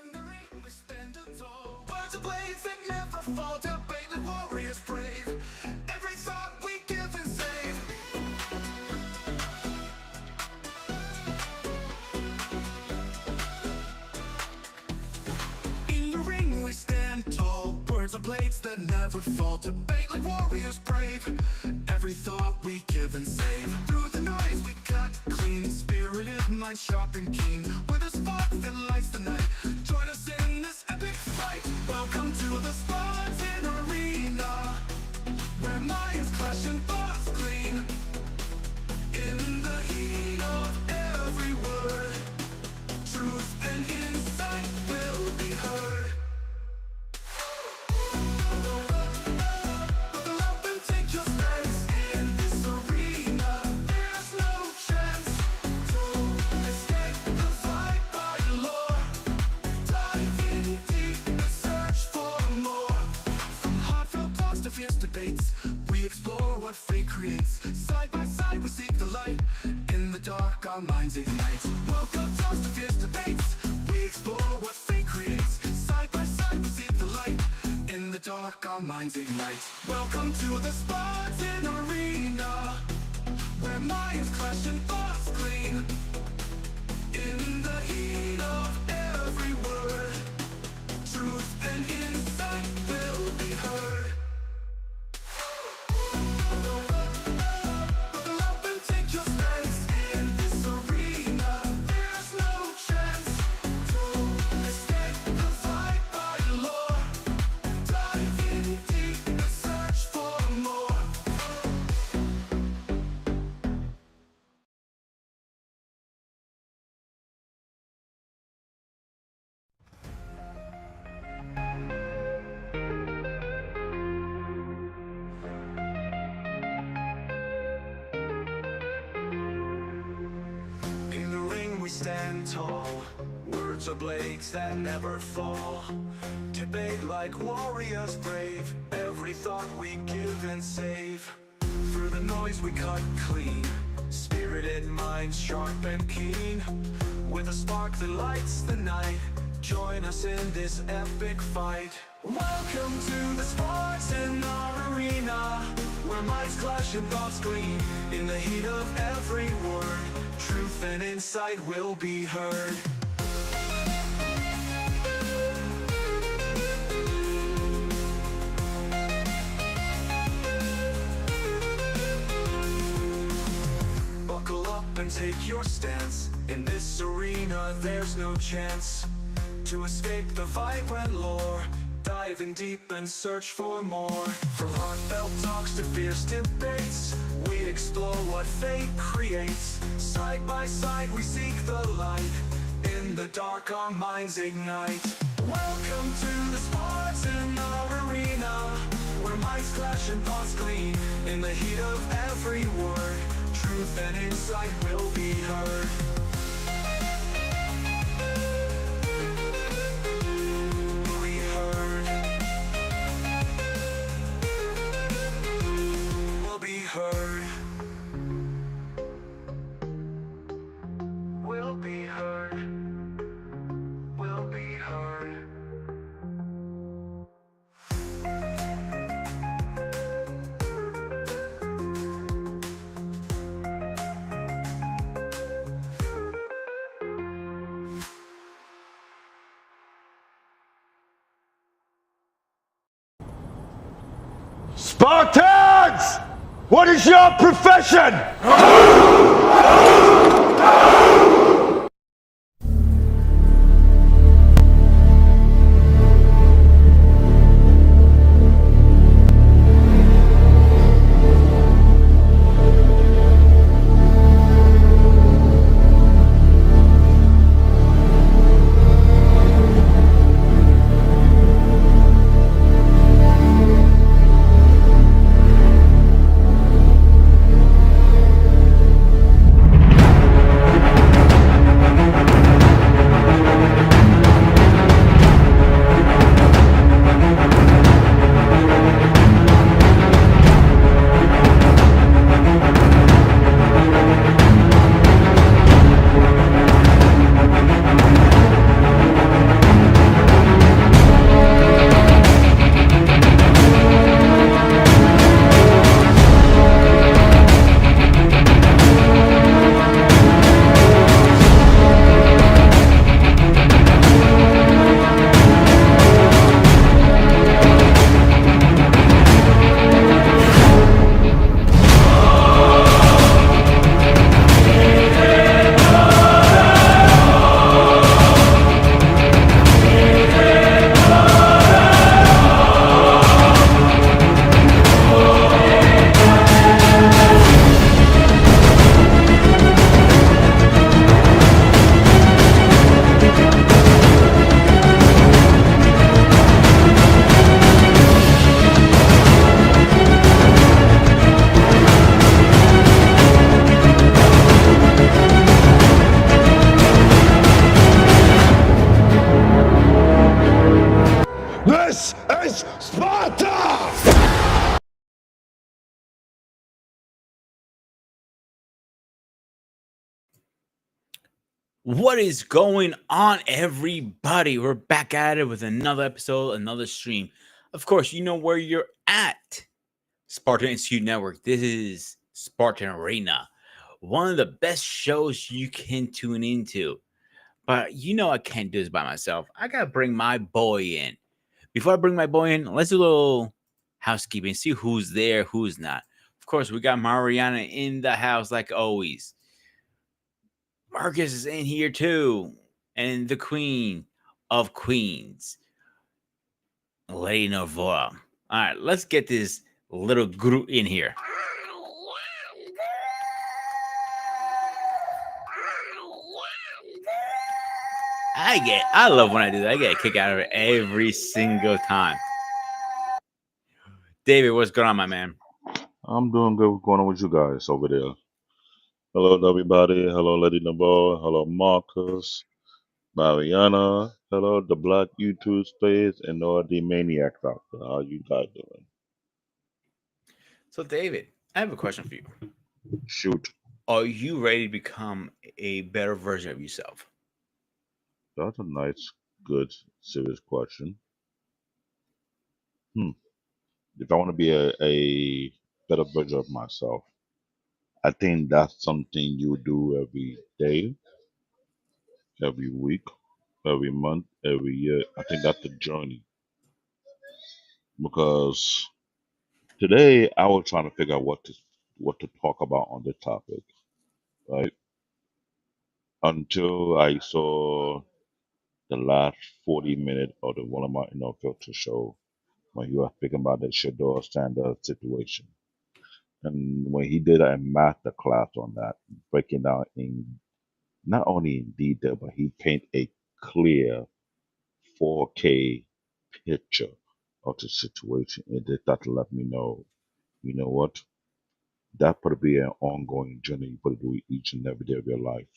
In the ring we stand tall, words of blades that never fall, debate like warriors brave. Every thought we give and save. In the ring we stand tall, words of blades that never fall, debate like warriors brave. Every thought we give and save. Through the noise we cut clean, spirited mind sharp and keen, with a spark that lights the night. Join us in this epic fight. Welcome to the Spartan Arena, where minds clash and thoughts clean. In the heat of every word, truth and insight will be heard. Buckle up and take your stance. In this arena, there's no chance to escape the fight by lore. Dive in deep and search for more. From heartfelt talks to fierce debates, we explore what fate creates. Side by side we seek the light. In the dark our minds ignite. Welcome talks to fierce debates, we explore what fate creates. Side by side we seek the light. In the dark our minds ignite. Welcome to the Spartan Arena, where minds clash and thoughts clean. In the heat of every word, truth and insight will be heard. Buckle up and take your stance. In this arena, there's no chance to escape the fight by lore. Dive in deep and search for more. In the ring we stand tall, words are blades that never fall. Debate like warriors brave, every thought we give and save. Through the noise we cut clean, spirited minds sharp and keen, with a spark that lights the night. Join us in this epic fight. Welcome to the Spartan Arena, where minds clash and thoughts gleam. In the heat of every word, truth and insight will be heard. Buckle up and take your stance. In this arena there's no chance to escape the vibrant lore. Dive in deep and search for more. From heartfelt talks to fierce debates, we explore what fate creates. Side by side we seek the light. In the dark our minds ignite. Welcome to the Spartan Arena, where minds clash and thoughts gleam. In the heat of every word, truth and insight will be heard. Spartans! What is your profession? What is going on, everybody? We're back at it with another episode, another stream. Of course, you know where you're at. Spartan Institute Network. This is Spartan Arena, one of the best shows you can tune into. But you know I can't do this by myself. I gotta bring my boy in. Before I bring my boy in, let's do a little housekeeping, see who's there, who's not. Of course, we got Mariana in the house like always. Marcus is in here too. And the Queen of Queens, Lady Novoa. All right, let's get this little group in here. I love when I do that. I get a kick out of it every single time. David, what's going on, my man? I'm doing good. What's going on with you guys over there? Hello, everybody. Hello, Lady Nabo. Hello, Marcus, Mariana. Hello, the Black YouTube space, and all the maniacs out there. How you guys doing? So, David, I have a question for you. Shoot, Are you ready to become a better version of yourself? that's a nice, good, serious question. Hmm. If I want to be a better version of myself, I think that's something you do every day, every week, every month, every year. I think that's the journey because today, I was trying to figure out what to talk about on this topic, right? Until I saw the last 40 minutes of the one of my filter show when he was speaking about the Shador Sanders situation, and when he did a master class on that, breaking down in not only in detail, but he paint a clear 4K picture of the situation, and that started to let me know, you know what? That could be an ongoing journey you put to do each and every day of your life,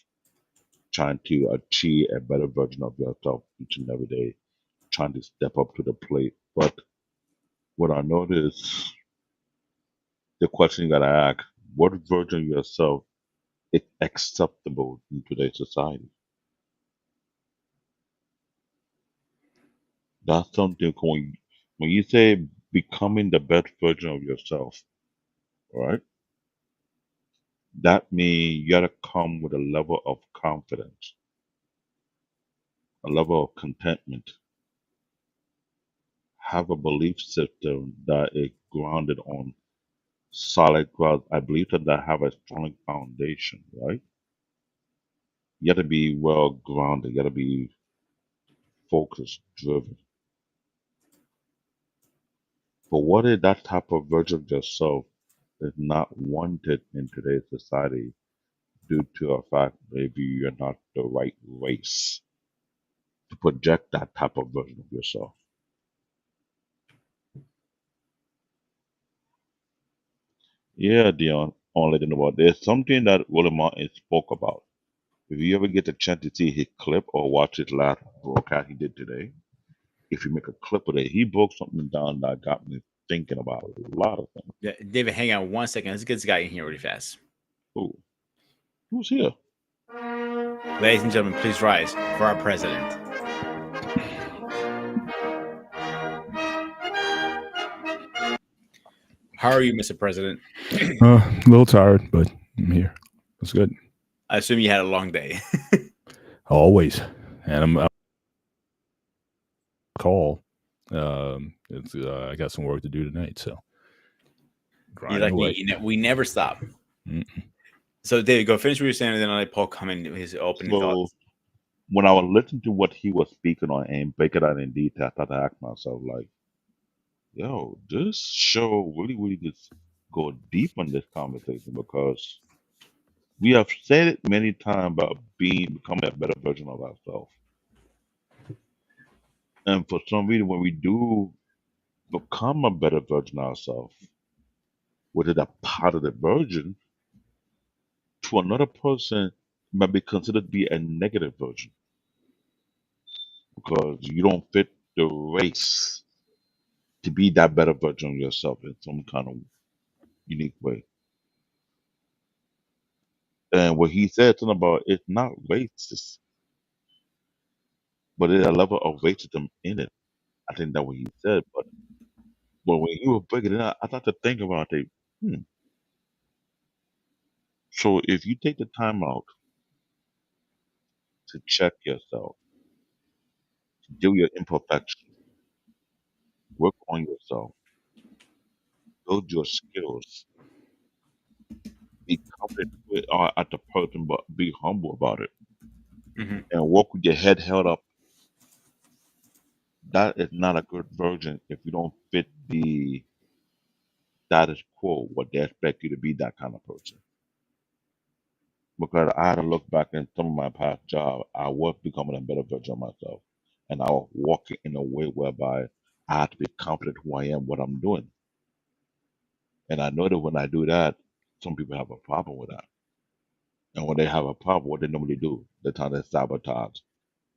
trying to achieve a better version of yourself each and every day, trying to step up to the plate. But what I notice, the question you gotta ask, what version of yourself is acceptable in today's society? That's something when you say becoming the best version of yourself, right? That means you gotta come with a level of confidence, a level of contentment, have a belief system that is grounded on solid ground. I believe that have a strong foundation, right? You got to be well grounded. You got to be focused, driven. But what if that type of version of yourself is not wanted in today's society due to a fact maybe you're not the right race to project that type of version of yourself? Yeah, Dion, on letting about there's something that Willie Martin spoke about. If you ever get the chance to see his clip or watch his last broadcast he did today, if you make a clip of it, he broke something down that got me thinking about a lot of things. Yeah, David, hang on 1 second. Let's get this guy in here really fast. Ooh, who's here? Ladies and gentlemen, please rise for our president. How are you, Mr. President? A little tired, but I'm here. That's good. I assume you had a long day. Always. And I'm out call. It's I got some work to do tonight, so You're grinding like away. we never stop. Mm. So, David, go finish what you're saying, and then I'll let Paul come in his opening So thoughts. when I was listening to what he was speaking on and breaking out in detail, I started to ask myself, like, yo, this show really just go deep on this conversation because we have said it many times about becoming a better version of ourselves. And for some reason, when we do become a better version of ourselves, whether that positive version, to another person might be considered to be a negative version because you don't fit the race to be that better version of yourself in some kind of unique way. And what he said something about it's not racist, but there's a level of racism in it. I think that's what he said. But when you were breaking it out, I thought to think about it. Hmm. So if you take the time out to check yourself, do your imperfections, work on yourself, build your skills, be confident with, at the person, but be humble about it, Hmm. and walk with your head held up, that is not a good version if you don't fit the status quo, what they expect you to be that kind of person. Because I had to look back in some of my past jobs, I was becoming a better version of myself. And I was walking in a way whereby I had to be confident who I am, what I'm doing. And I know that when I do that, some people have a problem with that. And when they have a problem, what they normally do, they try to sabotage,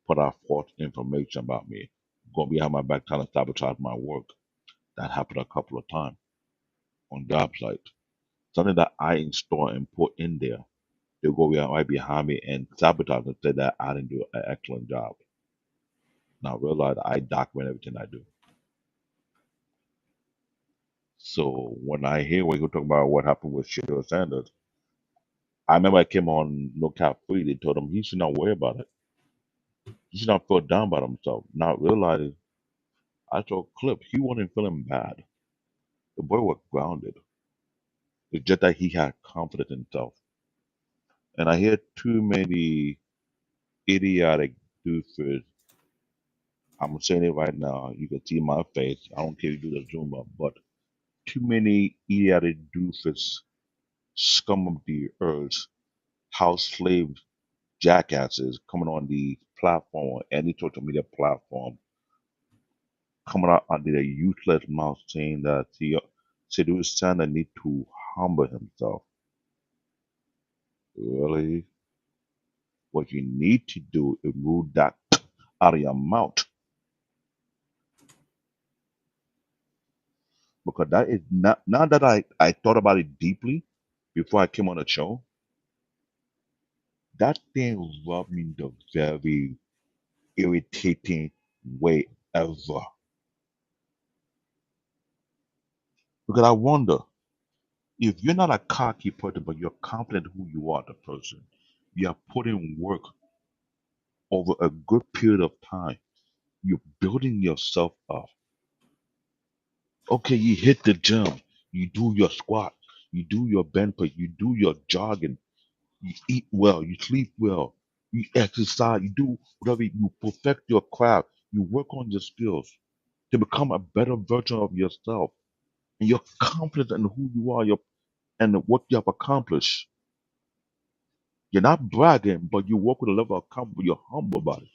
put out false information about me, go behind my back trying to sabotage my work. That happened a couple of times on job sites. Something that I install and put in there, they'll go right behind me and sabotage and say that I didn't do an excellent job. Now realize I document everything I do. So when I hear when you talk about what happened with Shadow Sanders, I remember I came on No Cap Free. They told him he should not worry about it. He should not feel down about himself. Not realizing I saw a clip. He wasn't feeling bad. The boy was grounded. It's just that he had confidence in himself. And I hear too many idiotic doofus. I'm saying it right now. You can see my face. I don't care if you do the zoom up, but too many idiotic doofus scum of the earth, house slave jackasses coming on the platform or any social media platform, coming out under their useless mouth saying that Sidhu Sanders need to humble himself. Really? What you need to do is move that out of your mouth. Because that is not, now that I thought about it deeply before I came on the show, that thing rubbed me the very irritating way ever. Because I wonder if you're not a cocky person, but you're confident who you are, the person, you are putting work over a good period of time. You're building yourself up. Okay, you hit the gym, you do your squat, you do your bend press, you do your jogging, you eat well, you sleep well, you exercise, you do whatever, you perfect your craft, you work on your skills to become a better version of yourself. And you're confident in who you are and what you have accomplished. You're not bragging, but you work with a level of confidence, you're humble about it.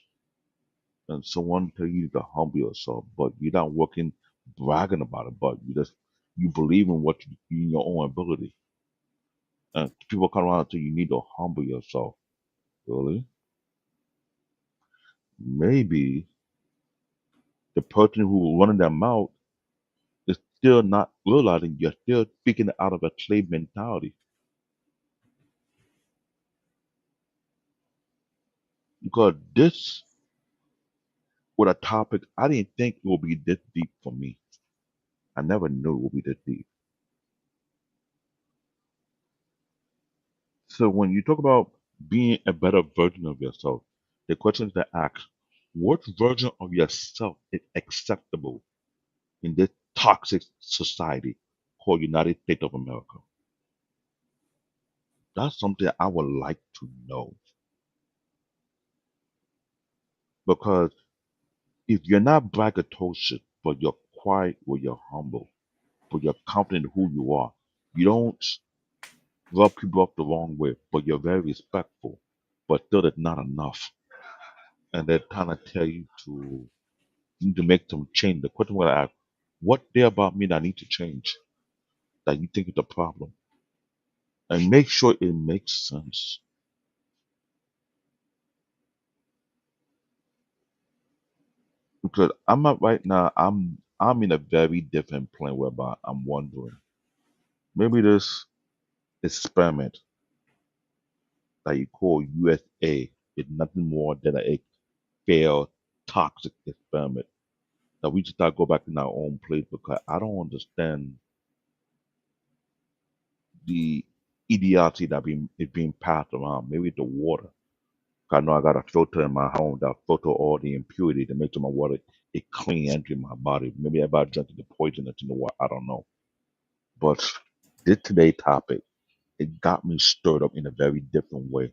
And someone tell you to humble yourself, but you're not working bragging about it, but you believe in in your own ability. And people come around and tell you need to humble yourself. Really? Maybe the person who running their mouth is still not realizing you're still speaking out of a slave mentality. Because this with a topic I didn't think it would be this deep for me. I never knew it would be this deep. So when you talk about being a better version of yourself, the question to ask, what version of yourself is acceptable in this toxic society called United States of America? That's something I would like to know. Because if you're not braggadocious, but you're quiet or you're humble, but you're confident in who you are, you don't rub people up the wrong way, but you're very respectful, but still it's not enough. And they're trying to tell you to need to make some change. The question what I ask, what there about me that I need to change that you think is a problem? And make sure it makes sense. Because I'm not right now, I'm in a very different plane whereby I'm wondering, maybe this experiment that you call USA is nothing more than a failed toxic experiment. That we just gotta go back in our own place because I don't understand the idiocy is being passed around. Maybe the water. I know I got a filter in my home that filter all the impurity to make sure my water is clean entering my body. Maybe everybody drinking the poison that's in the water. I don't know. But this today's topic, it got me stirred up in a very different way.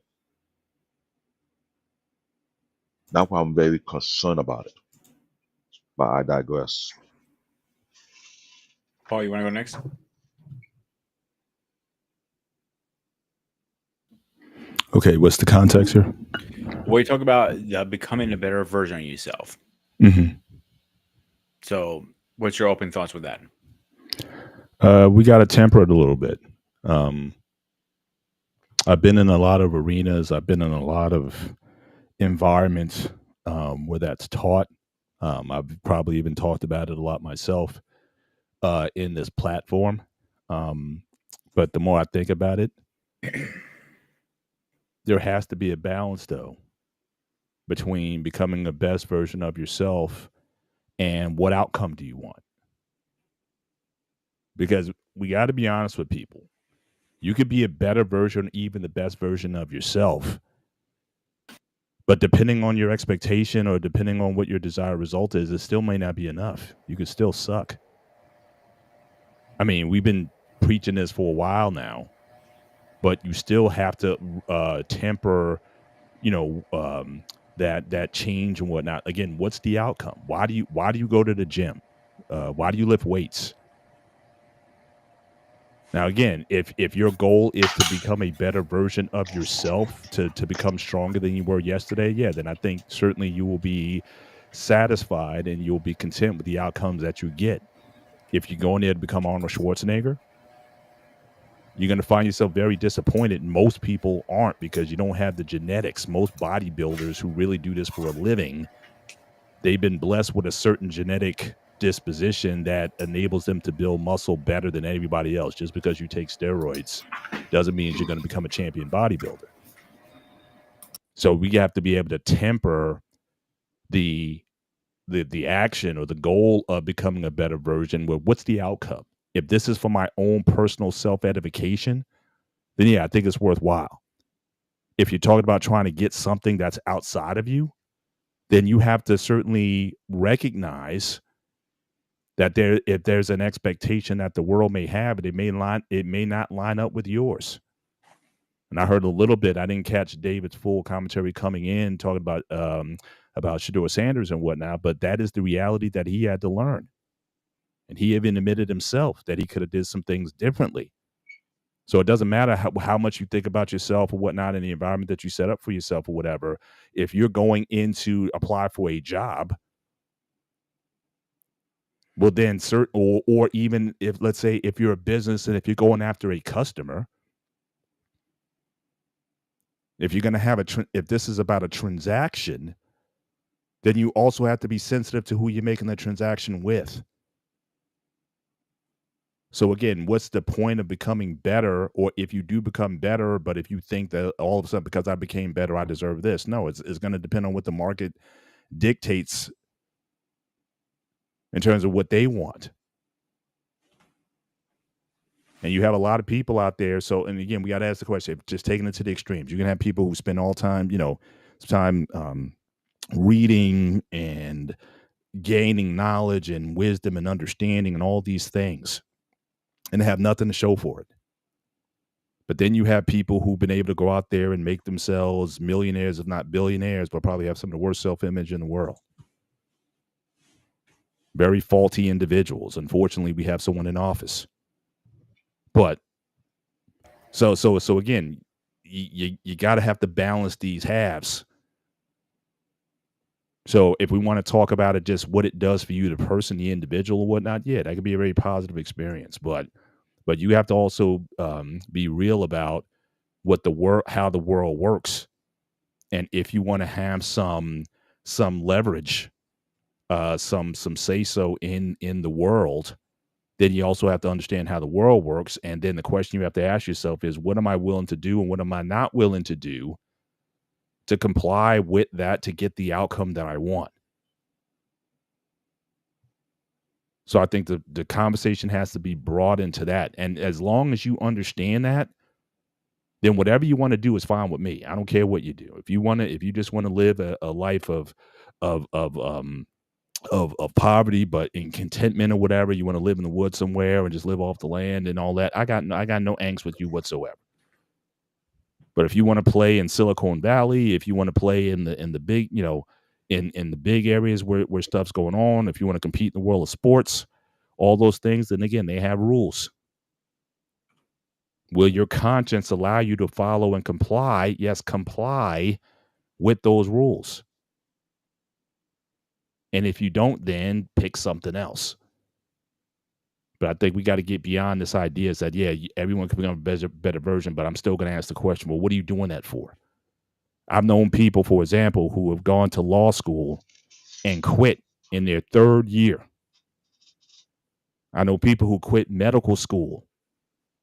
That's why I'm very concerned about it. But I digress. Paul, you want to go next? Okay, what's the context here? Well, you talk about becoming a better version of yourself. Mm-hmm. So, what's your open thoughts with that? We got to temper it a little bit. I've been in a lot of arenas. I've been in a lot of environments where that's taught. I've probably even talked about it a lot myself in this platform. But the more I think about it, there has to be a balance, though, between becoming the best version of yourself and what outcome do you want? Because we got to be honest with people. You could be a better version, even the best version of yourself. But depending on your expectation or depending on what your desired result is, it still may not be enough. You could still suck. I mean, we've been preaching this for a while now, but you still have to temper, that change and whatnot. Again, what's the outcome? Why do you go to the gym? Why do you lift weights? Now, again, if your goal is to become a better version of yourself, to become stronger than you were yesterday, yeah, then I think certainly you will be satisfied and you'll be content with the outcomes that you get. If you go in there to become Arnold Schwarzenegger, you're going to find yourself very disappointed. Most people aren't because you don't have the genetics. Most bodybuilders who really do this for a living, they've been blessed with a certain genetic disposition that enables them to build muscle better than everybody else. Just because you take steroids doesn't mean you're going to become a champion bodybuilder. So we have to be able to temper the action or the goal of becoming a better version with what's the outcome. If this is for my own personal self-edification, then yeah, I think it's worthwhile. If you're talking about trying to get something that's outside of you, then you have to certainly recognize that if there's an expectation that the world may have, it may not line up with yours. And I heard a little bit. I didn't catch David's full commentary coming in talking about Shador Sanders and whatnot, but that is the reality that he had to learn. And he even admitted himself that he could have did some things differently. So it doesn't matter how much you think about yourself or whatnot in the environment that you set up for yourself or whatever. If you're going in to apply for a job, well, then or even if, let's say, if you're a business and if you're going after a customer, if you're going to have if this is about a transaction, then you also have to be sensitive to who you're making the transaction with. So again, what's the point of becoming better? Or if you do become better, but if you think that all of a sudden because I became better, I deserve this. No, it's going to depend on what the market dictates in terms of what they want. And you have a lot of people out there. So, and again, we got to ask the question, just taking it to the extremes. You can have people who spend all time, reading and gaining knowledge and wisdom and understanding and all these things and have nothing to show for it. But then you have people who've been able to go out there and make themselves millionaires, if not billionaires, but probably have some of the worst self-image in the world. Very faulty individuals. Unfortunately, we have someone in office. But so again, you got to have to balance these halves. So if we want to talk about it, just what it does for you, the person, the individual, or whatnot, yeah, that could be a very positive experience. But you have to also be real about how the world works, and if you want to have some leverage, some say so in the world, then you also have to understand how the world works. And then the question you have to ask yourself is, what am I willing to do and what am I not willing to do to comply with that to get the outcome that I want? So I think the conversation has to be brought into that. And as long as you understand that, then whatever you want to do is fine with me. I don't care what you do. If you just want to live a life of of um of poverty, but in contentment or whatever, you want to live in the woods somewhere and just live off the land and all that. I got no angst with you whatsoever. But if you want to play in Silicon Valley, if you want to play in the big, in the big areas where stuff's going on, if you want to compete in the world of sports, all those things, then again, they have rules. Will your conscience allow you to follow and comply? Yes, comply with those rules. And if you don't, then pick something else. But I think we got to get beyond this idea is that, yeah, everyone can become a better version, but I'm still going to ask the question, well, what are you doing that for? I've known people, for example, who have gone to law school and quit in their third year. I know people who quit medical school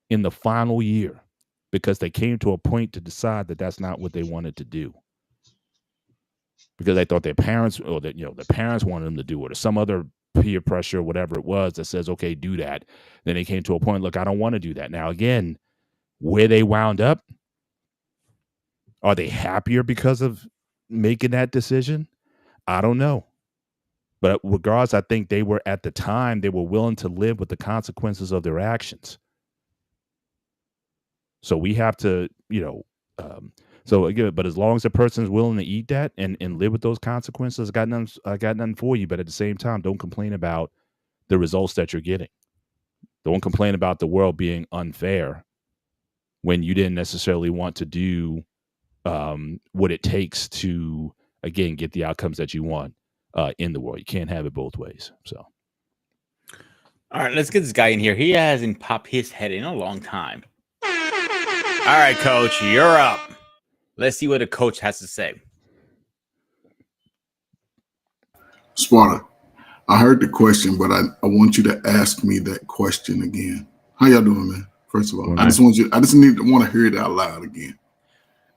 in the final year because they came to a point to decide that that's not what they wanted to do. Because they thought their parents or that, their parents wanted them to do it or some other peer pressure or whatever it was that says, okay, do that. Then they came to a point, look, I don't want to do that. Now, again, where they wound up, are they happier because of making that decision? I don't know. But regardless, I think they were at the time, they were willing to live with the consequences of their actions. So we have to, so again, but as long as the person is willing to eat that and live with those consequences, I got nothing for you. But at the same time, don't complain about the results that you're getting. Don't complain about the world being unfair when you didn't necessarily want to do what it takes to, again, get the outcomes that you want in the world. You can't have it both ways. So, All right, let's get this guy in here. He hasn't popped his head in a long time. All right, coach, you're up. Let's see what the coach has to say. Sparta, I heard the question, but I want you to ask me that question again. How y'all doing, man? First of all, I just want to hear it out loud again.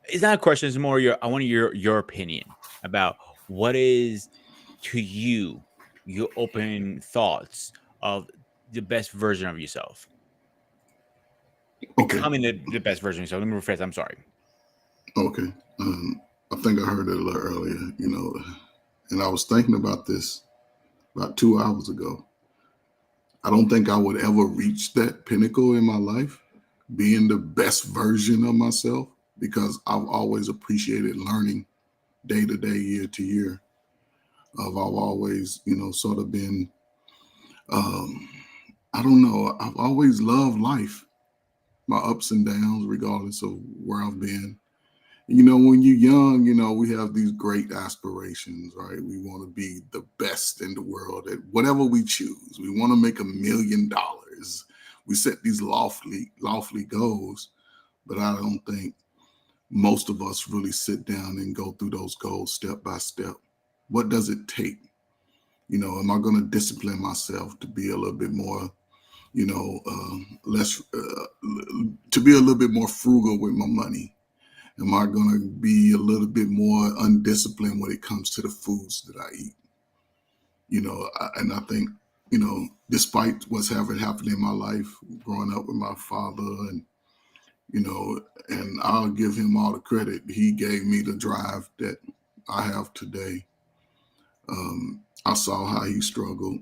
It's not a question, it's more I want your opinion about what is to you your open thoughts of the best version of yourself. Okay. Becoming the best version of yourself. Let me rephrase. I'm sorry. Okay. I think I heard it a little earlier, and I was thinking about this about 2 hours ago. I don't think I would ever reach that pinnacle in my life, being the best version of myself, because I've always appreciated learning day to day, year to year. I've always, sort of been, I don't know, I've always loved life, my ups and downs, regardless of where I've been. When you're young, we have these great aspirations, right? We want to be the best in the world at whatever we choose. We want to make $1 million. We set these lofty goals, but I don't think most of us really sit down and go through those goals step by step. What does it take? Am I going to discipline myself to be a little bit more, less, to be a little bit more frugal with my money? Am I going to be a little bit more undisciplined when it comes to the foods that I eat? And I think, despite what's happened in my life, growing up with my father and I'll give him all the credit. He gave me the drive that I have today. I saw how he struggled,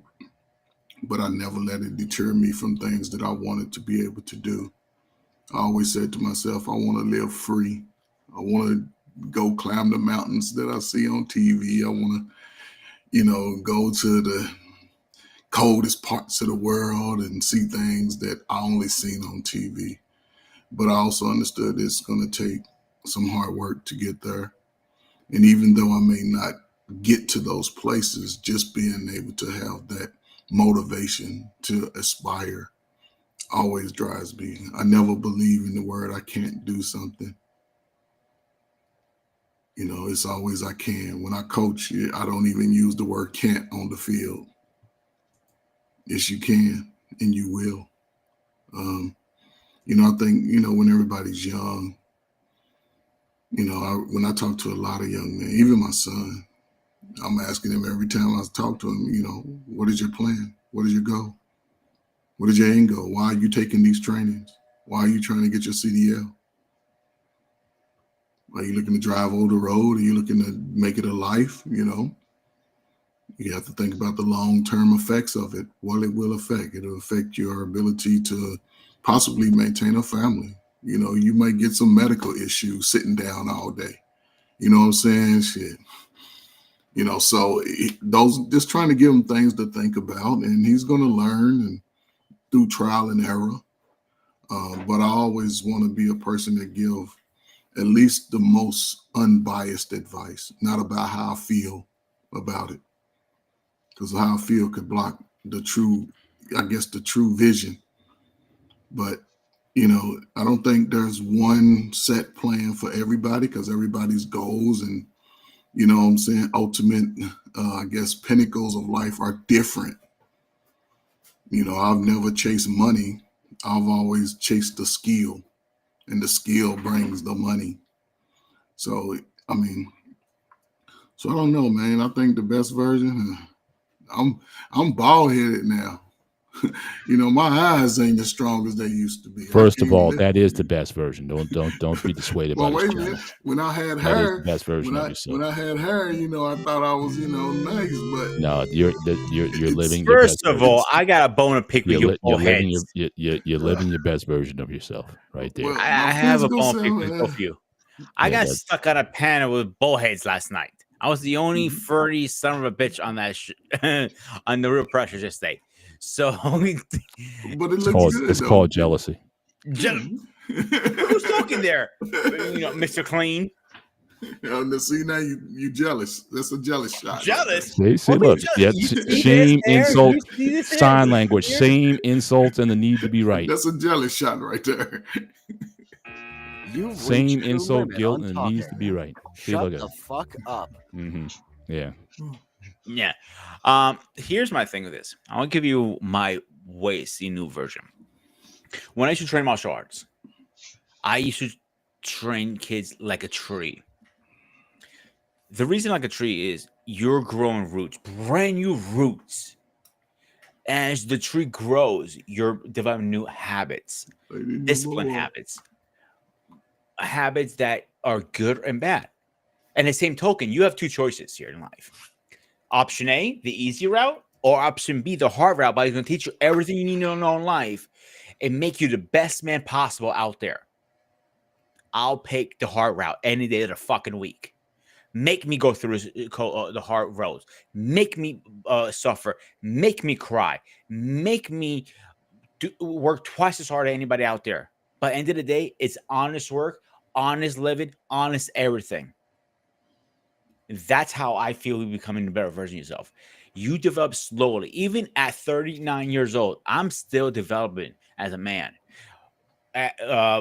but I never let it deter me from things that I wanted to be able to do. I always said to myself, I want to live free. I want to go climb the mountains that I see on TV. I want to, go to the coldest parts of the world and see things that I only seen on TV. But I also understood it's going to take some hard work to get there. And even though I may not get to those places, just being able to have that motivation to aspire always drives me. I never believe in the word I can't do something. It's always I can. When I coach, I don't even use the word can't on the field. Yes, you can. and you will. I think, when everybody's young, when I talk to a lot of young men, even my son, I'm asking him every time I talk to him, what is your plan? What is your goal? What is your end goal? Why are you taking these trainings? Why are you trying to get your CDL? Are you looking to drive over the road? Are you looking to make it a life? You have to think about the long-term effects of it, what it will affect. It'll affect your ability to possibly maintain a family. You might get some medical issues sitting down all day. You know what I'm saying? Shit. So those, just trying to give him things to think about, and he's going to learn and through trial and error. But I always want to be a person that give at least the most unbiased advice, not about how I feel about it. Because how I feel could block the true vision. But, I don't think there's one set plan for everybody, because everybody's goals and, ultimate, pinnacles of life are different. I've never chased money. I've always chased the skill, and the skill brings the money. So, I don't know, man. I think the best version, I'm bald headed now. My eyes ain't as strong as they used to be. First of all, that is the best version. Don't be dissuaded by Well, this wait a minute. channel. When I had That hair, is the best version of yourself. when I had hair, I thought I was, nice, but No, you're living your First best of version. all, I got a bone to pick with you You're both living heads. you're living your best version of yourself right there. Well, I my have a physical bone to pick self, with both of you. I got stuck on a panel with bullheads last night. I was the only furry son of a bitch on that on the Real Pressure just day. So, but it It's looks called good, it's though. called jealousy. who's talking there? Mr. Clean. See, now you jealous. That's a jealous shot. Jealous? See, What made look, you yeah, jealous? You see shame, this hair? insult, You see this hair? sign You see language, this? shame, insults, and the need to be right. That's a jealous shot right there. You Same reached your insult, limit guilt, on and it talking. needs to be right. See, Shut look at the it. fuck up. Mm-hmm. Yeah. Yeah. Here's my thing with this. I'll give you my way see new version. When I used to train martial arts, I used to train kids like a tree. The reason like a tree is you're growing roots, brand new roots. As the tree grows, you're developing new habits, discipline habits that are good and bad. And the same token, you have two choices here in life. Option A, the easy route, or option B, the hard route, but it's going to teach you everything you need to know in life and make you the best man possible out there. I'll pick the hard route any day of the fucking week. Make me go through the hard roads. Make me suffer. Make me cry. Make me work twice as hard as anybody out there. But at the end of the day, it's honest work, honest living, honest everything. That's how I feel you're becoming a better version of yourself. You develop slowly. Even at 39 years old, I'm still developing as a man. With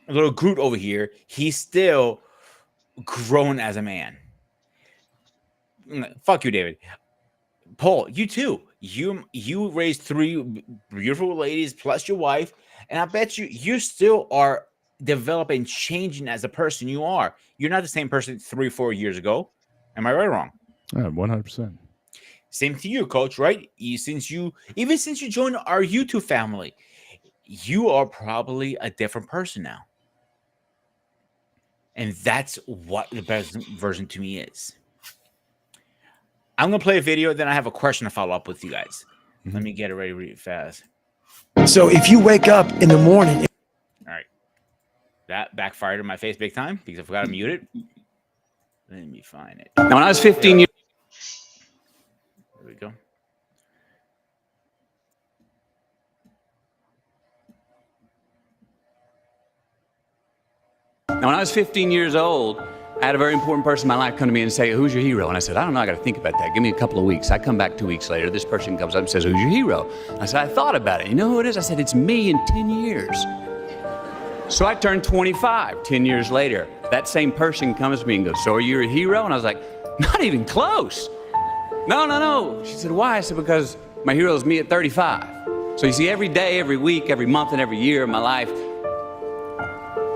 little Groot over here, he's still grown as a man. Fuck you, David. Paul, you too. You raised 3 beautiful ladies plus your wife, and I bet you still are developing, changing as a person you are. You're not the same person 3-4 years ago. Am I right or wrong? 100%. Same to you, Coach. Right? Since you joined our YouTube family, you are probably a different person now. And that's what the best version to me is. I'm going to play a video, then I have a question to follow up with you guys. Let me get it ready really fast. So if you wake up in the morning. All right. That backfired in my face big time because I forgot to mute it. Let me find it. Now, when I was 15 years There we go. Now, when I was 15 years old, I had a very important person in my life come to me and say, "Who's your hero?" And I said, "I don't know. I got to think about that. Give me a couple of weeks." I come back 2 weeks later. This person comes up and says, "Who's your hero?" I said, "I thought about it. You know who it is?" I said, "It's me in 10 years." So I turned 25 10 years later. That same person comes to me and goes, "So are you a hero?" And I was like, "Not even close. No. She said, "Why?" I said, "Because My hero is me at 35. So you see, every day, every week, every month, and every year of my life,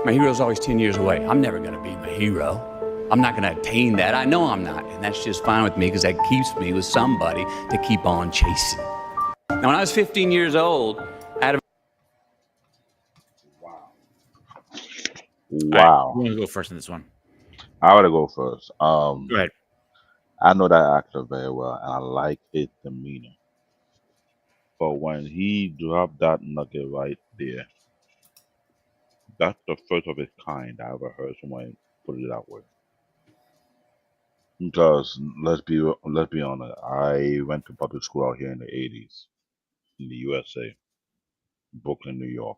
my hero is always 10 years away. I'm never going to be my hero. I'm not going to attain that. I know I'm not. And that's just fine with me because that keeps me with somebody to keep on chasing. Now, when I was 15 years old, out of All right, Wow. you want to go first in this one? I want to go first. Go ahead. I know that actor very well, and I like his demeanor. But when he dropped that nugget right there, that's the first of its kind I ever heard someone put it that way. Because let's be honest, I went to public school out here in the '80s in the USA, Brooklyn, New York.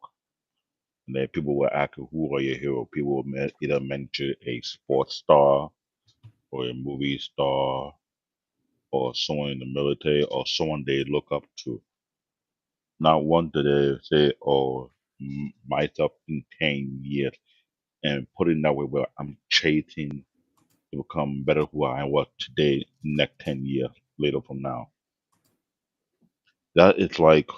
And then people were asking, "Who are your hero?" People would either mention a sports star or a movie star or someone in the military or someone they look up to. Not one did they say, "Oh, myself in 10 years," and put it in that way where I'm chasing to become better who I was today, next 10 years later from now. That is like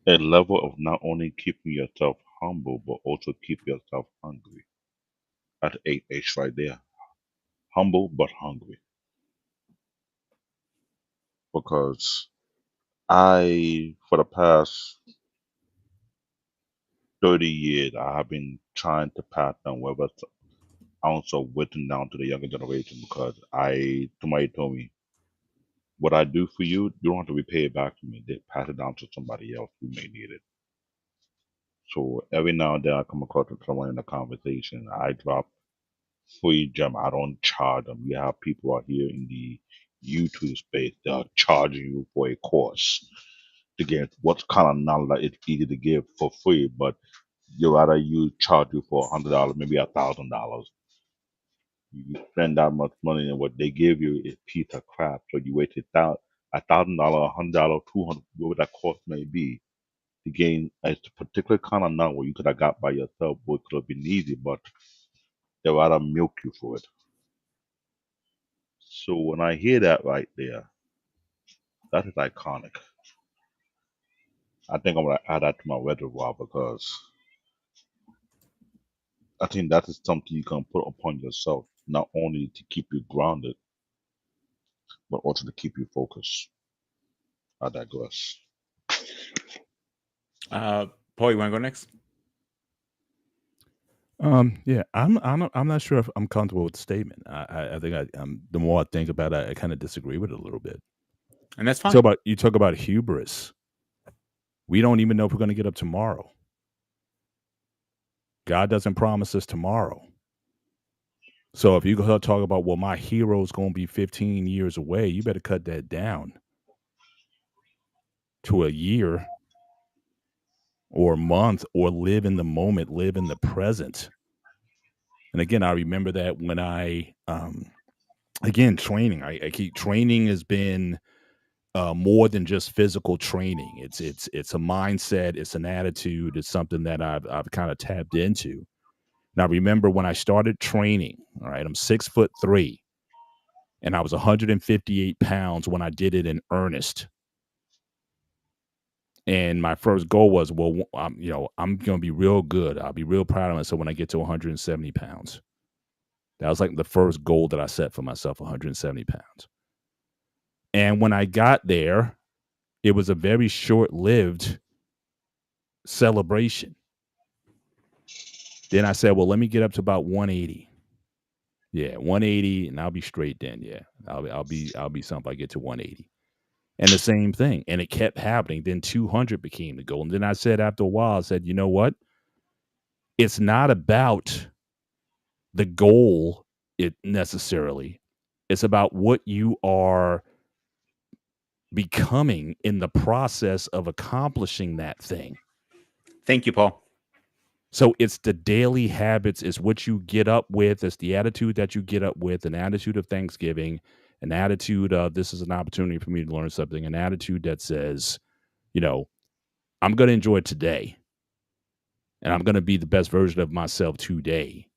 a level of not only keeping yourself humble, but also keep yourself hungry. That's 8H right there. Humble but hungry. Because for the past 30 years, I have been trying to pass down whatever ounce of wisdom down to the younger generation because somebody told me, what I do for you, you don't have to repay it back to me. They pass it down to somebody else who may need it. So every now and then I come across with someone in a conversation, I drop free gem. I don't charge them. You have people out here in the YouTube space that are charging you for a course to get what kind of knowledge that it's easy to give for free, but you rather you charge you for $100, maybe $1,000. You spend that much money and what they give you is piece of crap. So you wasted $1,000, $100, 200, whatever that cost may be, to gain a particular kind of knowledge you could have got by yourself, which could have been easy, but they rather milk you for it. So when I hear that right there, that is iconic. I think I'm gonna add that to my reservoir because I think that is something you can put upon yourself, not only to keep you grounded, but also to keep you focused. I digress. Paul, you want to go next? Yeah, I'm not sure if I'm comfortable with the statement. I think the more I think about it, I kind of disagree with it a little bit. And that's fine. So you talk about hubris. We don't even know if we're going to get up tomorrow. God doesn't promise us tomorrow. So if you go talk about, well, my hero's going to be 15 years away, you better cut that down to a year or a month, or live in the moment, live in the present. And again, I remember that when again, training. I keep training has been more than just physical training. It's a mindset. It's an attitude. It's something that I've kind of tapped into. Now, remember when I started training. All right, I'm 6'3", and I was 158 pounds when I did it in earnest. And my first goal was, well, I'm going to be real good. I'll be real proud of myself when I get to 170 pounds. That was like the first goal that I set for myself, 170 pounds. And when I got there, it was a very short-lived celebration. Then I said, well, let me get up to about 180. Yeah, 180, and I'll be straight then. Yeah, I'll be something if I get to 180. And the same thing. And it kept happening. Then 200 became the goal. And then I said after a while, I said, you know what? It's not about the goal necessarily. It's about what you are becoming in the process of accomplishing that thing. Thank you, Paul. So it's the daily habits, it's what you get up with, it's the attitude that you get up with, an attitude of thanksgiving, an attitude of this is an opportunity for me to learn something, an attitude that says, I'm going to enjoy today, and I'm going to be the best version of myself today.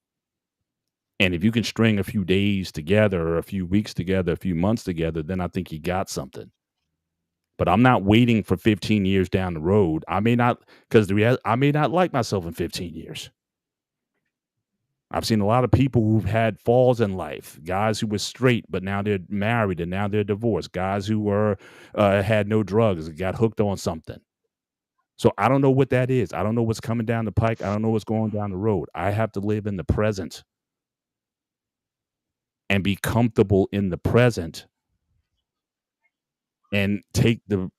And if you can string a few days together, or a few weeks together, a few months together, then I think you got something. But I'm not waiting for 15 years down the road. I may not, because I may not like myself in 15 years. I've seen a lot of people who've had falls in life, guys who were straight, but now they're married and now they're divorced, guys who were had no drugs and got hooked on something. So I don't know what that is. I don't know what's coming down the pike. I don't know what's going down the road. I have to live in the present and be comfortable in the present and take the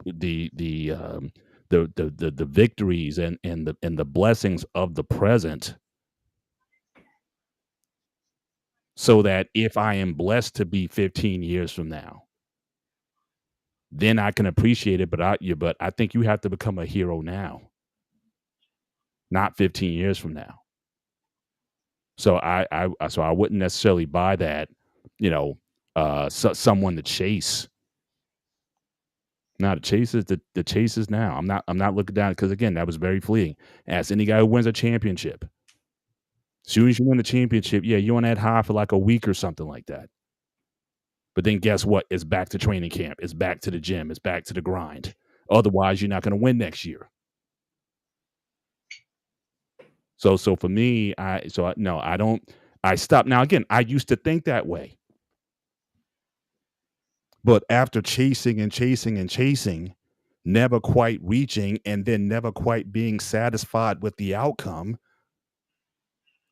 victories and the blessings of the present, so that if I am blessed to be 15 years from now, then I can appreciate it. But I think you have to become a hero now, not 15 years from now. So I wouldn't necessarily buy that, someone to chase. Now the chase is now. I'm not looking down, because again, that was very fleeting. Ask any guy who wins a championship. As soon as you win the championship, yeah, you're on that high for like a week or something like that. But then guess what? It's back to training camp. It's back to the gym. It's back to the grind. Otherwise, you're not going to win next year. So for me, I don't. I stopped. Now again, I used to think that way, but after chasing and chasing and chasing, never quite reaching, and then never quite being satisfied with the outcome,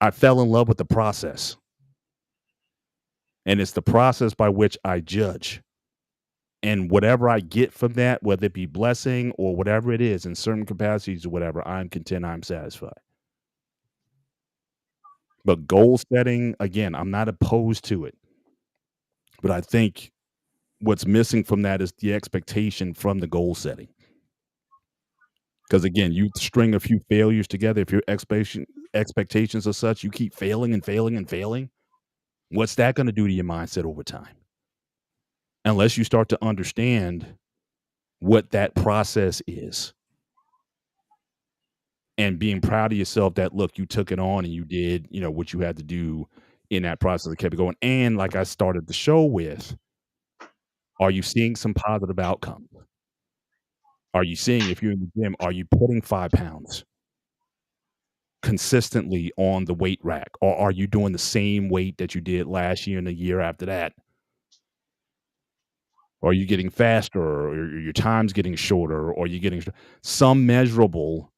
I fell in love with the process. And it's the process by which I judge. And whatever I get from that, whether it be blessing or whatever it is in certain capacities or whatever, I'm content, I'm satisfied. But goal setting, again, I'm not opposed to it. But I think what's missing from that is the expectation from the goal setting. Because again, you string a few failures together. If your expectations are such, you keep failing and failing and failing, what's that going to do to your mindset over time? Unless you start to understand what that process is and being proud of yourself that, look, you took it on and you did, what you had to do in that process and kept it going. And like I started the show with, are you seeing some positive outcomes? Are you seeing, if you're in the gym, are you putting 5 pounds consistently on the weight rack? Or are you doing the same weight that you did last year and the year after that? Or are you getting faster, or your time's getting shorter, or you getting some measurable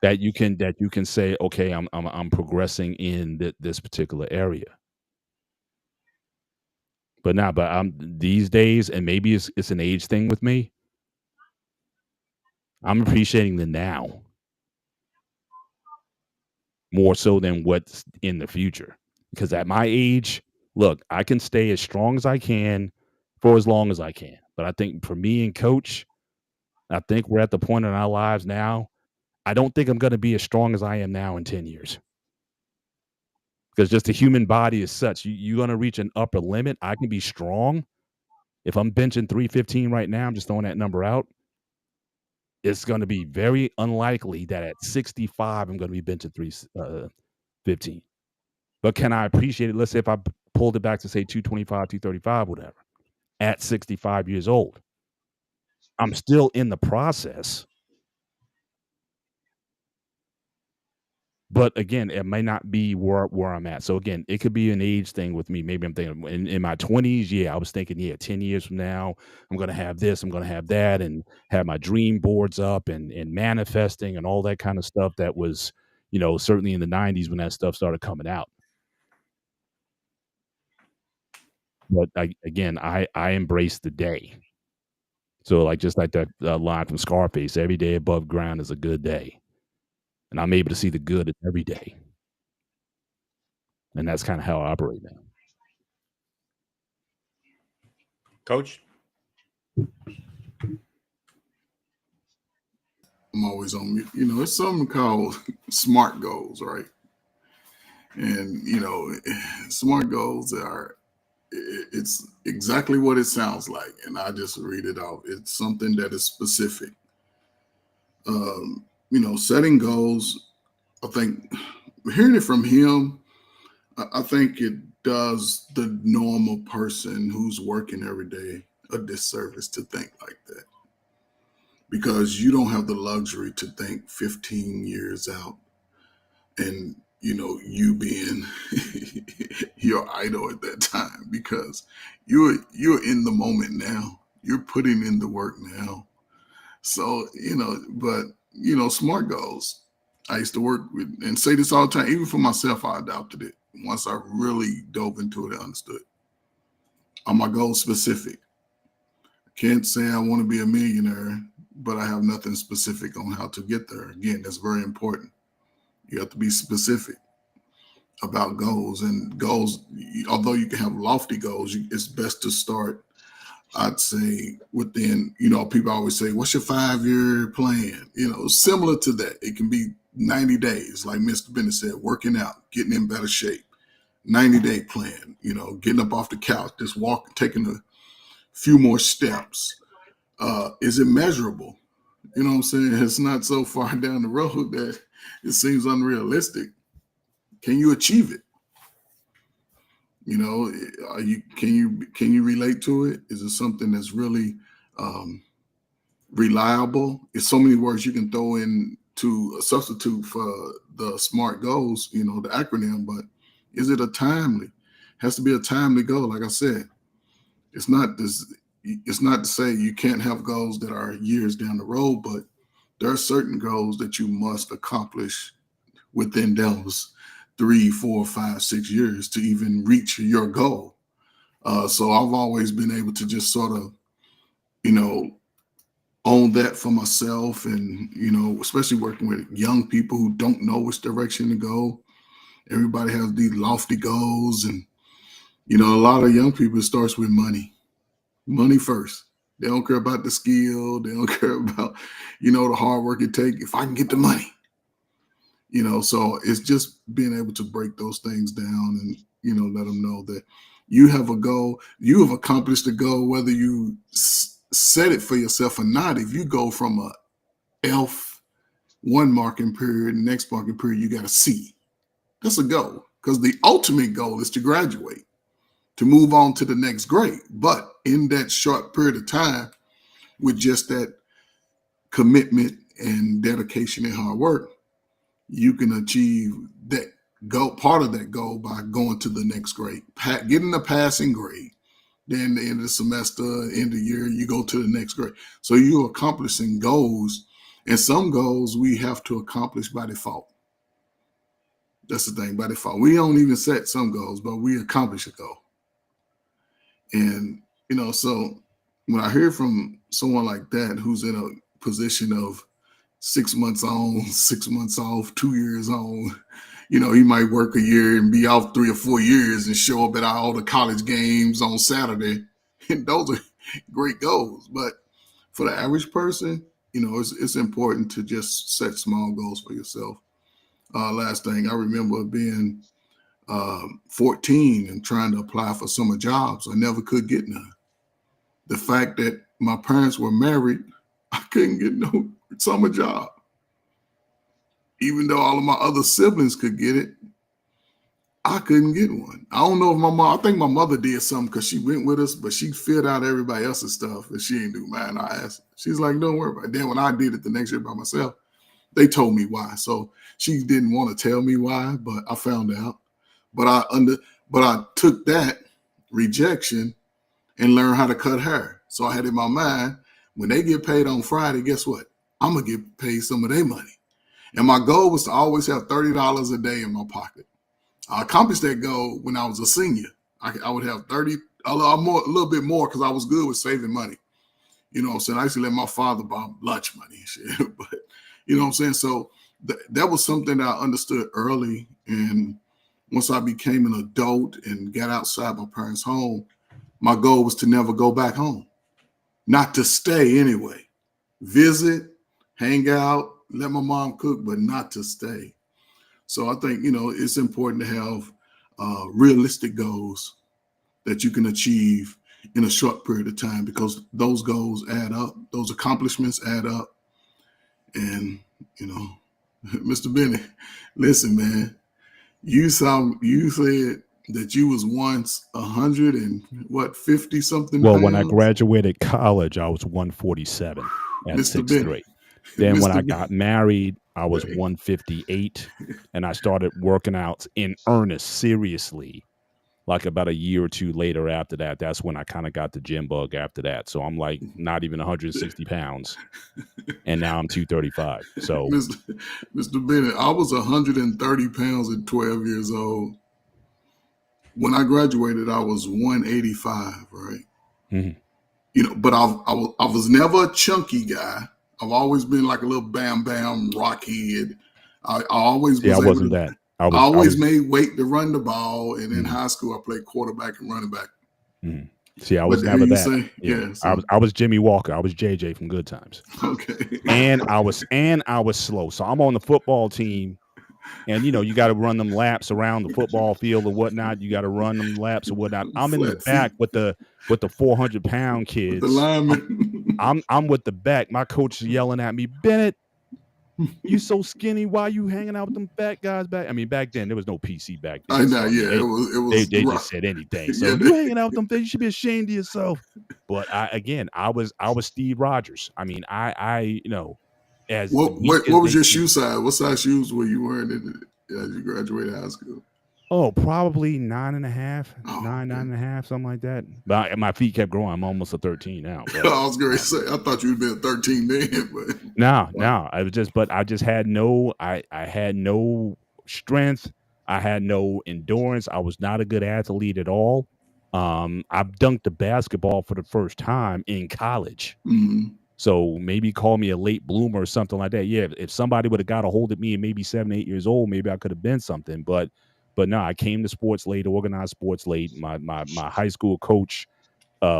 that you can say, okay, I'm progressing in this particular area. But I'm these days, and maybe it's an age thing with me, I'm appreciating the now more so than what's in the future. Because at my age, look, I can stay as strong as I can for as long as I can. But I think for me and Coach, I think we're at the point in our lives now, I don't think I'm going to be as strong as I am now in 10 years. Because just the human body is such, you're going to reach an upper limit. I can be strong. If I'm benching 315 right now, I'm just throwing that number out. It's going to be very unlikely that at 65, I'm going to be benching 315. But can I appreciate it? Let's say if I pulled it back to say 225, 235, whatever, at 65 years old, I'm still in the process. But again, it may not be where I'm at. So again, it could be an age thing with me. Maybe I'm thinking in my 20s, yeah, I was thinking, 10 years from now, I'm going to have this, I'm going to have that, and have my dream boards up and manifesting and all that kind of stuff that was, certainly in the 90s when that stuff started coming out. But I embrace the day. So just like that line from Scarface, every day above ground is a good day. And I'm able to see the good in every day. And that's kind of how I operate now. Coach? I'm always on mute. It's something called SMART goals, right? And SMART goals it's exactly what it sounds like. And I just read it off. It's something that is specific. Setting goals, I think hearing it from him, I think it does the normal person who's working every day a disservice to think like that, because you don't have the luxury to think 15 years out and you being your idol at that time, because you're in the moment now. You're putting in the work now. So, but smart goals. I used to work with and say this all the time, even for myself, I adopted it. Once I really dove into it, I understood. Are my goals specific? I can't say I want to be a millionaire, but I have nothing specific on how to get there. Again, that's very important. You have to be specific about goals, and goals, although you can have lofty goals, it's best to start, I'd say, within, people always say, what's your 5-year plan? Similar to that. It can be 90 days, like Mr. Bennett said, working out, getting in better shape, 90-day plan, getting up off the couch, just walking, taking a few more steps. Is it measurable? You know what I'm saying? It's not so far down the road that it seems unrealistic. Can you achieve it? Can you relate to it? Is it something that's really reliable? It's so many words you can throw in to a substitute for the SMART goals, the acronym, but is it has to be a timely goal. Like I said, it's not to say you can't have goals that are years down the road, but there are certain goals that you must accomplish within those 3, 4, 5, 6 years to even reach your goal. So I've always been able to just sort of, own that for myself, and, especially working with young people who don't know which direction to go. Everybody has these lofty goals, and, a lot of young people, it starts with money first. They don't care about the skill. They don't care about, the hard work it takes. If I can get the money, so it's just being able to break those things down and, let them know that you have a goal, you have accomplished the goal, whether you set it for yourself or not. If you go from a F one marking period, next marking period, you got a C. That's a goal, because the ultimate goal is to graduate, to move on to the next grade. But in that short period of time, with just that commitment and dedication and hard work, you can achieve that goal, part of that goal, by going to the next grade, getting a passing grade. Then the end of the semester, end of the year, you go to the next grade. So you're accomplishing goals, and some goals we have to accomplish by default. That's the thing, by default. We don't even set some goals, but we accomplish a goal. And, so when I hear from someone like that, who's in a position of 6 months on, 6 months off, 2 years on, he might work a year and be off 3 or 4 years and show up at all the college games on Saturday. And those are great goals. But for the average person, it's important to just set small goals for yourself. Last thing, I remember being 14 and trying to apply for summer jobs. I never could get none. The fact that my parents were married, I couldn't get no summer job. Even though all of my other siblings could get it, I couldn't get one. I don't know if I think my mother did something, because she went with us, but she filled out everybody else's stuff and she didn't do mine. I asked, she's like, don't worry about it. Then when I did it the next year by myself, they told me why. So she didn't want to tell me why, but I found out. But I took that rejection and learned how to cut hair. So I had in my mind, when they get paid on Friday, guess what? I'm gonna get paid some of their money. And my goal was to always have $30 a day in my pocket. I accomplished that goal when I was a senior. I would have 30, a little bit more, because I was good with saving money. You know what I'm saying? I used to let my father buy lunch money and shit. But you know what I'm saying? So that was something that I understood early. And once I became an adult and got outside my parents' home, my goal was to never go back home. Not to stay anyway. Visit, hang out, let my mom cook, but not to stay. So I think, it's important to have realistic goals that you can achieve in a short period of time, because those goals add up, those accomplishments add up. And, Mr. Bennett, listen, man, you said that you was once 150 something Well, when I pounds? graduated college, I was 147 at Mr. 6'3". Bennett. Then when I Mr. got married, I was Bennett. 158, and I started working out in earnest, seriously, like about a year or two later after that. That's when I kind of got the gym bug after that. So I'm like not even 160 pounds, and now I'm 235. So Mr. Bennett, I was 130 pounds at 12 years old. When I graduated, I was 185, right? mhm. You know, but I was never a chunky guy. I've always been like a little bam bam rock head. I always See, I was able wasn't to. that. I I always was. made weight to run the ball, and in Mhm, high school I played quarterback and running back. mhm. See, I But was to hear never you that. say, Yeah, yeah, so I was Jimmy Walker. I was JJ from Good Times, okay, and I was slow. So I'm on the football team. And you got to run them laps around the football field or whatnot. You got to run them laps or whatnot. I'm in the flat feet back with the 400-pound with the kids. lineman. I'm with the back. My coach is yelling at me, Bennett, you so skinny. Why you hanging out with them fat guys back? I mean, back then there was no PC back I then, know, so I mean yeah, it was they just rough. said anything. So Yeah, you hanging out with them, you should be ashamed of yourself. But I was Steve Rogers. I mean, as weak as what was they your can. shoe size? What size shoes were you wearing as you graduated high school? Oh, probably 9.5, Oh, nine, okay. 9.5, something like that. But my feet kept growing. I'm almost a 13 now. But I was going to say, I thought you'd been 13 then, but no, wow. I just had no, I had no strength. I had no endurance. I was not a good athlete at all. I dunked the basketball for the first time in college. Mhm. So maybe call me a late bloomer or something like that. Yeah, if somebody would have got a hold of me at maybe 7, 8 years old, maybe I could have been something. But no, I came to sports late, organized sports late. My high school coach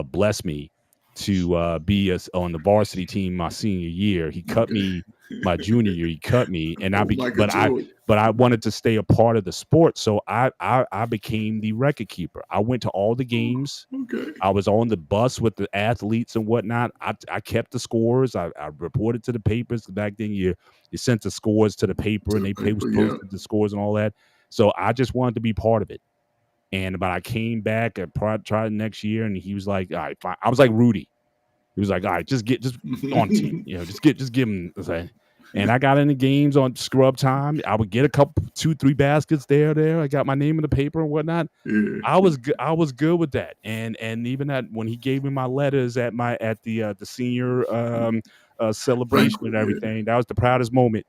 blessed me to be on the varsity team my senior year. He cut Okay. me my junior year. He cut me, and Oh, Michael Jordan. but I wanted to stay a part of the sport, so I became the record keeper. I went to all the games. Okay. I was on the bus with the athletes and whatnot. I kept the scores. I reported to the papers. Back then, you sent the scores to the paper, To and the they paper, yeah. posted the scores and all that. So I just wanted to be part of it. And but I came back and tried next year, and he was like, "All right, fine." I was like Rudy. He was like, "All right, just on the team, just give him." And I got in the games on scrub time. I would get a couple, 2, 3 baskets there. I got my name in the paper and whatnot. Yeah. I was good with that, and even that when he gave me my letters at the senior celebration Banquet, and yeah. everything, that was the proudest moment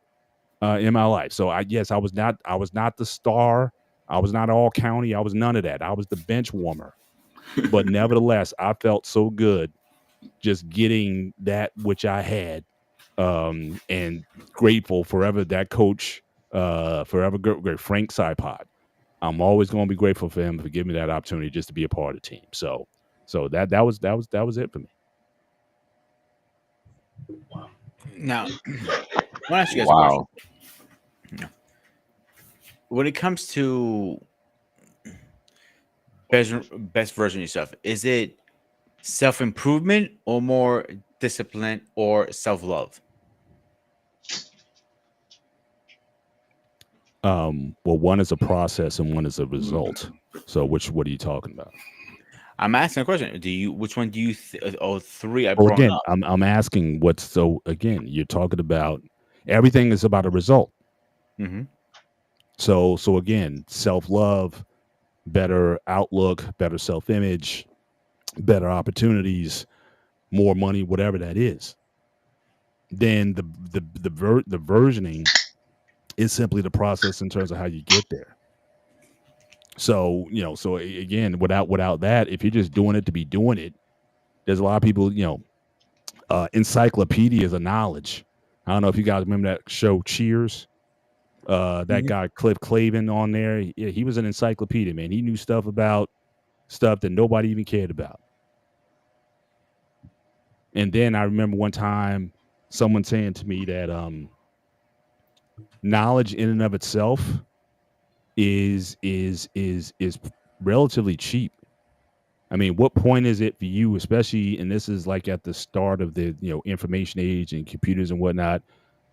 in my life. So I was not the star, I was not all county, I was none of that. I was the bench warmer, but nevertheless, I felt so good just getting that which I had, and grateful forever that coach, forever great Frank Sipod. I'm always going to be grateful for him for giving me that opportunity just to be a part of the team. So that was it for me. Now, I want to ask you guys a question. Wow. When it comes to best version of yourself, is it self improvement or more discipline or self love? Well, one is a process and one is a result. So what are you talking about? I'm asking a question. Which one do you? Three I Well, brought again, up. I'm asking what's so again. You're talking about everything is about a result. Mm-hmm. So again, self love, better outlook, better self image, better opportunities, more money, whatever that is. Then the versioning is simply the process in terms of how you get there. So again, without that, if you're just doing it to be doing it, there's a lot of people, encyclopedias of knowledge. I don't know if you guys remember that show Cheers. That guy Cliff Clavin on there, he was an encyclopedia, man. He knew stuff about stuff that nobody even cared about. And then I remember one time someone saying to me that knowledge in and of itself is relatively cheap. I mean, what point is it for you, especially, and this is like at the start of the information age and computers and whatnot?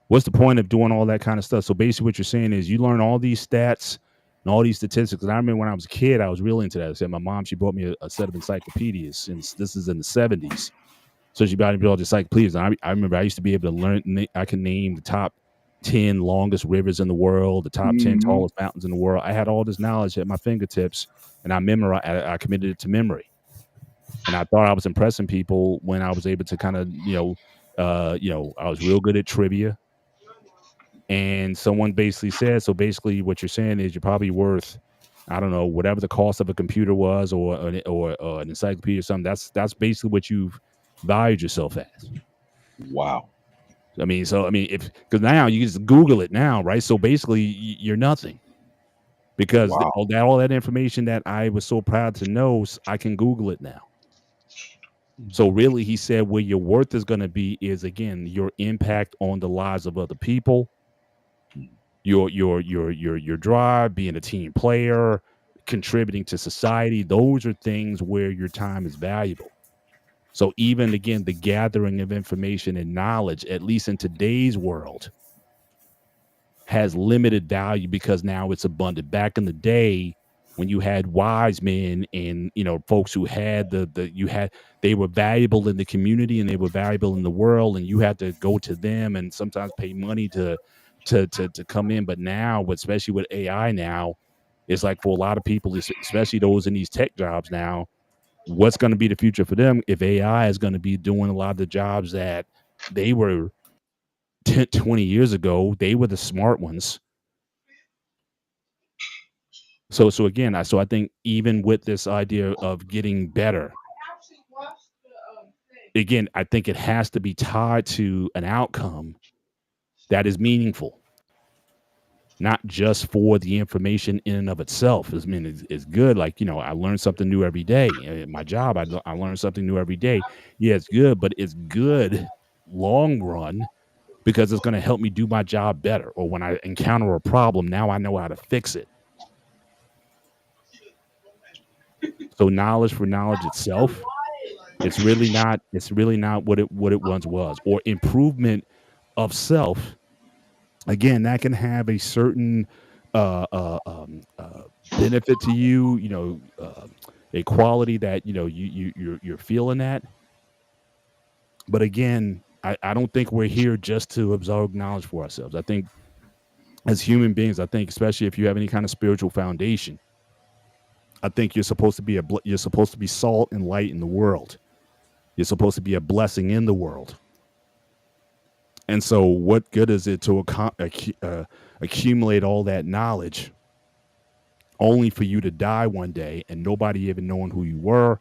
What's the point of doing all that kind of stuff? So basically, what you're saying is you learn all these stats, and all these statistics. And I remember when I was a kid, I was really into that. I said my mom, she bought me a set of encyclopedias since this is in the 70s. So she bought me all the encyclopedias. And I remember I used to be able to learn, I can name the top 10 longest rivers in the world, the top 10 Hmm. tallest mountains in the world. I had all this knowledge at my fingertips, and I committed it to memory. And I thought I was impressing people when I was able to kind of, I was real good at trivia. And someone basically said, so basically what you're saying is you're probably worth, I don't know, whatever the cost of a computer was, or an encyclopedia or something. That's basically what you've valued yourself as. Wow. If because now you can just Google it now, right? So basically, you're nothing because Wow. all that information that I was so proud to know, I can Google it now. So really, he said where your worth is going to be is, again, your impact on the lives of other people, your drive, being a team player, contributing to society. Those are things where your time is valuable. So even again, the gathering of information and knowledge, at least in today's world, has limited value because now it's abundant. Back in the day, when you had wise men and folks who had they were valuable in the community and they were valuable in the world, and you had to go to them and sometimes pay money to come in. But now, especially with AI now, it's like for a lot of people, especially those in these tech jobs now, what's going to be the future for them if AI is going to be doing a lot of the jobs that they were 10, 20 years ago? They were the smart ones. So again, I think even with this idea of getting better, again, I think it has to be tied to an outcome that is meaningful, not just for the information in and of itself. It's good. Like, I learn something new every day. My job, I learn something new every day. Yeah, it's good, but it's good long run because it's going to help me do my job better. Or when I encounter a problem, now I know how to fix it. So knowledge for knowledge itself, it's really not what it once was. Or improvement of self, again, that can have a certain benefit to you, a quality that you're feeling that. But again, I don't think we're here just to absorb knowledge for ourselves. I think as human beings, I think especially if you have any kind of spiritual foundation, I think you're supposed to be you're supposed to be salt and light in the world. You're supposed to be a blessing in the world. And so, what good is it to accumulate all that knowledge only for you to die one day and nobody even knowing who you were?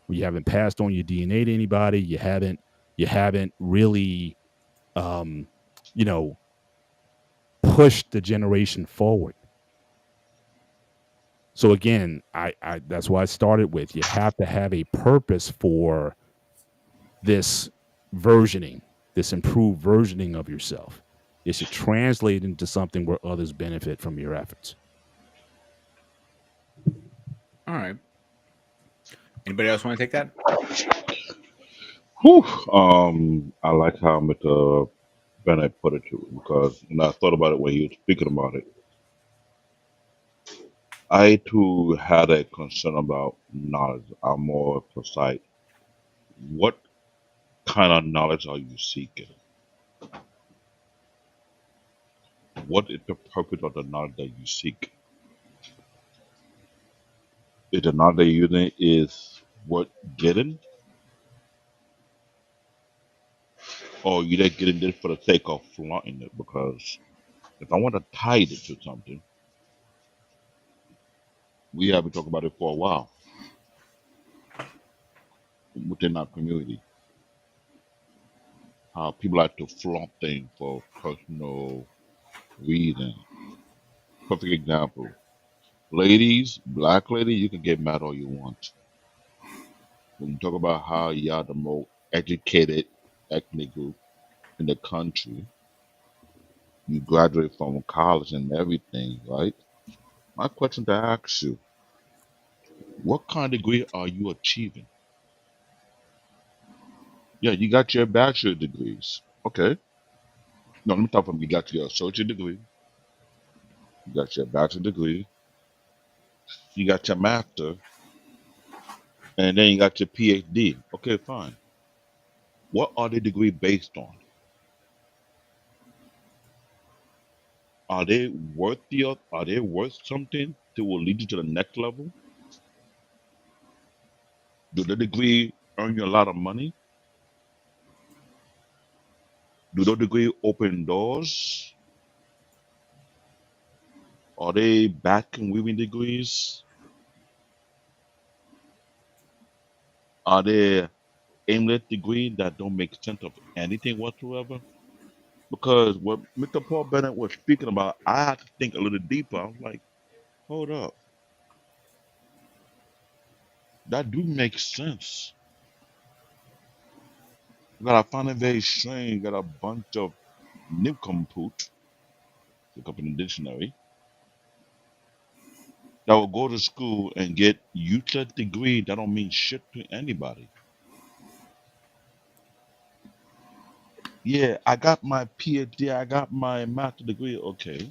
Or you haven't passed on your DNA to anybody. You haven't really, um, you know, pushed the generation forward. So again, I that's why I started with, you have to have a purpose for this versioning, this improved versioning of yourself. It should translate into something where others benefit from your efforts. All right. Anybody else want to take that? Whew. I like how Mr. Bennett put it too, because when I thought about it when he was speaking about it, I too had a concern about knowledge. I'm more precise. What kind of knowledge are you seeking? What is the purpose of the knowledge that you seek? Is the knowledge that you're using is what getting, or you just getting this for the sake of flaunting it? Because if I want to tie it to something, we have been talking about it for a while within our community. How people like to flaunt things for personal reasons. Perfect example. Ladies, black lady, you can get mad all you want. When you talk about how y'all the most educated ethnic group in the country, you graduate from college and everything, right? My question to ask you, what kind of degree are you achieving? Yeah, you got your bachelor degrees. Okay. No, let me talk from you got your associate degree, you got your bachelor degree. You got your master, and then you got your PhD. Okay, fine. What are the degree based on? Are they worthy of? Are they worth something that will lead you to the next level? Do the degree earn you a lot of money? Do the degree open doors? Are they back and weaving degrees? Are they aimless degree that don't make sense of anything whatsoever? Because what Mr. Paul Bennett was speaking about, I had to think a little deeper. I was like, hold up, that do make sense. But I find it very strange that a bunch of nincompoop, look up in the dictionary, that will go to school and get useless degree that don't mean shit to anybody. Yeah, I got my PhD, I got my master degree. Okay,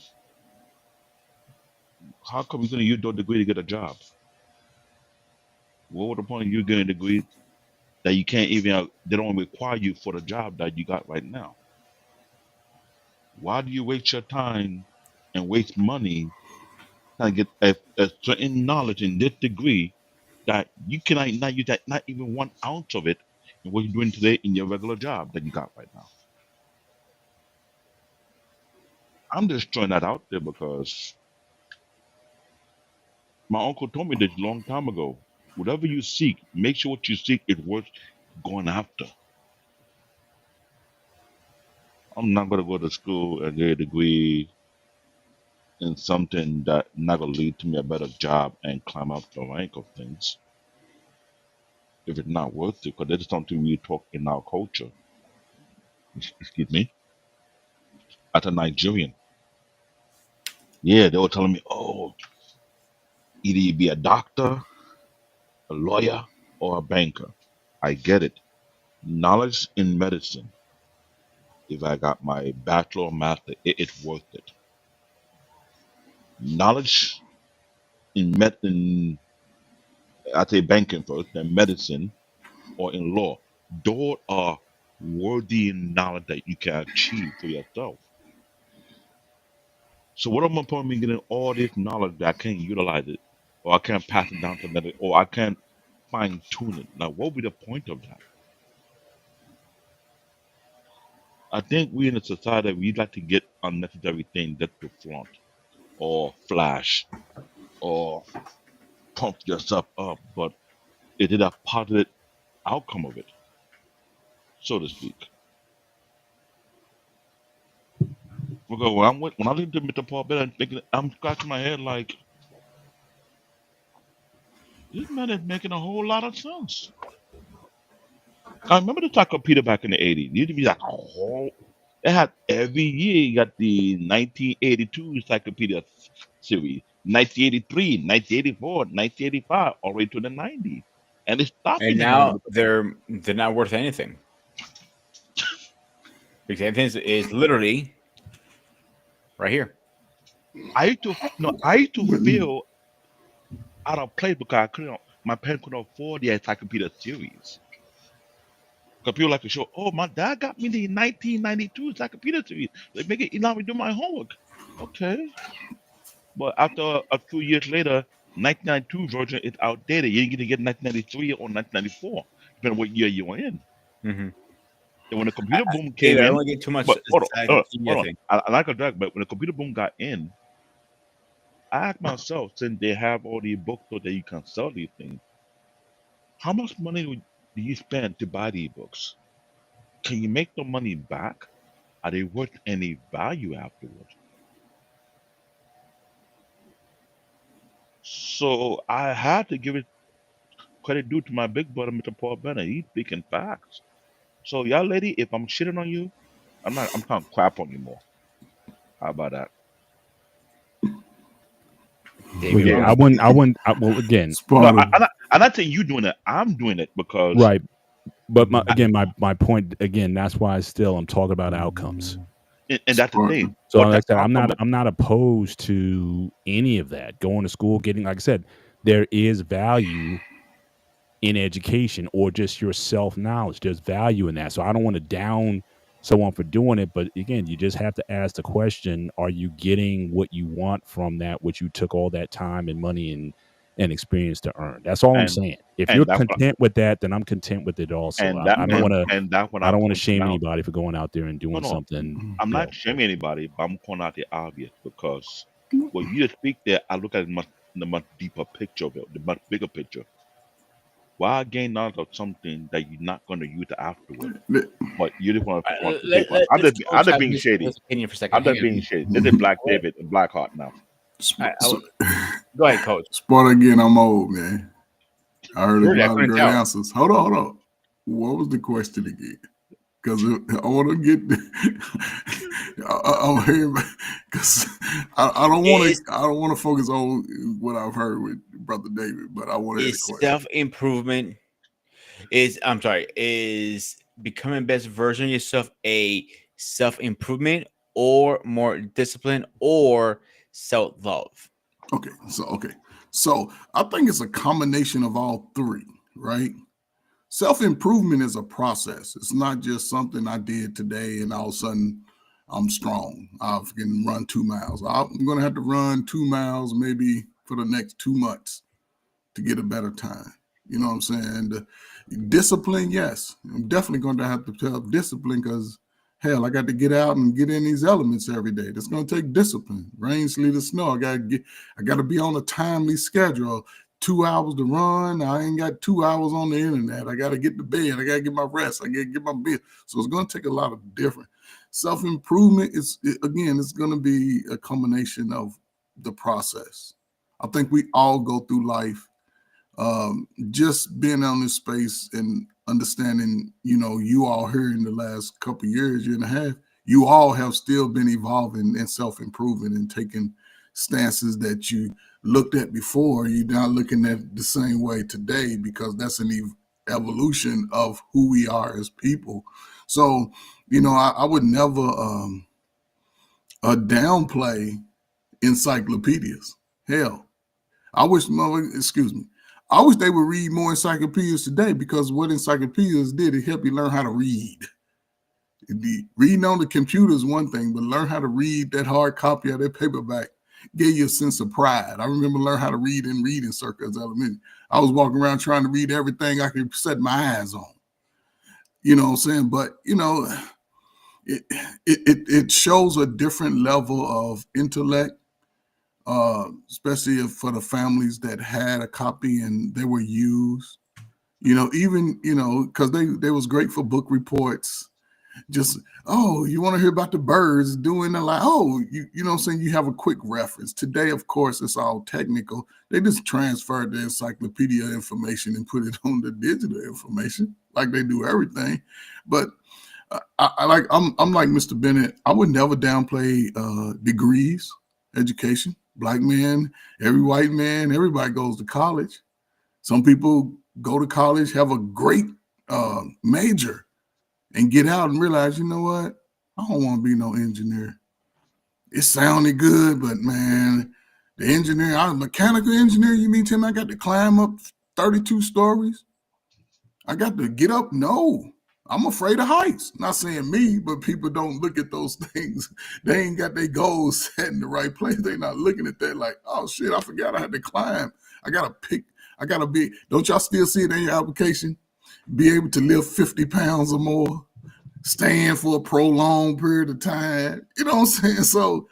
how come you're gonna use your degree to get a job? What was the point of you getting a degree that you can't even, they don't require you for the job that you got right now? Why do you waste your time and waste money trying to get a certain knowledge in this degree that you cannot not use that, not even 1 ounce of it in what you're doing today in your regular job that you got right now? I'm just throwing that out there because my uncle told me this a long time ago. Whatever you seek, make sure what you seek is worth going after. I'm not gonna go to school and get a degree in something that not gonna lead to me a better job and climb up the rank of things if it's not worth it. Because that's something we talk in our culture. Excuse me. As a Nigerian, yeah, they were telling me, oh, either you be a doctor, a lawyer, or a banker. I get it. Knowledge in medicine. If I got my bachelor or master, it's worth it. Knowledge in medicine, I say banking first, then medicine or in law. Those are worthy knowledge that you can achieve for yourself. So what am I point me getting all this knowledge that I can't utilize it, or I can't pass it down to another, or I can't fine tune it? Now, what would be the point of that? I think we in a society we like to get unnecessary things just to flaunt or flash or pump yourself up, but is it a positive outcome of it, so to speak? Because when I look at Mr. Paul Better, I'm thinking, I'm scratching my head like, this man is making a whole lot of sense. I remember the encyclopedia back in the 80s. It used to be like a whole, it had every year, you got the 1982 encyclopedia series, 1983, 1984, 1985, all the way to the 90s. And it stopped And in the hand now of the, they're not worth anything. Because everything is literally right here. I used to, no, I used to feel out of place because I couldn't, my parents couldn't afford the encyclopedia series. Because people like to show, oh, my dad got me the 1992 encyclopedia series. They make it allow me to do my homework. Okay. But after a few years later, 1992 version is outdated. You didn't get to get 1993 or 1994, depending on what year you were in. Mm-hmm. And when the computer boom David, came I in, don't get too much but hold on, encyclopedia hold on. thing. I like a drag, but when the computer boom got in, I asked myself, since they have all these books so that you can sell these things, how much money do you spend to buy these books? Can you make the money back? Are they worth any value afterwards? So I had to give it credit due to my big brother, Mr. Paul Bennett. He's speaking facts. So y'all lady, if I'm shitting on you, I'm trying to crap on you more. How about that? David yeah, Ruffin. well, again, No, Sparta. I'm not saying you doing it. I'm doing it because right. But I, my point again, that's why still I'm talking about outcomes. And that's the Spartan. thing. So But like I that said, come from I'm not opposed to any of that. Going to school, getting, like I said, there is value in education or just your self knowledge. There's value in that. So I don't want to down someone for doing it, but again, you just have to ask the question: are you getting what you want from that, which you took all that time and money and experience to earn? That's all I'm and saying. If you're and that's what content with that, then I'm content with it also. and that I don't Yeah. want to. and that's what I I'm don't want to pointing shame out. anybody for going out there and No, doing no, something. I'm You not know, shaming anybody, but I'm pointing out the obvious because when you speak there, I look at the much deeper picture of it, the much bigger picture. Why gain knowledge of something that you're not going to use afterward? But you just want to flaunt the paper. Let's I'm coach just have being shady. his opinion for a second. I'm Hang just on. being shady. This is Black David and Blackheart now. Go ahead, coach. Spartan again, I'm old, man. I heard a Really, I lot of couldn't great tell. answers. Hold on. What was the question again? Because I want to get, I'm hearing, because I don't want Is to. I don't want to focus on what I've heard with Brother David, but I want to hear the is question. self improvement is becoming best version of yourself a self improvement or more discipline or self love? Okay, so I think it's a combination of all three, right? Self improvement is a process. It's not just something I did today and all of a sudden I'm strong. I can run 2 miles. I'm going to have to run 2 miles maybe for the next 2 months to get a better time. You know what I'm saying? Discipline, yes. I'm definitely going to have to have discipline because, hell, I got to get out and get in these elements every day. That's going to take discipline. Rain, sleet, or snow. I got to be on a timely schedule. 2 hours to run. I ain't got 2 hours on the internet. I got to get to bed. I got to get my rest. I got to get my bed. So it's going to take a lot of different self-improvement. Again, it's going to be a combination of the process. I think we all go through life just being on this space and understanding, you all here in the last couple of years, year and a half, you all have still been evolving and self-improving and taking stances that you looked at before. You're not looking at the same way today because that's an evolution of who we are as people. So, I would never downplay encyclopedias. Hell, I wish, excuse me, I wish they would read more encyclopedias today because what encyclopedias did, it helped you learn how to read. Reading on the computer is one thing, but learn how to read that hard copy of that paperback gave you a sense of pride. I remember learning how to read in reading circles elementary. I was walking around trying to read everything I could set my eyes on. You know what I'm saying? But, it shows a different level of intellect, especially for the families that had a copy and they were used. Even because they was great for book reports. Just you want to hear about the birds doing a lot. You know what I'm saying? You have a quick reference. Today, of course, it's all technical. They just transferred the encyclopedia information and put it on the digital information, like they do everything. But I'm like Mr. Bennett. I would never downplay degrees, education. Black man, every white man, everybody goes to college. Some people go to college, have a great major, and get out and realize, you know what? I don't want to be no engineer. It sounded good, but man, the engineer, I'm a mechanical engineer. You mean tell me I got to climb up 32 stories? I got to get up? No. I'm afraid of heights. Not saying me, but people don't look at those things. They ain't got their goals set in the right place. They're not looking at that like, oh shit, I forgot I had to climb. I gotta be, don't y'all still see it in your application? Be able to lift 50 pounds or more, stand for a prolonged period of time. You know what I'm saying? So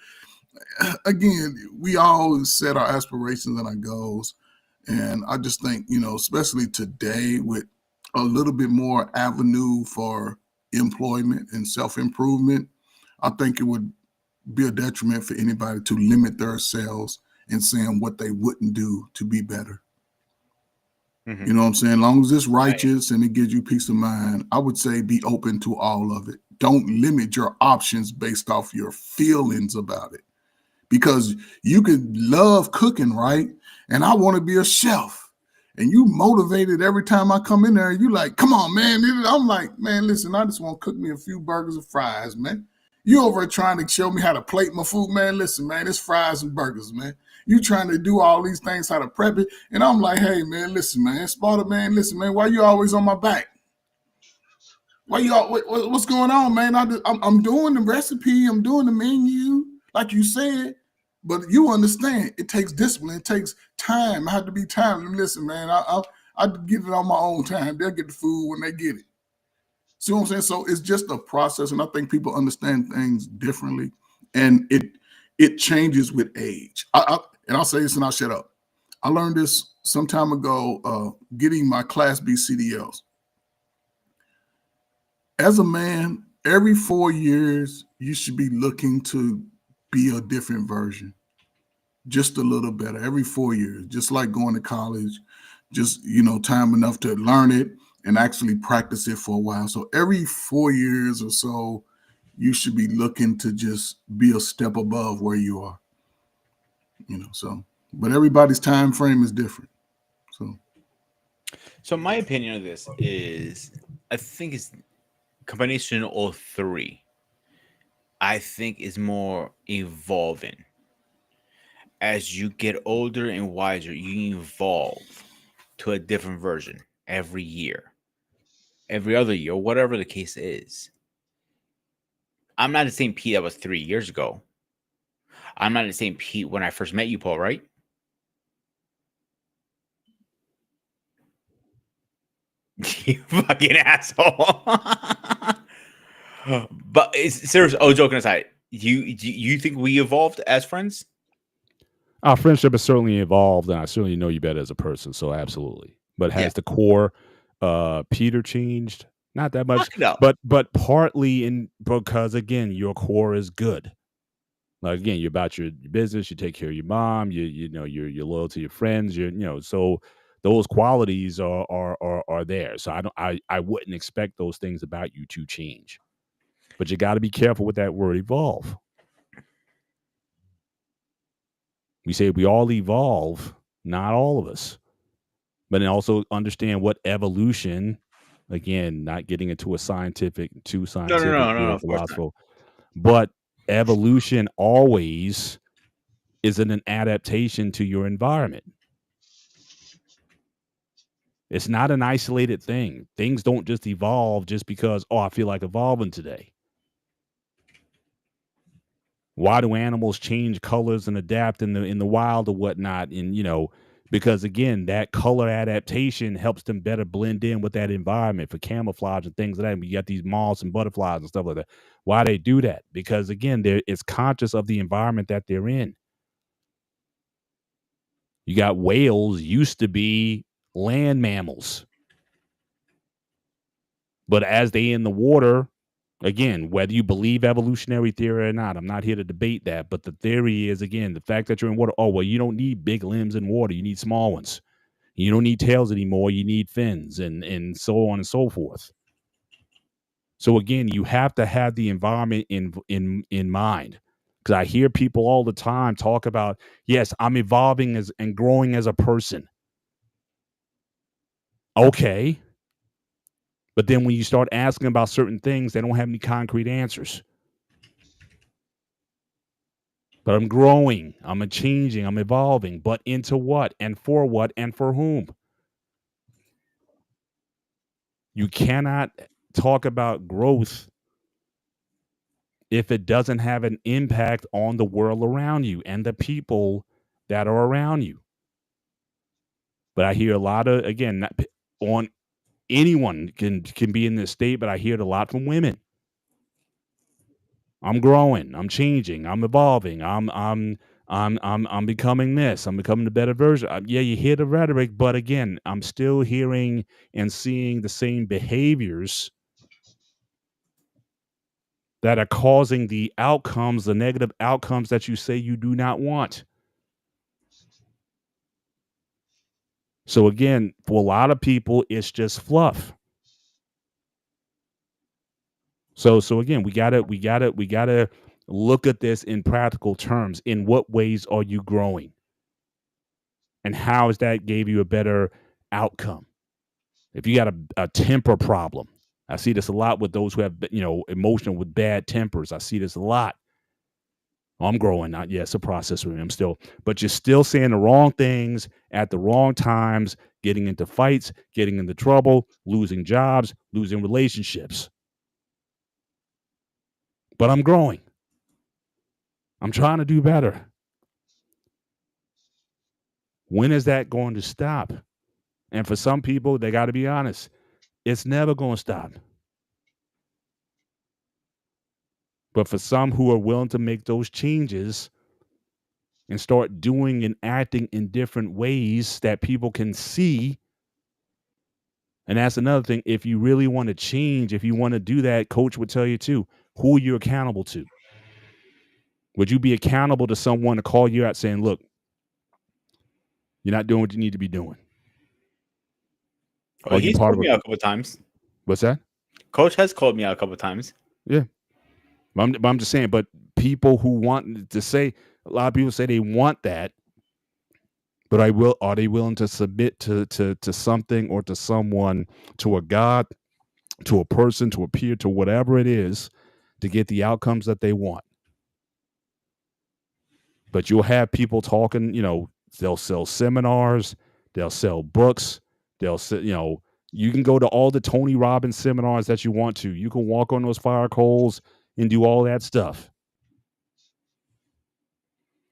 again, we all set our aspirations and our goals. And I just think, especially today with a little bit more avenue for employment and self-improvement, I think it would be a detriment for anybody to limit themselves and saying what they wouldn't do to be better. Mhm. You know what I'm saying? As long as it's righteous and it gives you peace of mind, I would say be open to all of it. Don't limit your options based off your feelings about it. Because you could love cooking, right? And I want to be a chef. And you motivated every time I come in there. You like, come on, man. I'm like, man, listen, I just want to cook me a few burgers and fries, man. You over trying to show me how to plate my food, man. Listen, man, it's fries and burgers, man. You trying to do all these things, how to prep it. And I'm like, hey, man, listen, man. Sparta, man, listen, man, why you always on my back? Why you all, what's going on, man? I'm doing the recipe. I'm doing the menu, like you said. But you understand, it takes discipline. It takes time. I have to be timely. Listen, man, I get it on my own time. They'll get the food when they get it. See what I'm saying? So it's just a process, and I think people understand things differently, and it changes with age. And I'll say this, and I'll shut up. I learned this some time ago, getting my Class B CDLs. As a man, every 4 years, you should be looking to be a different version, just a little better. Every 4 years, just like going to college, just time enough to learn it and actually practice it for a while. So every 4 years or so, you should be looking to just be a step above where you are. So but everybody's time frame is different. So my opinion of this is, I think it's combination of all three. I think is more evolving. As you get older and wiser, you evolve to a different version every year, every other year, whatever the case is. I'm not the same Pete that was 3 years ago. I'm not the same Pete when I first met you, Paul, right? You fucking asshole. But it's serious. Oh, joking aside, you think we evolved as friends? Our friendship has certainly evolved, and I certainly know you better as a person. So absolutely. But Yeah. has the core Peter changed? Not that much, Fuck no. but partly because again, your core is good. Like again, you're about your business. You take care of your mom. You're loyal to your friends. So those qualities are there. So I wouldn't expect those things about you to change. But you got to be careful with that word evolve. We say we all evolve, not all of us. But then also understand what evolution, again, not getting into a too scientific No, or of course not. philosophical, but evolution always is an adaptation to your environment. It's not an isolated thing. Things don't just evolve just because, I feel like evolving today. Why do animals change colors and adapt in the wild or whatnot? And because again, that color adaptation helps them better blend in with that environment for camouflage and things like that. And you got these moths and butterflies and stuff like that. Why they do that? Because again, it's conscious of the environment that they're in. You got whales used to be land mammals, but as they in the water, again, whether you believe evolutionary theory or not, I'm not here to debate that. But the theory is, again, the fact that you're in water. Oh, well, you don't need big limbs in water. You need small ones. You don't need tails anymore. You need fins and so on and so forth. So again, you have to have the environment in mind. Because I hear people all the time talk about, yes, I'm evolving and growing as a person. Okay. But then when you start asking about certain things, they don't have any concrete answers. But I'm growing, I'm changing, I'm evolving, but into what and for whom? You cannot talk about growth if it doesn't have an impact on the world around you and the people that are around you. But I hear a lot of, again, on anyone can be in this state, but I hear it a lot from women. I'm growing, I'm changing, I'm evolving, I'm becoming this, I'm becoming the better version. Yeah, you hear the rhetoric, but again, I'm still hearing and seeing the same behaviors that are causing the outcomes, the negative outcomes that you say you do not want. So again, for a lot of people, it's just fluff. So again, we gotta look at this in practical terms. In what ways are you growing? And how is that gave you a better outcome? If you got a temper problem, I see this a lot with those who have, emotional with bad tempers. I see this a lot. I'm growing. Not it's a process for me. I'm still, but you're still saying the wrong things at the wrong times, getting into fights, getting into trouble, losing jobs, losing relationships. But I'm growing. I'm trying to do better. When is that going to stop? And for some people, they got to be honest. It's never going to stop. But for some who are willing to make those changes and start doing and acting in different ways that people can see. And that's another thing. If you really want to change, if you want to do that, coach would tell you too, who are you accountable to? Would you be accountable to someone to call you out saying, look, you're not doing what you need to be doing? Oh, he's called me out a couple of times. What's that? Coach has called me out a couple of times. Yeah. But I'm just saying, but people who want to say, a lot of people say they want that, but are they willing to submit to something or to someone, to a God, to a person, to a peer, to whatever it is, to get the outcomes that they want? But you'll have people talking, they'll sell seminars, they'll sell books, they'll sell, you can go to all the Tony Robbins seminars that you want to. You can walk on those fire coals and do all that stuff.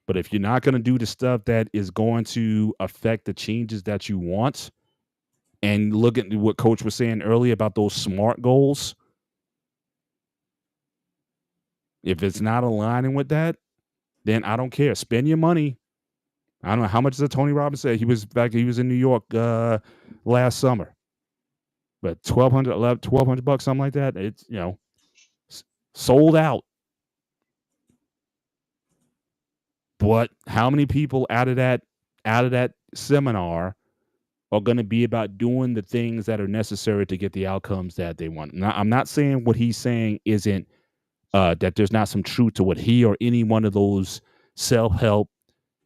But if you're not going to do the stuff that is going to affect the changes that you want, and look at what Coach was saying earlier about those SMART goals, if it's not aligning with that, then I don't care. Spend your money. I don't know how much does Tony Robbins say. He was in New York last summer, but $1,200, something like that. It's sold out. But how many people out of that seminar are going to be about doing the things that are necessary to get the outcomes that they want? Now, I'm not saying what he's saying isn't that there's not some truth to what he or any one of those self-help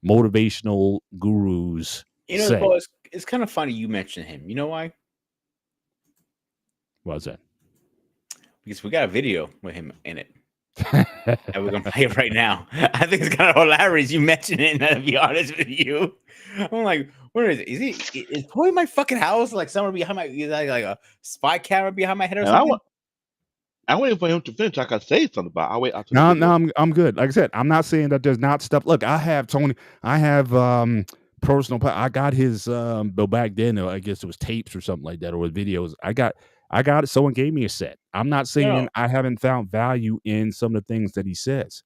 motivational gurus say. Paul, it's kind of funny you mentioned him. You know why? What's that? Because we got a video with him in it. And we're gonna play it right now. I think it's kind of hilarious. You mentioned it, and to be honest with you, I'm like, where is it? Is Toy in my fucking house? Like somewhere behind my, like a spy camera behind my head or something? I'm waiting for him to finish. I can say something about it. I'll wait after No, I'm good. Like I said, I'm not saying that there's not stuff. Look, I have Tony. I have personal. I got his. But back then, I guess it was tapes or something like that, or videos. I got it. Someone gave me a set. I'm not saying I haven't found value in some of the things that he says.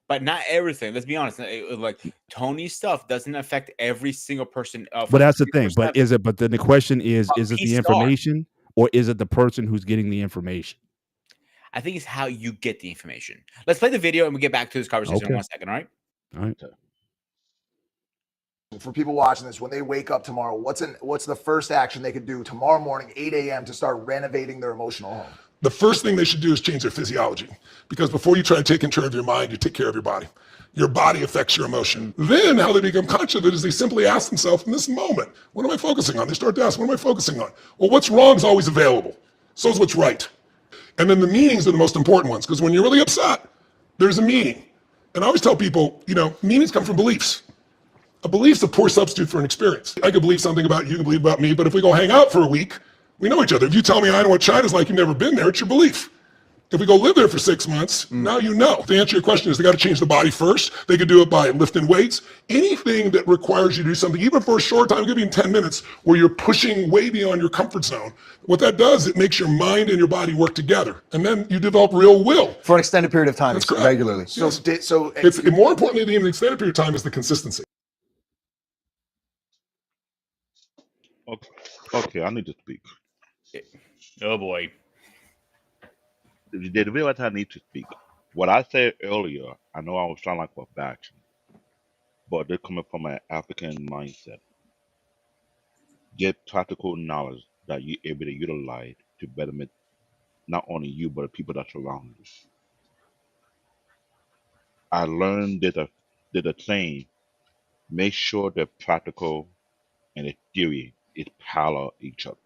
But not everything. Let's be honest. Like Tony's stuff doesn't affect every single person. But that's the thing. But is it? But then the question is it the information or is it the person who's getting the information? I think it's how you get the information. Let's play the video and we get back to this conversation in 1 second. All right. All right. For people watching this, when they wake up tomorrow, what's the first action they could do tomorrow morning, 8 a.m. to start renovating their emotional home? The first thing they should do is change their physiology, because before you try to take care of your mind, you take care of your body. Your body affects your emotion. Then how they become conscious of it is they simply ask themselves in this moment, what am I focusing on? They start to ask, what am I focusing on? Well, what's wrong is always available. So is what's right. And then the meanings are the most important ones, because when you're really upset, there's a meaning. And I always tell people, meanings come from beliefs. A belief's a poor substitute for an experience. I could believe something about you, you can believe about me, but if we go hang out for a week, we know each other. If you tell me I know what China's like, you've never been there, it's your belief. If we go live there for 6 months, now you know. The answer to your question is they got to change the body first. They could do it by lifting weights. Anything that requires you to do something, even for a short time, give you 10 minutes, where you're pushing way beyond your comfort zone. What that does, it makes your mind and your body work together. And then you develop real will. For an extended period of time. That's correct. Regularly. Yes. So it's more importantly than even the extended period of time is the consistency. Okay, I need to speak. Oh boy. They realize I need to speak. What I said earlier, I know I was trying like for faction, but they're coming from an African mindset. Get practical knowledge that you're able to utilize to betterment not only you, but the people that surround you. I learned that the saying, make sure the practical and the theory is parallel each other.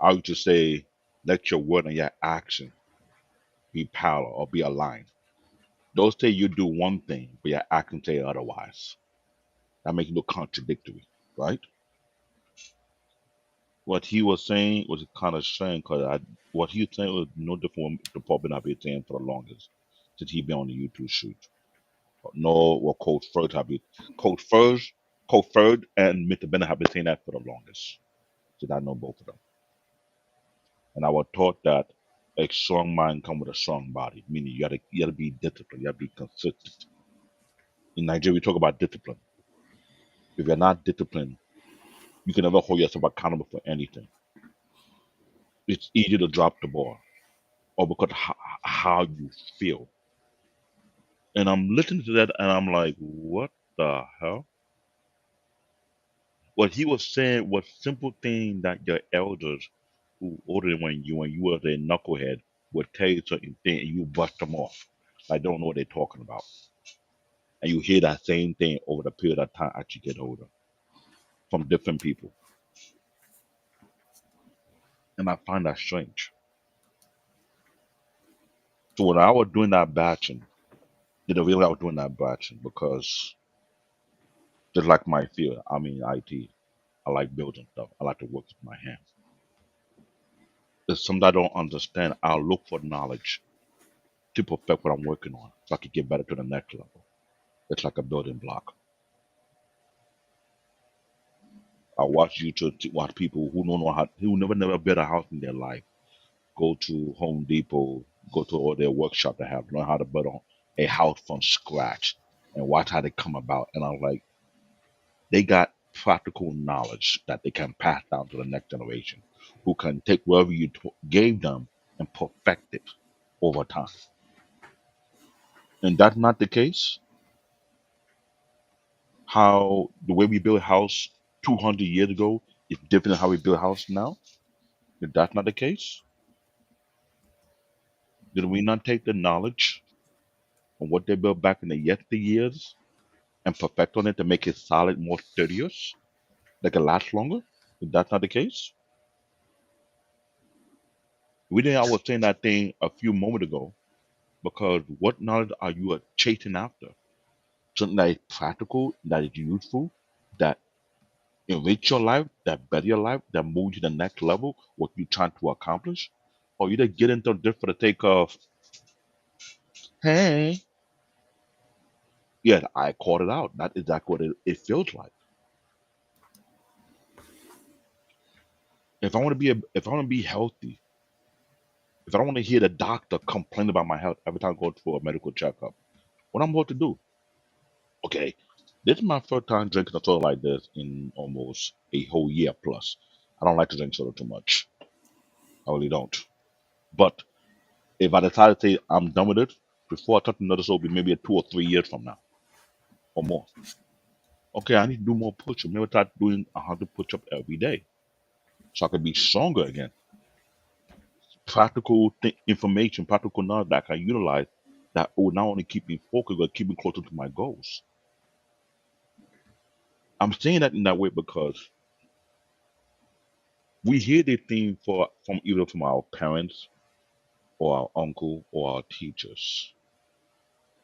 I would just say, let your word and your action be parallel or be aligned. Don't say you do one thing, but your action say otherwise. That makes it look contradictory, right? What he was saying was kind of strange because what he was saying was no different from the Pope I've been saying for the longest since he been on the YouTube shoot. No, what Coach Ferd have been, Coach Ferd, Coach Ferd and Mr. Bennett have been saying that for the longest. Since I know both of them. And I was taught that a strong mind comes with a strong body, meaning you gotta be disciplined, you gotta be consistent. In Nigeria, we talk about discipline. If you're not disciplined, you can never hold yourself accountable for anything. It's easy to drop the ball, or because how you feel. And I'm listening to that, and I'm like, what the hell? What he was saying was simple thing that your elders who older than when you was a knucklehead would tell you certain thing, and you bust them off. I don't know what they're talking about. And you hear that same thing over the period of time as you get older from different people. And I find that strange. So when I was doing that batching, did I realize I was doing that batching because just like my field, I'm in IT. I like building stuff. I like to work with my hands. There's something I don't understand. I'll look for knowledge to perfect what I'm working on so I can get better to the next level. It's like a building block. I watch YouTube to watch people who don't know how, who never built a house in their life, go to Home Depot, go to all their workshop they have, learn how to build a house from scratch and watch how they come about. And I'm like, they got practical knowledge that they can pass down to the next generation who can take whatever you gave them and perfect it over time. And that's not the case. How the way we build a house 200 years ago is different than how we build a house now. If that's not the case, did we not take the knowledge of what they built back in the yesteryears and perfect on it to make it solid, more sturdier, that can last longer? If that's not the case, we didn't. I was saying that thing a few moments ago because what knowledge are you chasing after? Something that is practical, that is useful, that enrich your life, that better your life, that moves you to the next level, what you're trying to accomplish? Or you just get into this for the sake of, hey, yeah, I called it out. That's exactly what it feels like. If I want to if I want to be healthy, if I don't want to hear the doctor complain about my health every time I go for a medical checkup, what I'm about to do? Okay, this is my first time drinking a soda like this in almost a whole year plus. I don't like to drink soda too much. I really don't. But if I decide to say I'm done with it, before I touch another soda, will be maybe 2 or 3 years from now or more. Okay, I need to do more push-ups. Maybe start doing 100 push-ups every day so I can be stronger again. Practical information, practical knowledge that I can utilize that will not only keep me focused, but keep me closer to my goals. I'm saying that in that way because we hear these things from either from our parents or our uncle or our teachers,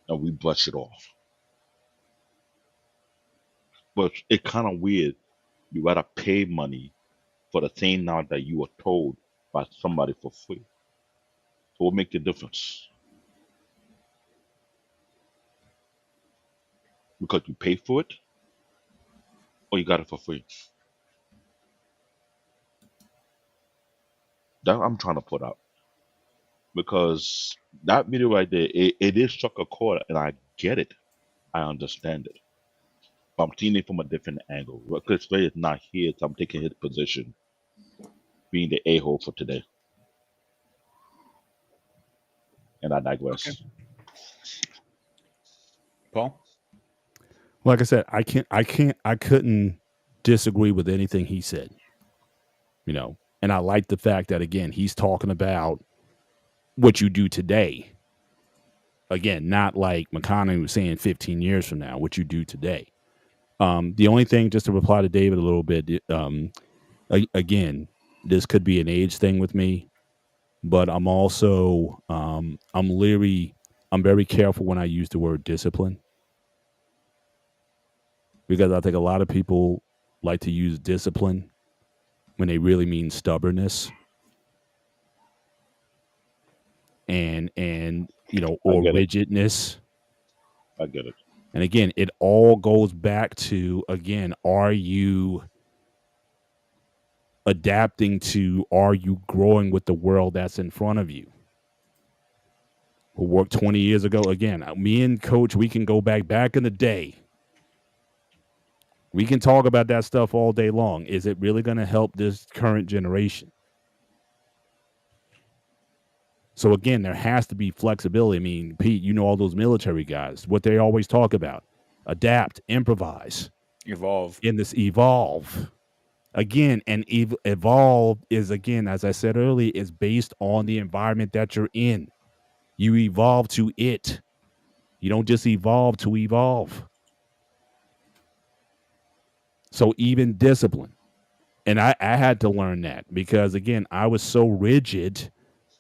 and we brush it off. But it's kind of weird. You gotta pay money for the same knowledge that you were told by somebody for free. So what makes the difference? Because you pay for it, or you got it for free? That I'm trying to put out because that video right there, it is struck a chord, and I get it, I understand it, but I'm seeing it from a different angle. Because Ray is not here, so I'm taking his position, being the a-hole for today, and I Okay. digress. Paul? Like I said, I couldn't disagree with anything he said. You know, and I like the fact that again he's talking about what you do today. Again, not like McConaughey was saying 15 years from now, what you do today. The only thing, just to reply to David a little bit, again, this could be an age thing with me, but I'm also I'm very careful when I use the word discipline, because I think a lot of people like to use discipline when they really mean stubbornness and I or get it. rigidness. I get it. And again, it all goes back to, again, are you adapting to, are you growing with the world that's in front of you? Who worked 20 years ago? Again, me and Coach, we can go back in the day. We can talk about that stuff all day long. Is it really going to help this current generation? So again, there has to be flexibility. I mean, Pete, you know all those military guys, what they always talk about: adapt, improvise, Evolve. in this evolve. Again, and evolve is, again, as I said earlier, is based on the environment that you're in. You evolve to it. You don't just evolve to evolve. So even discipline. And I had to learn that, because again, I was so rigid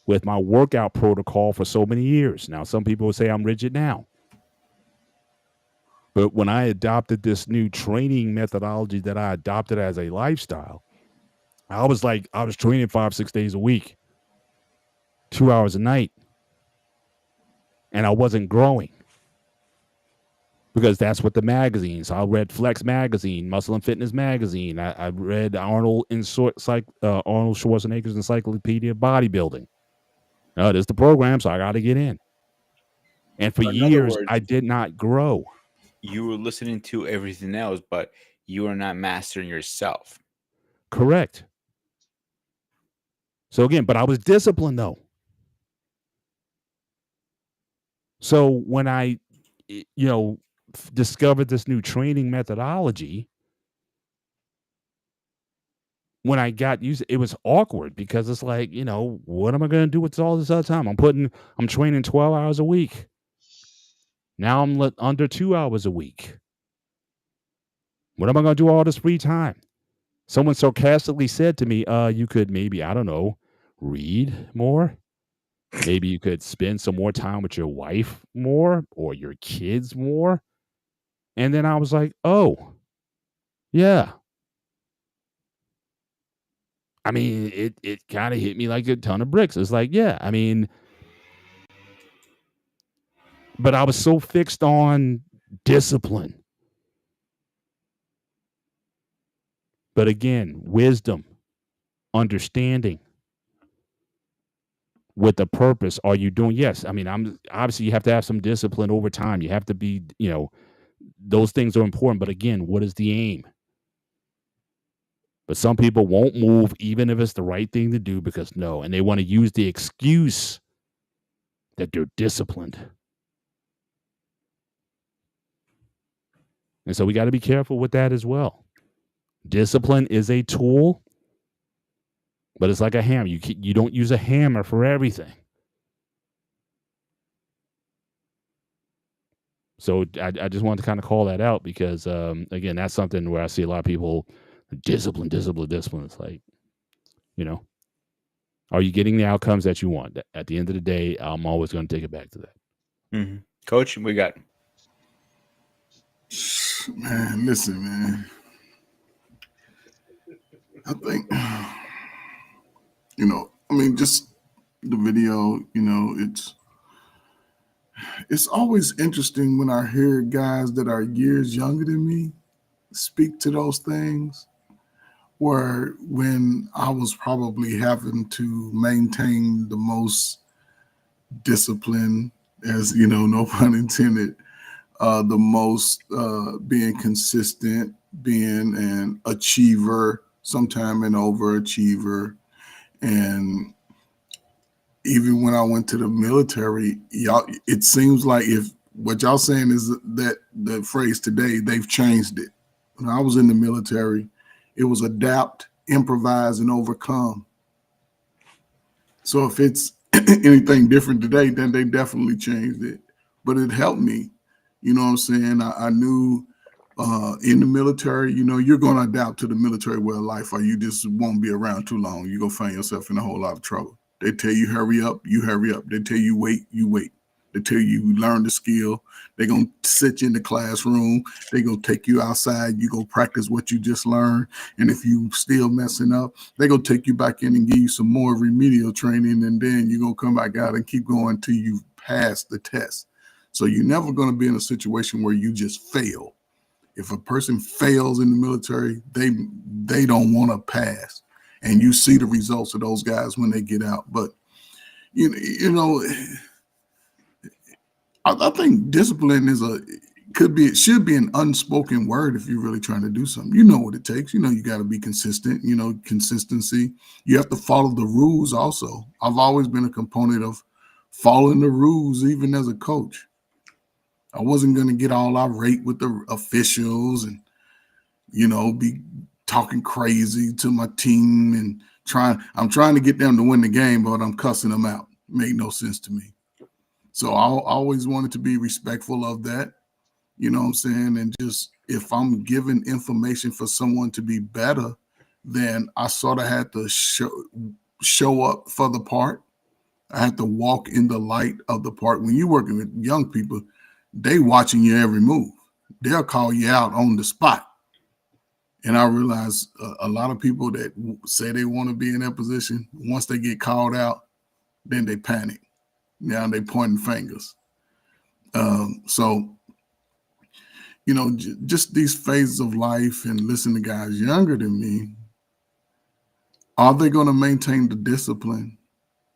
with my workout protocol for so many years. Now, some people would say I'm rigid now. But when I adopted this new training methodology that I adopted as a lifestyle, I was training 5-6 days a week, 2 hours a night, and I wasn't growing, because that's what the magazines. I read Flex magazine, Muscle and Fitness magazine. I read Arnold Schwarzenegger's Encyclopedia of Bodybuilding. This is the program, so I got to get in. And for In other years, words, I did not grow. you were listening to everything else, but you are not mastering yourself. Correct. So again, but I was disciplined though. So when I, discovered this new training methodology, when I got used, it was awkward, because it's like, what am I going to do with all this other time? I'm training 12 hours a week. Now I'm under 2 hours a week. What am I going to do all this free time? Someone sarcastically said to me, you could maybe, I don't know, read more. Maybe you could spend some more time with your wife more, or your kids more. And then I was like, oh, yeah. I mean, it kind of hit me like a ton of bricks. It's like, yeah, I mean, but I was so fixed on discipline. But again, wisdom, understanding, with the purpose. Are you doing? Yes. I mean, obviously you have to have some discipline over time. You have to be, those things are important. But again, what is the aim? But some people won't move even if it's the right thing to do, because no, and they want to use the excuse that they're disciplined. And so we got to be careful with that as well. Discipline is a tool, but it's like a hammer. You don't use a hammer for everything. So I just wanted to kind of call that out, because, again, that's something where I see a lot of people, discipline. It's like, are you getting the outcomes that you want? At the end of the day, I'm always going to take it back to that. Mm-hmm. Coach, we got. Man, listen, man. I think, just the video, it's always interesting when I hear guys that are years younger than me speak to those things, where when I was probably having to maintain the most discipline, as no pun intended, the most being consistent, being an achiever, sometime an overachiever. And even when I went to the military, y'all, it seems like if what y'all saying is that the phrase today, they've changed it. When I was in the military, it was adapt, improvise, and overcome. So if it's anything different today, then they definitely changed it. But it helped me. You know what I'm saying? I knew in the military, you're going to adapt to the military way of life, or you just won't be around too long. You're going to find yourself in a whole lot of trouble. They tell you hurry up, you hurry up. They tell you wait, you wait. They tell you learn the skill. They're going to sit you in the classroom. They're going to take you outside. You go practice what you just learned. And if you still messing up, they're going to take you back in and give you some more remedial training. And then you're going to come back out and keep going until you pass the test. So you're never going to be in a situation where you just fail. If a person fails in the military, they don't want to pass. And you see the results of those guys when they get out. But, I think discipline it should be an unspoken word if you're really trying to do something. You know what it takes. You got to be consistent, consistency. You have to follow the rules also. I've always been a component of following the rules, even as a coach. I wasn't going to get all irate with the officials and, be talking crazy to my team and I'm trying to get them to win the game, but I'm cussing them out. Made no sense to me. So I always wanted to be respectful of that, you know what I'm saying? And just if I'm giving information for someone to be better, then I sort of had to show up for the part. I had to walk in the light of the part. When you're working with young people, they watching your every move. They'll call you out on the spot. And I realize a lot of people that say they want to be in that position, once they get called out, then they panic. Now they pointing fingers. So, just these phases of life and listen to guys younger than me, are they going to maintain the discipline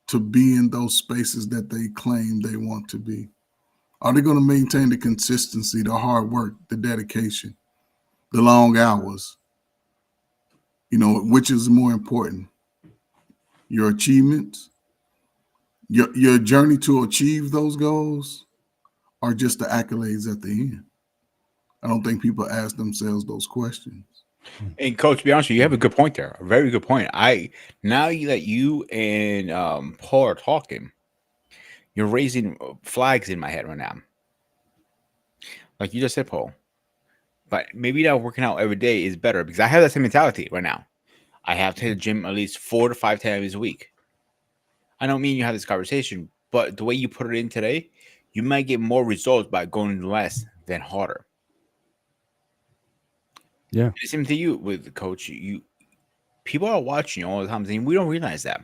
to be in those spaces that they claim they want to be? Are they going to maintain the consistency, the hard work, the dedication, the long hours? Which is more important? Your achievements, your journey to achieve those goals, or just the accolades at the end? I don't think people ask themselves those questions. And coach, to be honest with you, you have a good point there. A very good point. Now that you and Paul are talking, you're raising flags in my head right now. Like you just said, Paul. But maybe that working out every day is better because I have that same mentality right now. I have to hit the gym at least 4 to 5 times a week. I don't mean you have this conversation, but the way you put it in today, you might get more results by going less than harder. Yeah. And the same to you with the coach. People are watching you all the time, and we don't realize that.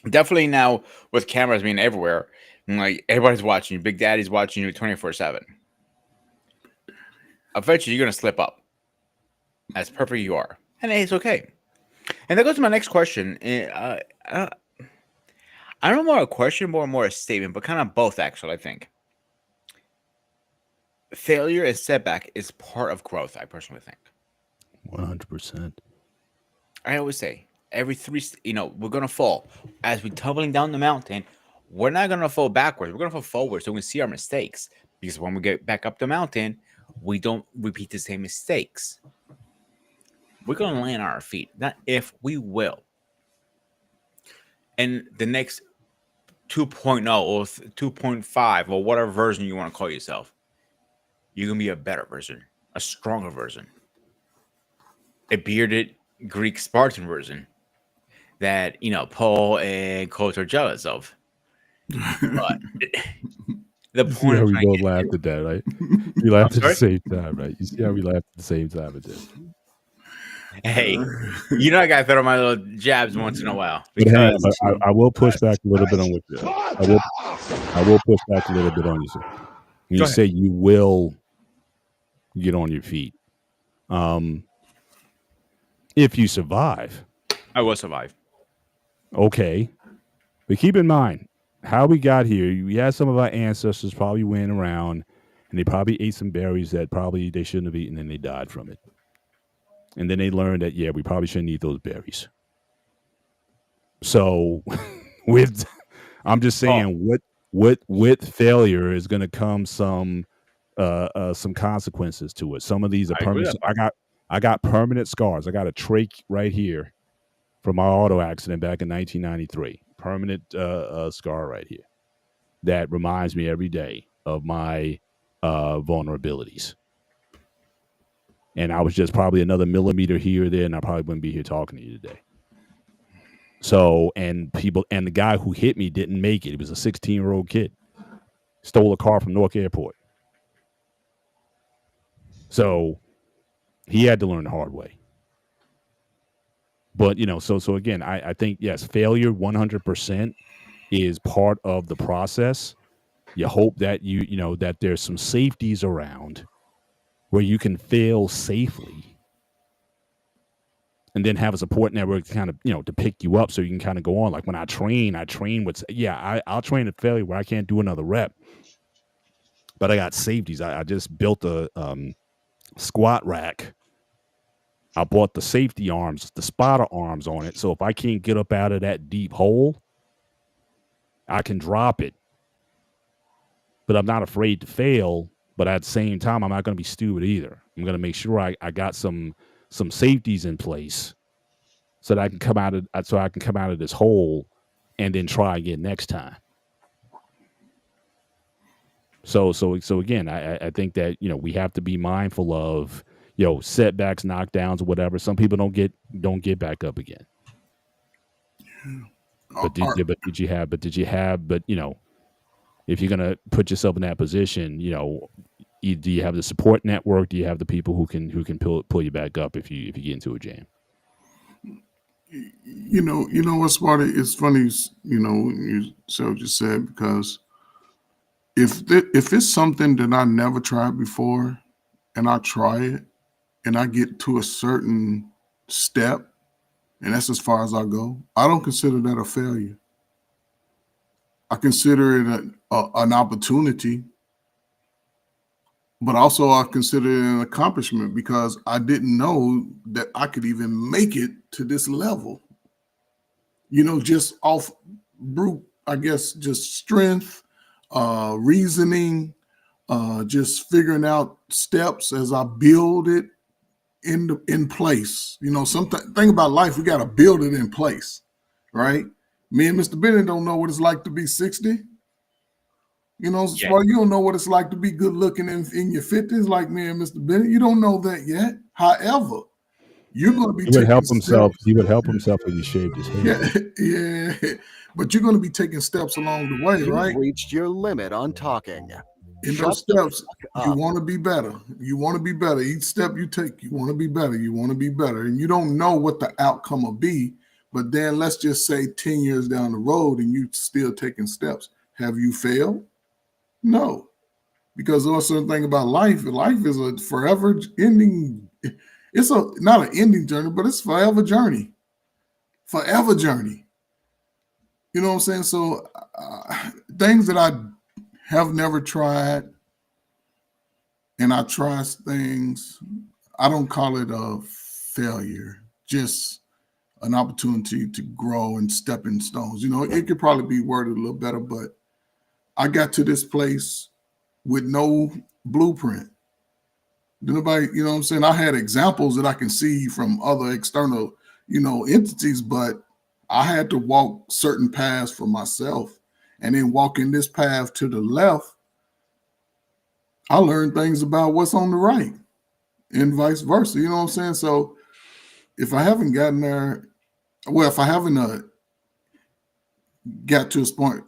Definitely now with cameras being everywhere, and like everybody's watching you. Big Daddy's watching you 24/7. Eventually, you're gonna slip up. As perfect you are, and it's okay. And that goes to my next question. I don't know more a question, more a statement, but kind of both actually. I think failure and setback is part of growth. I personally think. 100%. I always say every we're gonna fall as we're tumbling down the mountain. We're not gonna fall backwards. We're gonna fall forward, so we can see our mistakes. Because when we get back up the mountain, we don't repeat the same mistakes. We're gonna land on our feet. Not if, we will. And the next 2.0 or 2.5 or whatever version you want to call yourself, you're gonna be a better version, a stronger version, a bearded Greek Spartan version that Paul and Coach are jealous of. But the You see point how of we both laughed at that, right? We laughed at the sorry? same time, right? You see how we laughed at the same time at this. Hey, I gotta throw my little jabs once in a while But hang on, because but I will push back a little bit on what you. I will push back a little bit on you, sir. When Go you ahead. say you will get on your feet, if you survive, I will survive. okay. But keep in mind how we got here. We had some of our ancestors probably went around and they probably ate some berries that probably they shouldn't have eaten and they died from it. And then they learned that, yeah, we probably shouldn't eat those berries. So I'm just saying with failure is going to come some consequences to it. Some of these are I agree permanent. with that. I got permanent scars. I got a trach right here from my auto accident back in 1993. Permanent scar right here that reminds me every day of my vulnerabilities. And I was just probably another millimeter here or there, and I probably wouldn't be here talking to you today. So, and the guy who hit me didn't make it. He was a 16-year-old kid. Stole a car from Newark Airport. So he had to learn the hard way. But, so again, I think, yes, failure 100% is part of the process. You hope that that there's some safeties around where you can fail safely and then have a support network to kind of, to pick you up so you can kind of go on. Like when I train with, I'll train at failure where I can't do another rep, but I got safeties. I just built a squat rack. I bought the safety arms, the spotter arms on it. So if I can't get up out of that deep hole, I can drop it. But I'm not afraid to fail. But at the same time, I'm not going to be stupid either. I'm going to make sure I got some safeties in place so that I can come out of this hole and then try again next time. So again, I think that we have to be mindful of setbacks, knockdowns, or whatever. Some people don't get back up again. But did you have? If you're gonna put yourself in that position, do you have the support network? Do you have the people who can pull you back up if you get into a jam? What's funny? It's funny, you said what you said, because if it's something that I never tried before and I try it and I get to a certain step and that's as far as I go, I don't consider that a failure. I consider it an opportunity, but also I consider it an accomplishment because I didn't know that I could even make it to this level. Just off brute, I guess, just strength, reasoning, just figuring out steps as I build it in place. Thing about life, we got to build it in place, right? Me and Mr. Bennett don't know what it's like to be 60. Well, you don't know what it's like to be good looking in your 50s, like me and Mr. Bennett. You don't know that yet. However, you're going to be He would help steps. himself. He would help himself if he shaved his head. Yeah. But you're going to be taking steps along the way, right? You've reached your limit on talking. In those steps, you want to be better. You want to be better. Each step you take, you want to be better. You want to be better. And you don't know what the outcome will be. But then let's just say 10 years down the road and you still taking steps. Have you failed? No. Because also the thing about life is a forever ending. It's not an ending journey, but it's forever journey. Forever journey. You know what I'm saying? So things that I have never tried, and I try things, I don't call it a failure, just an opportunity to grow and stepping stones. It could probably be worded a little better, but I got to this place with no blueprint. Nobody, you know what I'm saying? I had examples that I can see from other external, entities, but I had to walk certain paths for myself. And then walking this path to the left, I learned things about what's on the right and vice versa. You know what I'm saying? So if I haven't gotten there, if I haven't got to this point,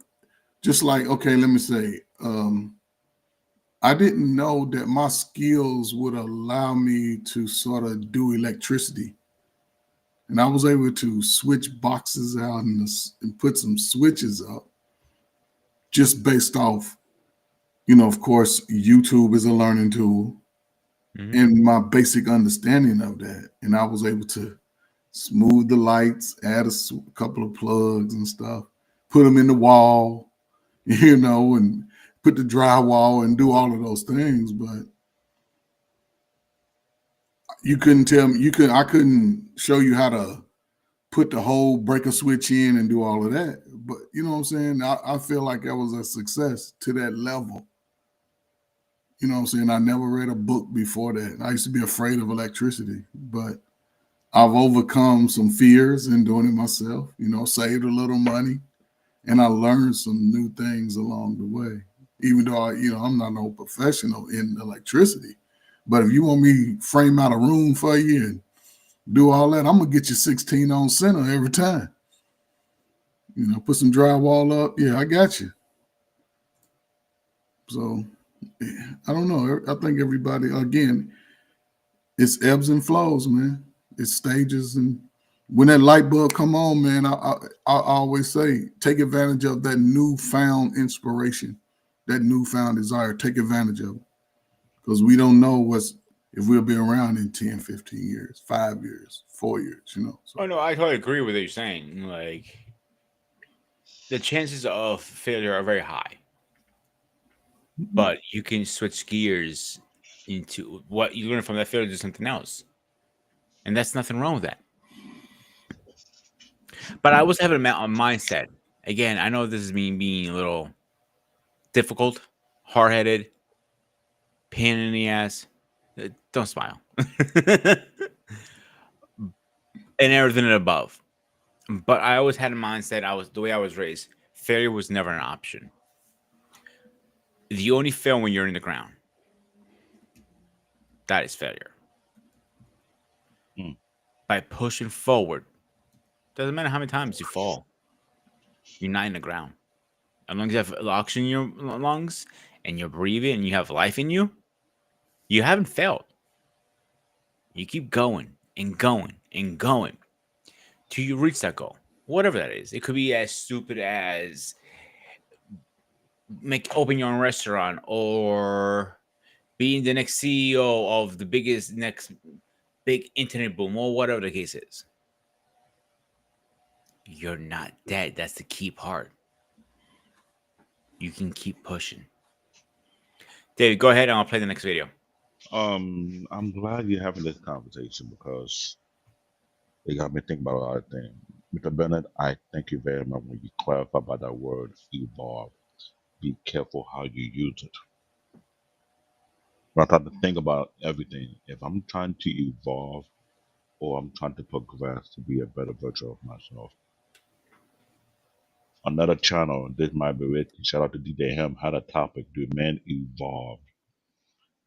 just like, okay, let me say, I didn't know that my skills would allow me to sort of do electricity. And I was able to switch boxes out and put some switches up just based off, of course, YouTube is a learning tool and my basic understanding of that. And I was able to smooth the lights, add a couple of plugs and stuff, put them in the wall, and put the drywall and do all of those things. But you couldn't tell me, I couldn't show you how to put the whole breaker switch in and do all of that. But you know what I'm saying? I feel like that was a success to that level. You know what I'm saying? I never read a book before that. I used to be afraid of electricity, but I've overcome some fears in doing it myself, saved a little money, and I learned some new things along the way. Even though I'm not no professional in electricity, But if you want me to frame out a room for you and do all that, I'm gonna get you 16 on center every time. You know, put some drywall up. Yeah, I got you. So I don't know. I think everybody, again, it's ebbs and flows, man. It's stages, and when that light bulb come on, man, I always say take advantage of that newfound inspiration, that newfound desire. Take advantage of it, because we don't know if we'll be around in 10, 15 years, 5 years, 4 years, you know. So Oh no, I totally agree with what you're saying. Like the chances of failure are very high, but you can switch gears into what you learn from that failure to something else, and that's nothing wrong with that. But I was having a mindset. Again, I know this is me being a little difficult, hard headed, pain in the ass. Don't smile. And everything above. But I always had a mindset. The way I was raised. Failure was never an option. You only fail when you're in the ground. That is failure. Mm. By pushing forward, doesn't matter how many times you fall. You're not in the ground. As long as you have oxygen in your lungs and you're breathing and you have life in you, you haven't failed. You keep going and going and going till you reach that goal, whatever that is. It could be as stupid as open your own restaurant or being the next CEO of the biggest next big internet boom or whatever the case is. You're not dead. That's the key part. You can keep pushing. David, go ahead and I'll play the next video. I'm glad you're having this conversation because it got me thinking about a lot of things. Mr. Bennett, I thank you very much when you clarify about that word evolve. Be careful how you use it. When I try to think about everything, if I'm trying to evolve or I'm trying to progress to be a better version of myself. Another channel, this might be it. Shout out to DJ Ham, had a topic, do men evolve?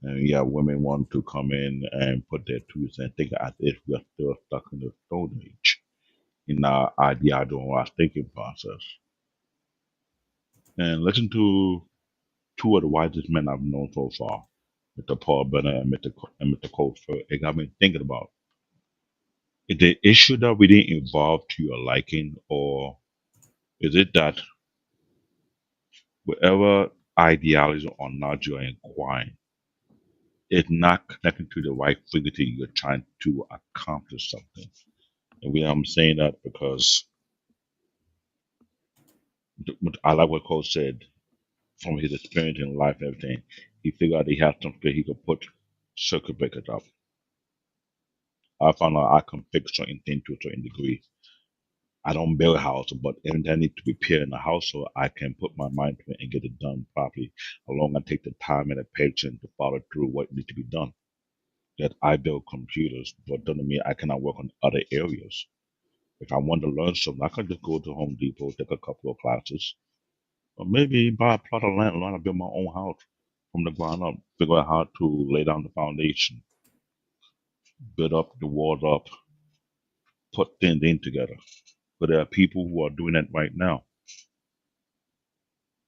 And yeah, women want to come in and put their two cents and think as if we're still stuck in the Stone Age in our ideology or our thinking process. And listen to two of the wisest men I've known so far, Mr. Paul Bennett and Mr. Coaster. It got me thinking about is the issue that we didn't evolve to your liking, or is it that whatever ideology or knowledge you're inquiring, it's not connecting to the right frequency you're trying to accomplish something? And I'm saying that because I like what Cole said from his experience in life and everything. He figured out he had something he could put circuit breakers up. I found out I can fix certain things to a certain degree. I don't build a house, but everything I need to repair in the house, so I can put my mind to it and get it done properly. As long as I take the time and the patience to follow through what needs to be done. That I build computers, but doesn't mean I cannot work on other areas. If I want to learn something, I can just go to Home Depot, take a couple of classes, or maybe buy a plot of land, learn how to build my own house from the ground up, figure out how to lay down the foundation, build up the walls up, put things in together. But there are people who are doing that right now.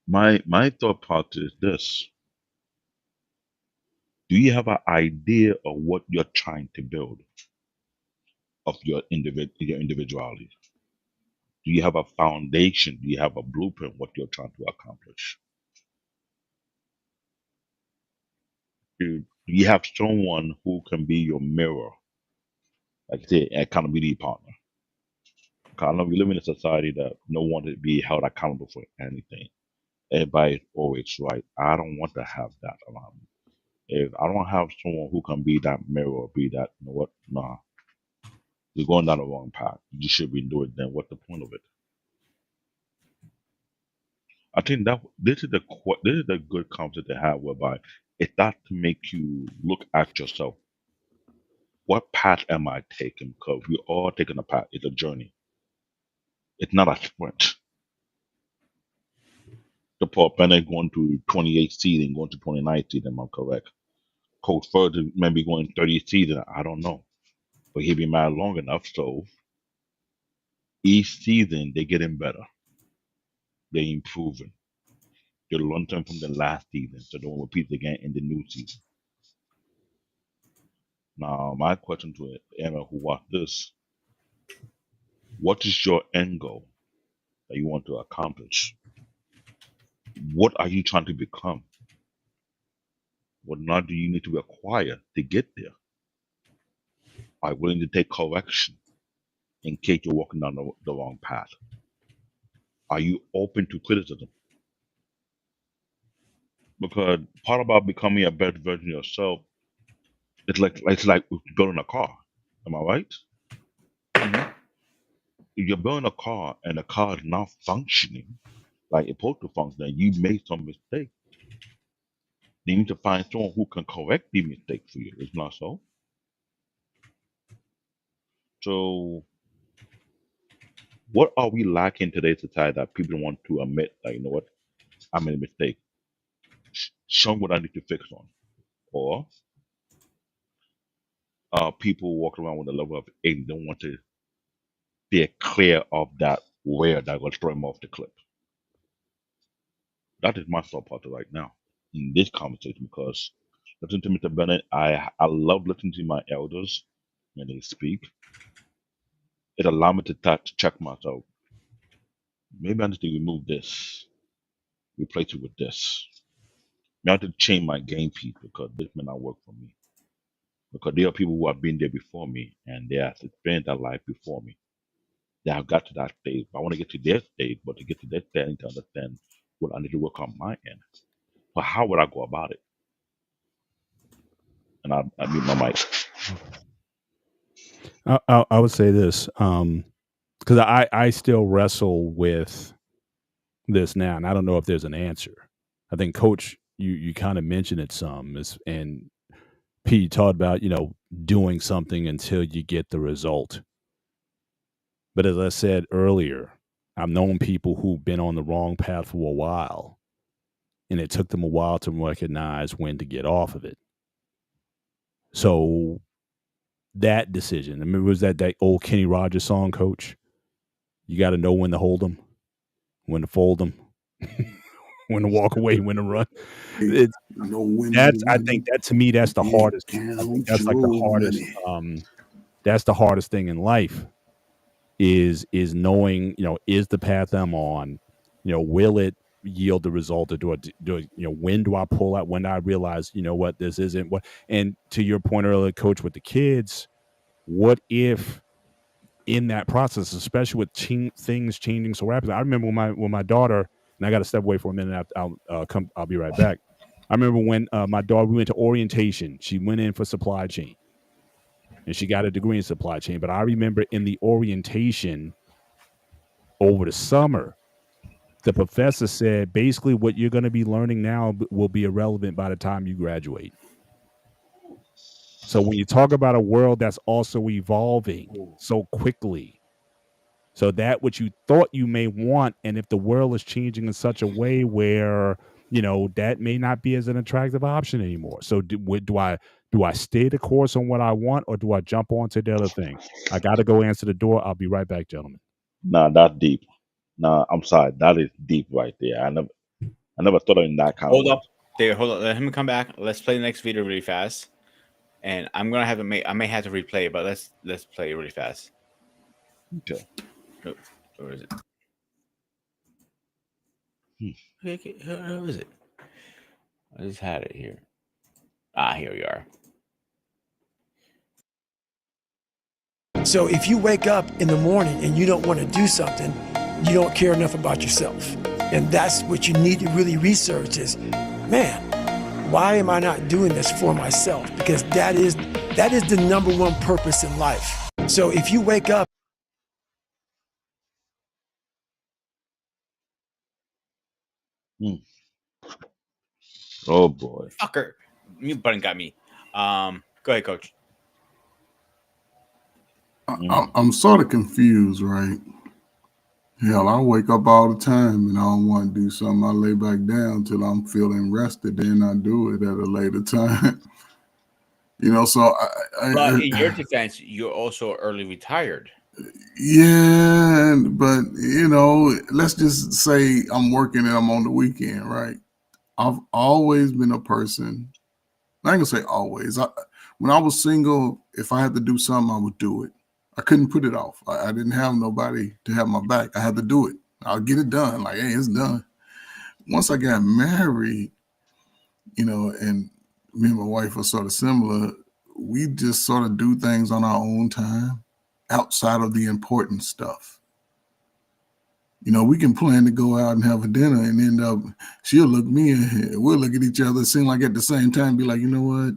My thought process is this: do you have an idea of what you're trying to build of your individuality? Do you have a foundation? Do you have a blueprint what you're trying to accomplish? Do you have someone who can be your mirror, like I say, accountability partner? 'Cause I know we live in a society that no one to be held accountable for anything. Everybody's always right. I don't want to have that around me. If I don't have someone who can be that mirror or be that, you know what? Nah, you're going down the wrong path. You should be doing it. Then what's the point of it? I think that this is a good concept to have, whereby it starts to make you look at yourself. What path am I taking? Because we're all taking a path. It's a journey. It's not a sprint. The Paul Bennett going to 28 seed and going to 29 seed, am I correct? Coach further maybe going 30 seasons. I don't know, but he'll be mad long enough. So each season they getting better, they improving. They learn from the last season, so don't repeat again in the new season. Now, my question to Emma, who watched this: what is your end goal that you want to accomplish? What are you trying to become? What not do you need to acquire to get there? Are you willing to take correction in case you're walking down the wrong path? Are you open to criticism? Because part about becoming a better version of yourself, it's like building a car. Am I right? Mhm. If you're building a car and the car is not functioning like it's supposed to function, and you made some mistake, you need to find someone who can correct the mistake for you. It's not so. So, what are we lacking in today's society that people don't want to admit that, you know what, I made a mistake? Show me what I need to fix on. Or people walk around with a level of ignorance, don't want to be clear of that where that will throw them off the cliff. That is my thought part right now in this conversation because listening to Mr. Bennett, I love listening to my elders when they speak. It allowed me to check myself. Maybe I need to remove this, replace it with this. Maybe I have to change my game piece because this may not work for me. Because there are people who have been there before me and they have experienced that life before me. They have got to that stage. I want to get to their stage, but to get to their stage, I need to understand what I need to work on my end. But how would I go about it? And I mute my mic. I would say this because I still wrestle with this now, and I don't know if there's an answer. I think, Coach, you kind of mentioned it some, and P talked about doing something until you get the result. But as I said earlier, I've known people who've been on the wrong path for a while, and it took them a while to recognize when to get off of it. So that decision, I remember, was that old Kenny Rogers song, Coach? You got to know when to hold them, when to fold them, when to walk away, when to run. It's, know when that's, you I win, think that to me, that's the you hardest. I think count that's like the your hardest. money. That's the hardest thing in life is knowing, is the path I'm on, will it yield the result, or do I, when do I pull out, when do I realize, what, this isn't what, and to your point earlier, Coach, with the kids, what if in that process, especially with things changing so rapidly. I remember when my daughter, and I got to step away for a minute. I'll be right back. I remember when my daughter, we went to orientation. She went in for supply chain, and she got a degree in supply chain. But I remember in the orientation over the summer, the professor said basically what you're going to be learning now will be irrelevant by the time you graduate. So when you talk about a world that's also evolving so quickly, so that what you thought you may want, and if the world is changing in such a way where that may not be as an attractive option anymore. So do I stay the course on what I want, or do I jump onto the other thing? I got to go answer the door. I'll be right back, gentlemen. Nah, that's deep. Nah, I'm sorry. That is deep right there. I never thought of it in that kind of Hold way. up. There, hold on. Let him come back. Let's play the next video really fast. And I'm gonna have to I may have to replay it, but let's play it really fast. Okay. Oh, where is it? Okay, where is it? I just had it here. Here we are. So if you wake up in the morning and you don't want to do something, you don't care enough about yourself. And that's what you need to really research is, man, why am I not doing this for myself? Because that is the number one purpose in life. So if you wake up, Oh boy. Fucker. Mute button got me. Go ahead, Coach. I'm sort of confused, right? Hell, I wake up all the time and I don't want to do something. I lay back down till I'm feeling rested. Then I do it at a later time. You know, so But in your defense, you're also early retired. yeah, but you know, let's just say I'm working and I'm on the weekend, right? I've always been a person. I ain't gonna say always. When I was single, if I had to do something, I would do it. I couldn't put it off. I didn't have nobody to have my back. I had to do it. I'll get it done. Like, hey, it's done. Once I got married, you know, and me and my wife were sort of similar, we just sort of do things on our own time outside of the important stuff. You know, we can plan to go out and have a dinner and end up, she'll look me and we'll look at each other, seem like at the same time, be like, you know what,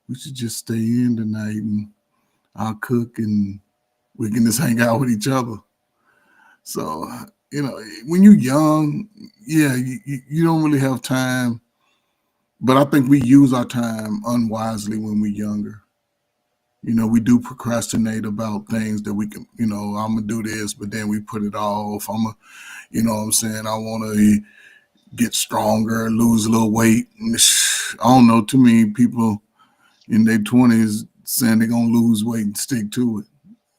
we should just stay in tonight and I'll cook and we can just hang out with each other. So, you know, when you're young, yeah, you don't really have time. But I think we use our time unwisely when we're younger. You know, we do procrastinate about things that we can, you know, I'm gonna do this, but then we put it off. You know what I'm saying? I want to get stronger, lose a little weight. I don't know too many people in their 20s saying they're gonna lose weight and stick to it.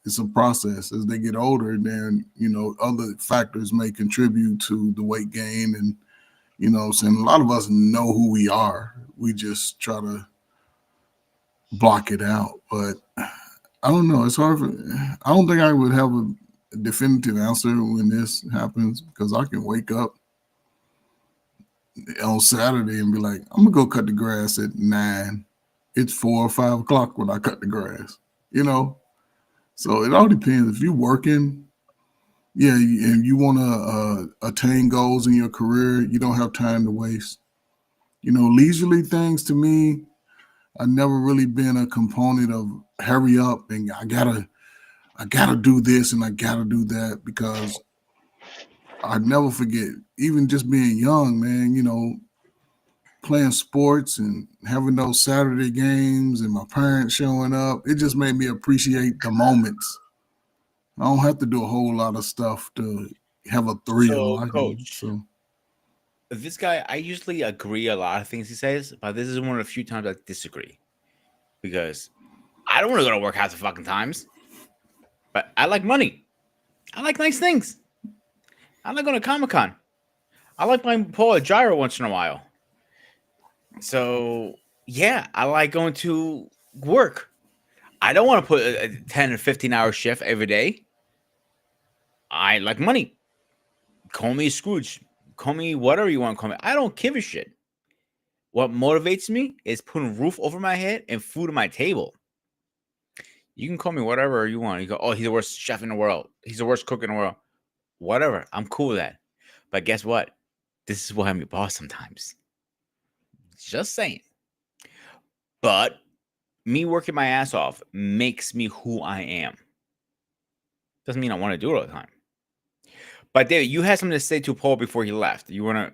It's a process. As they get older, then you know other factors may contribute to the weight gain, and you know what I'm saying, a lot of us know who we are. We just try to block it out. But I don't know. It's hard for. I don't think I would have a definitive answer when this happens because I can wake up on Saturday and be like, I'm gonna go cut the grass at 9. It's 4 or 5 o'clock when I cut the grass. You know, so it all depends. If you're working, yeah, and you want to attain goals in your career, you don't have time to waste. You know, leisurely things to me, I've never really been a component of hurry up and I gotta do this and I gotta do that because I never forget, even just being young, man, you know, playing sports and having those Saturday games and my parents showing up, it just made me appreciate the moments. I don't have to do a whole lot of stuff to have a thrill. So, I can coach, so this guy, I usually agree a lot of things he says, but this is one of the few times I disagree because I don't want to go to work half the fucking times, but I like money. I like nice things. I like going to Comic Con. I like playing Paul a gyro once in a while. So yeah, I like going to work. I don't want to put a 10 or 15-hour shift every day. I like money. Call me Scrooge. Call me whatever you want to call me. I don't give a shit. What motivates me is putting a roof over my head and food on my table. You can call me whatever you want. You go, oh, he's the worst chef in the world. He's the worst cook in the world. Whatever. I'm cool with that. But guess what? This is why I'm your boss sometimes. Just saying. But me working my ass off makes me who I am. Doesn't mean I want to do it all the time. But David, you had something to say to Paul before he left. You want to?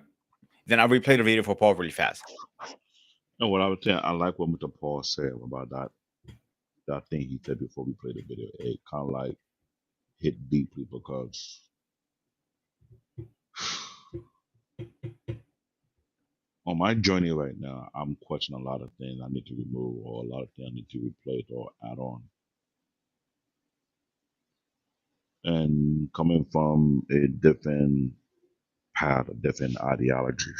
Then I'll replay the video for Paul really fast. No, what I was saying, I like what Mr. Paul said about that thing he said before we played the video. It kind of like hit deeply because on my journey right now, I'm questioning a lot of things I need to remove or a lot of things I need to replace or add on. And coming from a different path, a different ideology,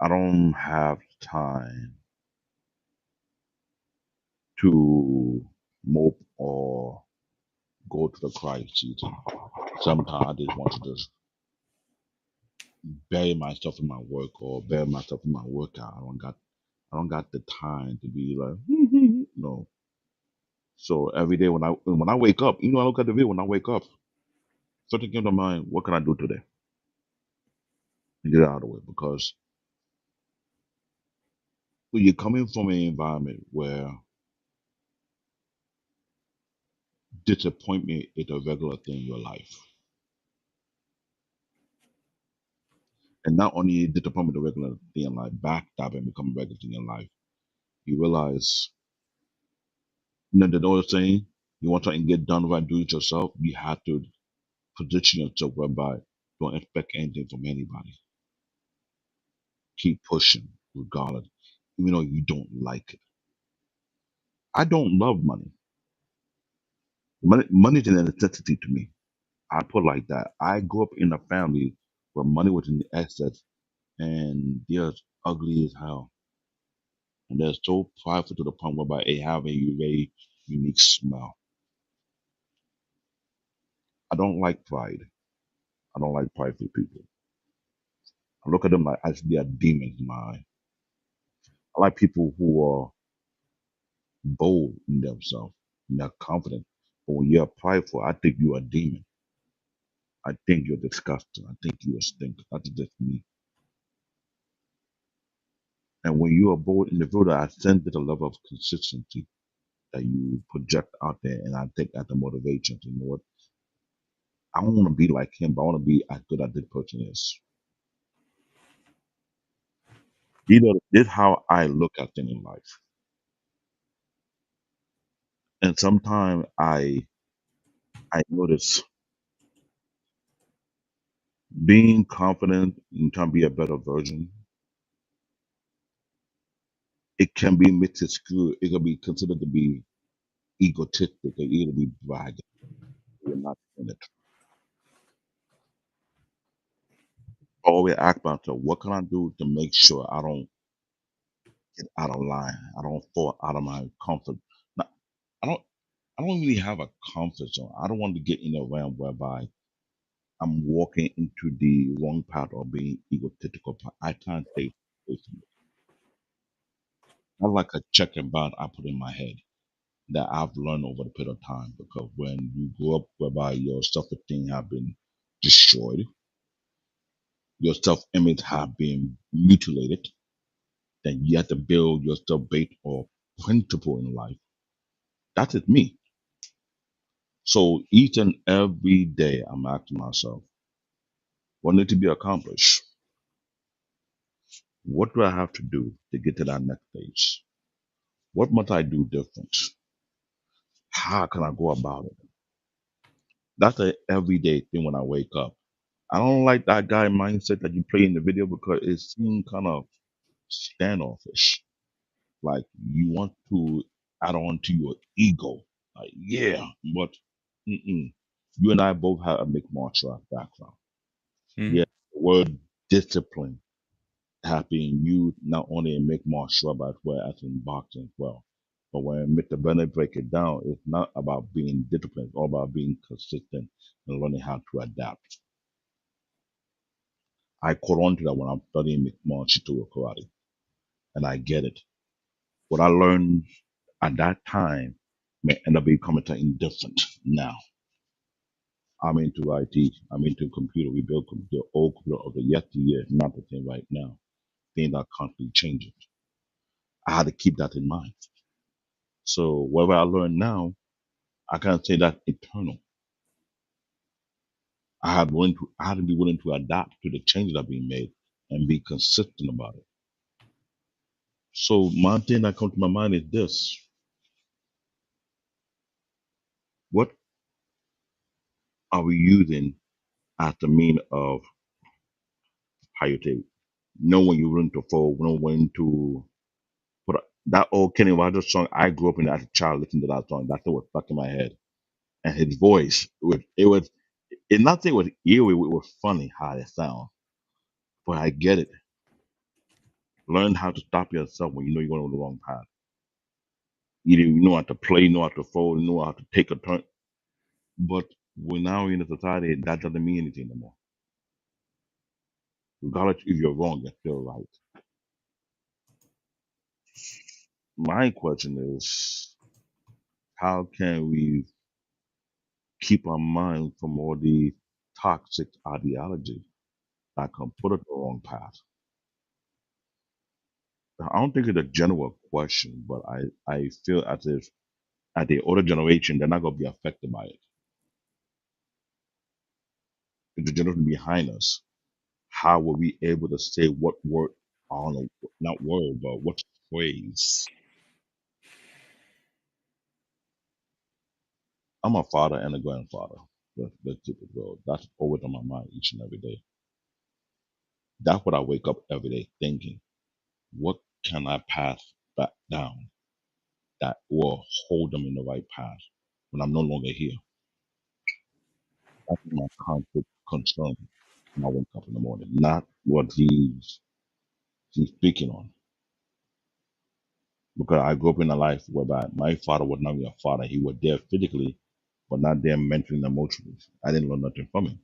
I don't have time to mope or go to the Christ season. Sometimes I just want to just bury myself in my work or bury myself in my workout. I don't got the time to be like no. So every day when I wake up, I look at the video when I wake up, something came to mind, what can I do today? And get it out of the way. Because when you're coming from an environment where disappointment is a regular thing in your life, and not only disappointment a regular thing in life, backstabbing become a regular thing in life, you realize, the old saying, you want something to get done right, do it yourself, you have to position yourself whereby don't expect anything from anybody. Keep pushing regardless. even though you don't like it. I don't love money. Money is a necessity to me. I put it like that. I grew up in a family where money was in the excess, and they're ugly as hell. And they're so prideful to the point whereby they have a very unique smell. I don't like pride. I don't like prideful people. I look at them like as they are demons in my eye. I like people who are bold in themselves and they're confident. But when you're prideful, I think you're a demon. I think you're disgusting. I think you're a stink. That's just me. And when you're a bold individual, I sense that a level of consistency that you project out there. And I think that's the motivation to know what I don't want to be like him, but I want to be as good as this person is. You know, this is how I look at things in life. And sometimes I notice being confident and trying to be a better version, it can be misconstrued. It can be considered to be egotistic or either be bragging. You're not in it. Always ask myself, what can I do to make sure I don't get out of line? I don't fall out of my comfort. Now, I don't I don't really have a comfort zone. I don't want to get in a realm whereby I'm walking into the wrong path or being egotistical. I can't stay away from it. I like a check and balance I put in my head that I've learned over the period of time. Because when you grow up whereby your self-esteem have been destroyed, your self-image have been mutilated, then you have to build yourself based on principle in life. That is me. So each and every day I'm asking myself, what needs to be accomplished? What do I have to do to get to that next stage? What must I do different? How can I go about it? That's an everyday thing when I wake up. I don't like that guy mindset that you play in the video because it seems kind of standoffish. Like you want to add on to your ego. Like, yeah, but mm-mm. You and I both have a mixed martial art background. Hmm. Yeah, the word discipline have been used not only in mixed martial art but as well as in boxing as well. But when Mr. Bennett break it down, it's not about being disciplined, it's all about being consistent and learning how to adapt. I caught on to that when I'm studying mixed martial art karate, and I get it. What I learned at that time may end up becoming something different now. I'm into IT. I'm into computer. We build the old computer of the yesteryear, not the thing right now. Things are constantly changing. I had to keep that in mind. So whatever I learn now, I can't say that's eternal. I had to be willing to adapt to the changes that are being made and be consistent about it. So my thing that comes to my mind is this: what are we using as the mean of how you take? Know when you're willing to fold, know when to put that old Kenny Rogers song. I grew up in as a child listening to that song. That's what was stuck in my head. And his voice, it not say it was eerie, it was funny how it sounds. But I get it. Learn how to stop yourself when you know you're going on the wrong path. Either you know how to play, you know how to fold, you know how to take a turn. But we're now in a society that doesn't mean anything anymore. Regardless if you're wrong, you're still right. My question is, how can we keep our mind from all the toxic ideology that can put us on the wrong path? I don't think it's a general question, but I feel as if at the older generation, they're not going to be affected by it. It's the generation behind us. How were we able to say what word, I don't know, not word, but what phrase? I'm a father and a grandfather. That's typical. That's always on my mind each and every day. That's what I wake up every day thinking. What can I pass back down that will hold them in the right path when I'm no longer here? That's my constant concern when I wake up in the morning, not what he's speaking on. Because I grew up in a life whereby my father was not only a father, he was there physically, but not there mentally and emotionally. I didn't learn nothing from him.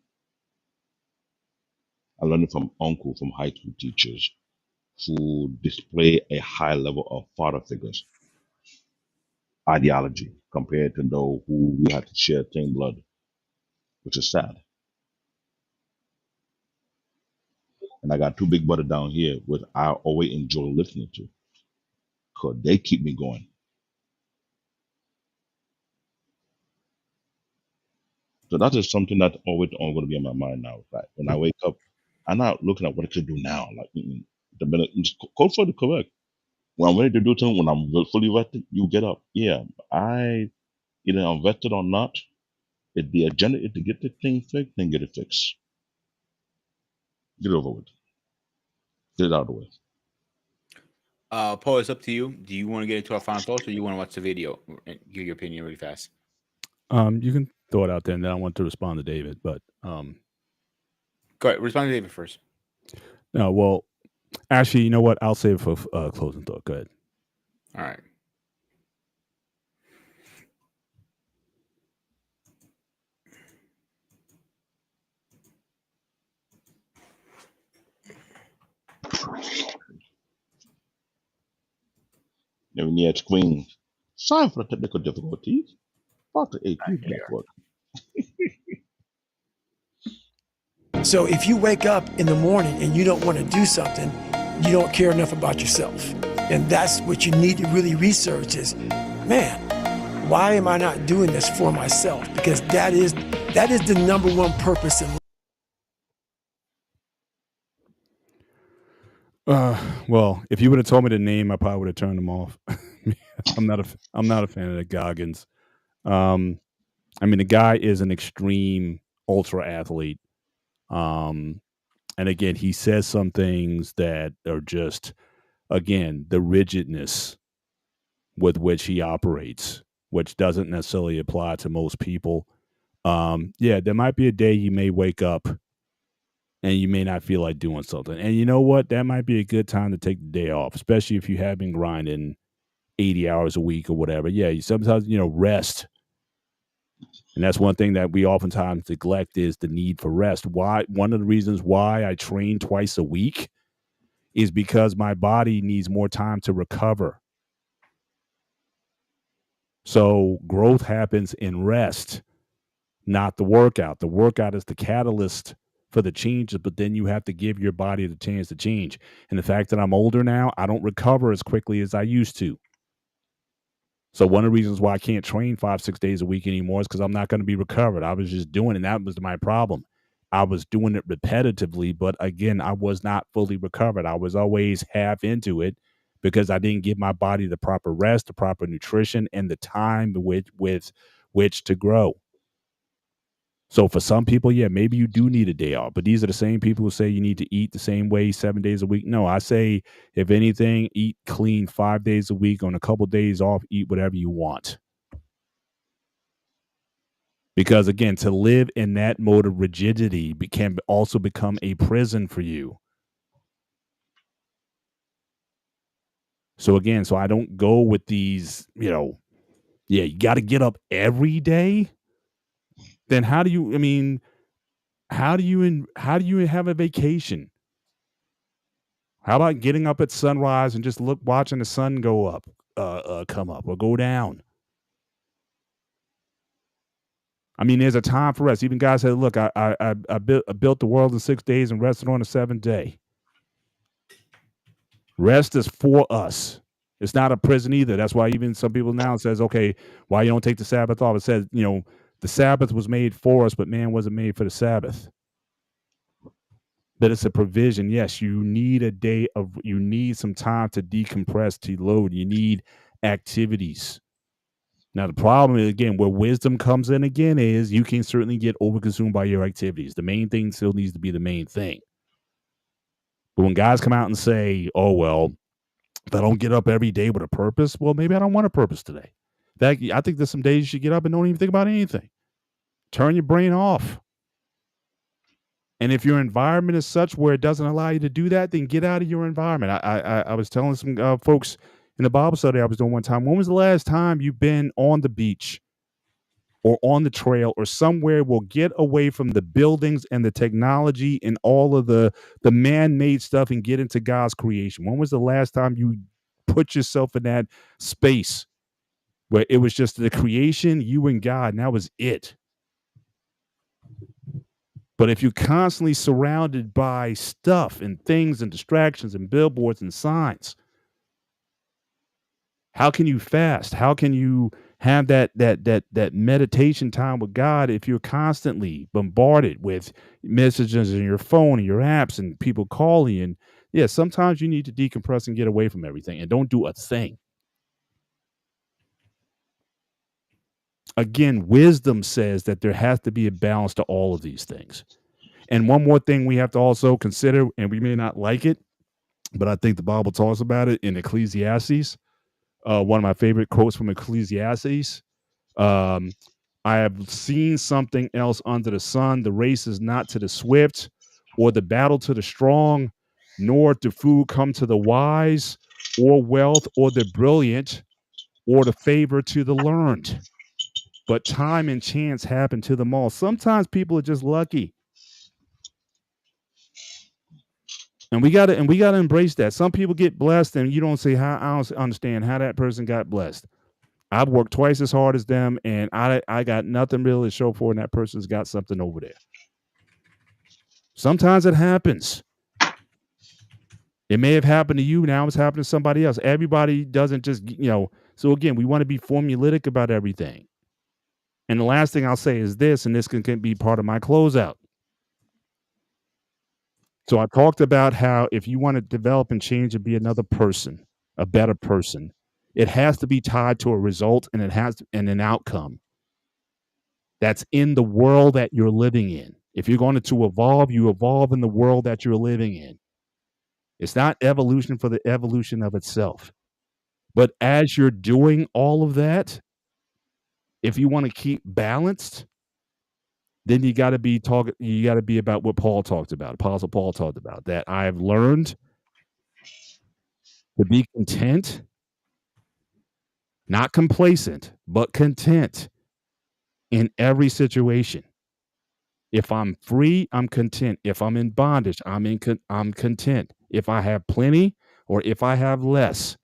I learned it from uncle, from high school teachers who display a high level of father figures, ideology, compared to those who we had to share same blood, which is sad. And I got two big brothers down here, which I always enjoy listening to, because they keep me going. So that is something that's always going to be in my mind now. Like when I wake up, I'm not looking at what I could do now. Like, the minute, just code for the correct. When I'm ready to do something, when I'm fully rested, you get up. Yeah, either I'm rested or not. If the agenda is to get the thing fixed, then get it fixed. Get it over with. Get it out of the way. Paul, it's up to you. Do you want to get into our final thoughts, or you want to watch the video and give your opinion really fast? You can throw it out there, and then I want to respond to David. But Go ahead. Respond to David first. no, well, actually, you know what? I'll save it for closing thought. Go ahead. All right. Now, when you screen, sorry for the technical difficulties. Dr. AP Network. So if you wake up in the morning and you don't want to do something, you don't care enough about yourself. And that's what you need to really research is, man, why am I not doing this for myself? Because that is the number one purpose in life. Well, if you would have told me the name, I probably would have turned them off. I'm not a fan of the Goggins. I mean, the guy is an extreme ultra athlete. And again, he says some things that are just, again, the rigidness with which he operates, which doesn't necessarily apply to most people. Yeah, there might be a day you may wake up and you may not feel like doing something. And you know what? That might be a good time to take the day off, especially if you have been grinding 80 hours a week or whatever. Yeah, you sometimes, rest. And that's one thing that we oftentimes neglect is the need for rest. One of the reasons why I train twice a week is because my body needs more time to recover. So growth happens in rest, not the workout. The workout is the catalyst for the changes, but then you have to give your body the chance to change. And the fact that I'm older now, I don't recover as quickly as I used to. So one of the reasons why I can't train 5-6 days a week anymore is because I'm not going to be recovered. I was just doing it, and that was my problem. I was doing it repetitively, but again, I was not fully recovered. I was always half into it because I didn't give my body the proper rest, the proper nutrition, and the time with which to grow. So for some people, yeah, maybe you do need a day off, but these are the same people who say you need to eat the same way 7 days a week. No, I say, if anything, eat clean 5 days a week. On a couple of days off, eat whatever you want. Because again, to live in that mode of rigidity can also become a prison for you. So again, I don't go with these, yeah, you got to get up every day. Then how do you have a vacation? How about getting up at sunrise and just watching the sun go up, come up or go down? I mean, there's a time for rest. Even guys said, "Look, I built the world in 6 days and rested on the seventh day." Rest is for us. It's not a prison either. That's why even some people now says, "Okay, why you don't take the Sabbath off?" It says, the Sabbath was made for us, but man wasn't made for the Sabbath. But it's a provision. Yes, you need you need some time to decompress, to load. You need activities. Now, the problem is, again, where wisdom comes in again is you can certainly get overconsumed by your activities. The main thing still needs to be the main thing. But when guys come out and say, oh, well, If I don't get up every day with a purpose, well, maybe I don't want a purpose today. In fact, I think there's some days you should get up and don't even think about anything. Turn your brain off. And if your environment is such where it doesn't allow you to do that, then get out of your environment. I was telling some folks in the Bible study I was doing one time, when was the last time you've been on the beach or on the trail or somewhere will get away from the buildings and the technology and all of the man-made stuff and get into God's creation? When was the last time you put yourself in that space where it was just the creation, you and God, and that was it? But if you're constantly surrounded by stuff and things and distractions and billboards and signs, how can you fast? How can you have that meditation time with God if you're constantly bombarded with messages in your phone and your apps and people calling you? And yeah, sometimes you need to decompress and get away from everything and don't do a thing. Again, wisdom says that there has to be a balance to all of these things. And one more thing we have to also consider, and we may not like it, but I think the Bible talks about it in Ecclesiastes. One of my favorite quotes from Ecclesiastes. I have seen something else under the sun. The race is not to the swift or the battle to the strong, nor do food come to the wise, or wealth or the brilliant, or the favor to the learned. But time and chance happen to them all. Sometimes people are just lucky. And we gotta embrace that. Some people get blessed, and you don't say how. I don't understand how that person got blessed. I've worked twice as hard as them, and I got nothing really to show for it, and that person's got something over there. Sometimes it happens. It may have happened to you, now it's happening to somebody else. Everybody doesn't just, so again, we want to be formulaic about everything. And the last thing I'll say is this, and this can be part of my closeout. So I talked about how if you want to develop and change and be another person, a better person, it has to be tied to a result and and an outcome that's in the world that you're living in. If you're going to evolve, you evolve in the world that you're living in. It's not evolution for the evolution of itself. But as you're doing all of that, if you want to keep balanced, then you got to be about what Paul talked about, Apostle Paul talked about, that I have learned to be content, not complacent, but content in every situation. If I'm free, I'm content. If I'm in bondage, I'm content. If I have plenty or if I have less,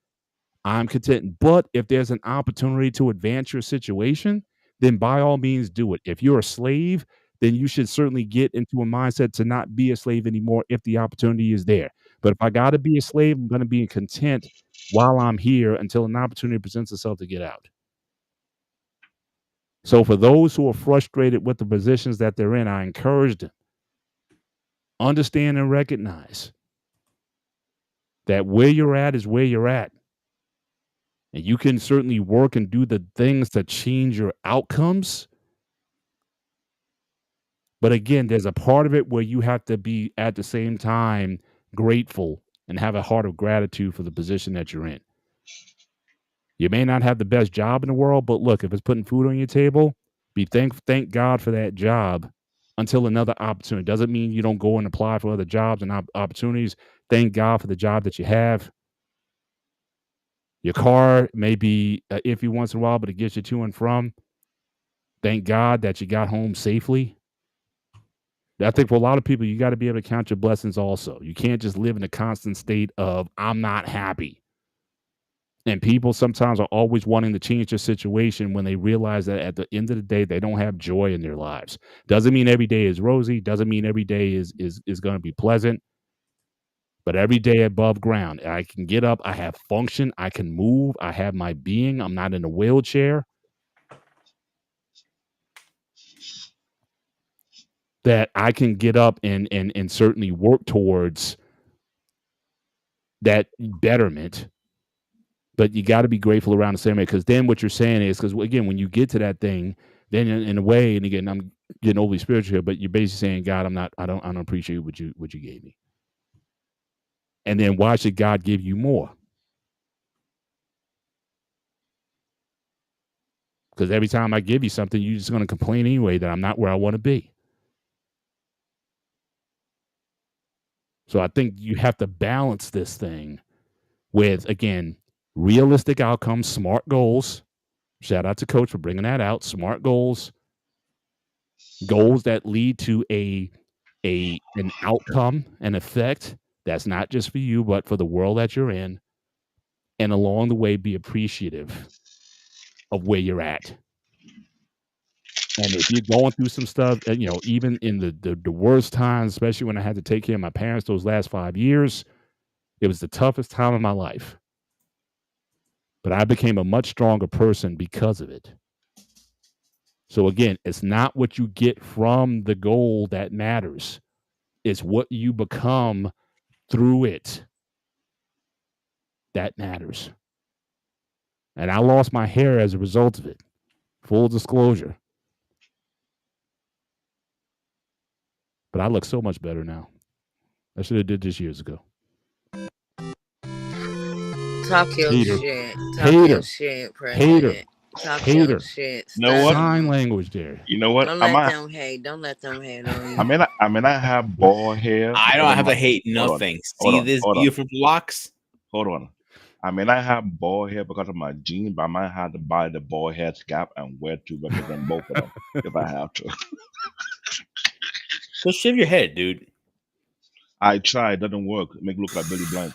I'm content. But if there's an opportunity to advance your situation, then by all means do it. If you're a slave, then you should certainly get into a mindset to not be a slave anymore if the opportunity is there. But if I got to be a slave, I'm going to be content while I'm here until an opportunity presents itself to get out. So for those who are frustrated with the positions that they're in, I encourage them, understand and recognize that where you're at is where you're at. And you can certainly work and do the things to change your outcomes. But again, there's a part of it where you have to be at the same time grateful and have a heart of gratitude for the position that you're in. You may not have the best job in the world, but look, if it's putting food on your table, thank God for that job until another opportunity. Doesn't mean you don't go and apply for other jobs and opportunities. Thank God for the job that you have. Your car may be iffy once in a while, but it gets you to and from. Thank God that you got home safely. I think for a lot of people, you got to be able to count your blessings also. You can't just live in a constant state of, I'm not happy. And people sometimes are always wanting to change their situation when they realize that at the end of the day, they don't have joy in their lives. Doesn't mean every day is rosy. Doesn't mean every day is going to be pleasant. But every day above ground, I can get up. I have function. I can move. I have my being. I'm not in a wheelchair. That I can get up and certainly work towards that betterment. But you got to be grateful around the same way, because then what you're saying is, because again, when you get to that thing, then in a way, and again, I'm getting overly spiritual here, but you're basically saying, God, I don't appreciate what you gave me. And then why should God give you more? Because every time I give you something, you're just going to complain anyway that I'm not where I want to be. So I think you have to balance this thing with, again, realistic outcomes, smart goals. Shout out to Coach for bringing that out. Smart goals, goals that lead to an outcome, an effect that's not just for you, but for the world that you're in. And along the way, be appreciative of where you're at. And if you're going through some stuff, even in the worst times, especially when I had to take care of my parents those last 5 years, it was the toughest time of my life. But I became a much stronger person because of it. So again, it's not what you get from the goal that matters. It's what you become through it that matters. And I lost my hair as a result of it. Full disclosure. But I look so much better now. I should have did this years ago. Talk your Hater. shit. Talk Hater. your shit, Hater. President. Talk your Hater. shit. You know what? Sign language there. You know what? Don't I let might. them hate. Don't let them hate on you. I have bald hair. I because don't of have my- to hate Hold on. nothing. Hold See on. this Hold on. beautiful locks? Hold on. I mean, I have bald hair because of my genes, but I might have to buy the bald head scalp and wear to represent both of them if I have to. So shave your head, dude. I try, it doesn't work. It make it look like Billy Blank.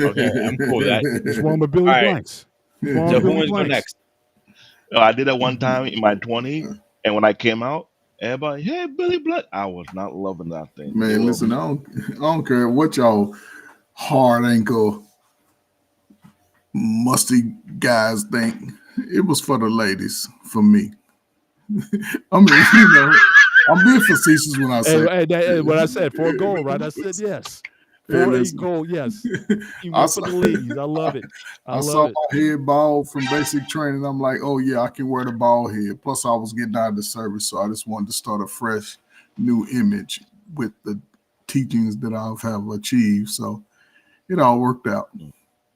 Okay, I'm cool with that. What's wrong with Billy All right. Blanks? What's wrong So with who Billy wants to go Blanks? next? I did it one time in my 20s, and when I came out, everybody, hey, Billy Blank. I was not loving that thing. They Man, were- listen, I don't care what y'all hard ankle musty guys think. It was for the ladies, for me. I mean, I'm being facetious when I say What I said, for a goal, right? I said yes. Hey, For a listen. goal, yes. He I went saw- for the ladies. I love it. I saw love it. my head bald from basic training. I'm like, oh yeah, I can wear the bald head. Plus, I was getting out of the service, so I just wanted to start a fresh, new image with the teachings that I have achieved. So it all worked out.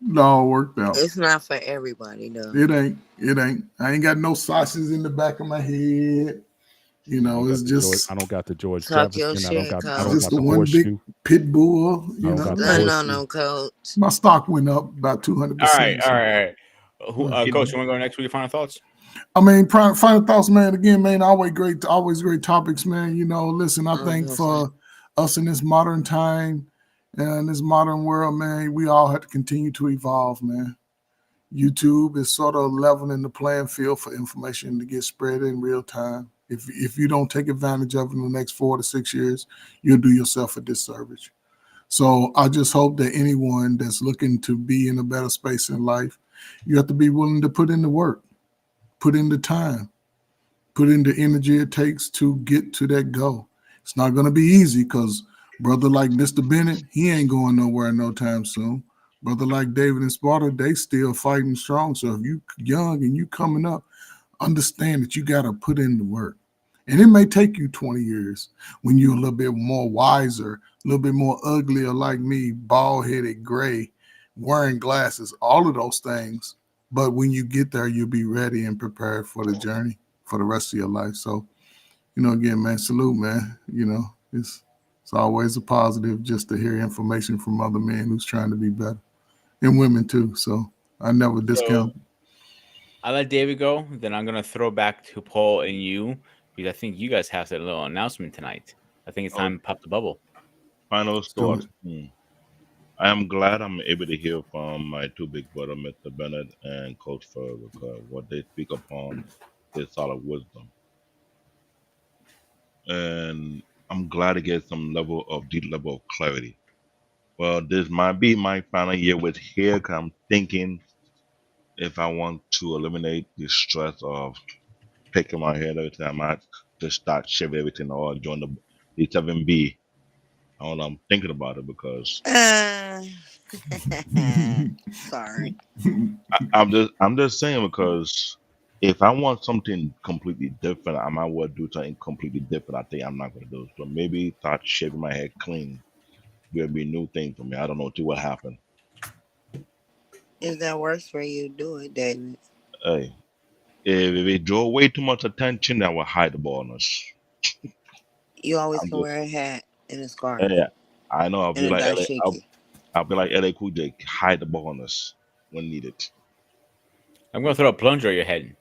It all worked out. It's not for everybody, though. It ain't. It ain't. I ain't got no sausages in the back of my head. You know, it's just. I don't got the George Talk your Jefferson. I don't shit, got. Coach. I It's don't just got the the one big horseshoe. pit bull. I You don't know, got the I know, horseshoe. no, Coach. my stock went up about 200%. All right. Who, You Coach, know. you want to go next with your final thoughts? I mean, final thoughts, man. Again, man, always great topics, man. You know, listen, I think for us in this modern time and this modern world, man, we all have to continue to evolve, man. YouTube is sort of leveling the playing field for information to get spread in real time. If you don't take advantage of it in the next 4 to 6 years, you'll do yourself a disservice. So I just hope that anyone that's looking to be in a better space in life, you have to be willing to put in the work, put in the time, put in the energy it takes to get to that goal. It's not going to be easy because brother like Mr. Bennett, he ain't going nowhere no time soon. Brother like David and Sparta, they still fighting strong. So if you young and you coming up, understand that you got to put in the work. And it may take you 20 years when you're a little bit more wiser, a little bit more uglier like me, bald-headed, gray, wearing glasses, all of those things. But when you get there, you'll be ready and prepared for the journey for the rest of your life. So, again, man, salute, man. It's always a positive just to hear information from other men who's trying to be better, and women too. So I never discount. So, I let David go. Then I'm gonna throw back to Paul and you because I think you guys have that little announcement tonight. I think it's time to pop the bubble. Final do thoughts. I am glad I'm able to hear from my two big brother, Mr. Bennett and Coach Fur, because what they speak upon is solid wisdom. And I'm glad to get some deep level of clarity. Well, this might be my final year with hair, 'cause I'm thinking if I want to eliminate the stress of picking my hair every time, I might just start shaving everything or join the 7B. I don't know, I'm thinking about it because Sorry. I'm just saying because if I want something completely different, I might well do something completely different. I think I'm not gonna do it. So maybe start shaving my head clean. Will be a new thing for me. I don't know see what happened. If that works for you, do it, David. Hey, If they draw way too much attention, that will hide the ballness. You always I'm can just, wear a hat and a scarf yeah. I know. and a dashiki. I'll be like LA Cool J, hide the ballness when needed. I'm gonna throw a plunger at your head.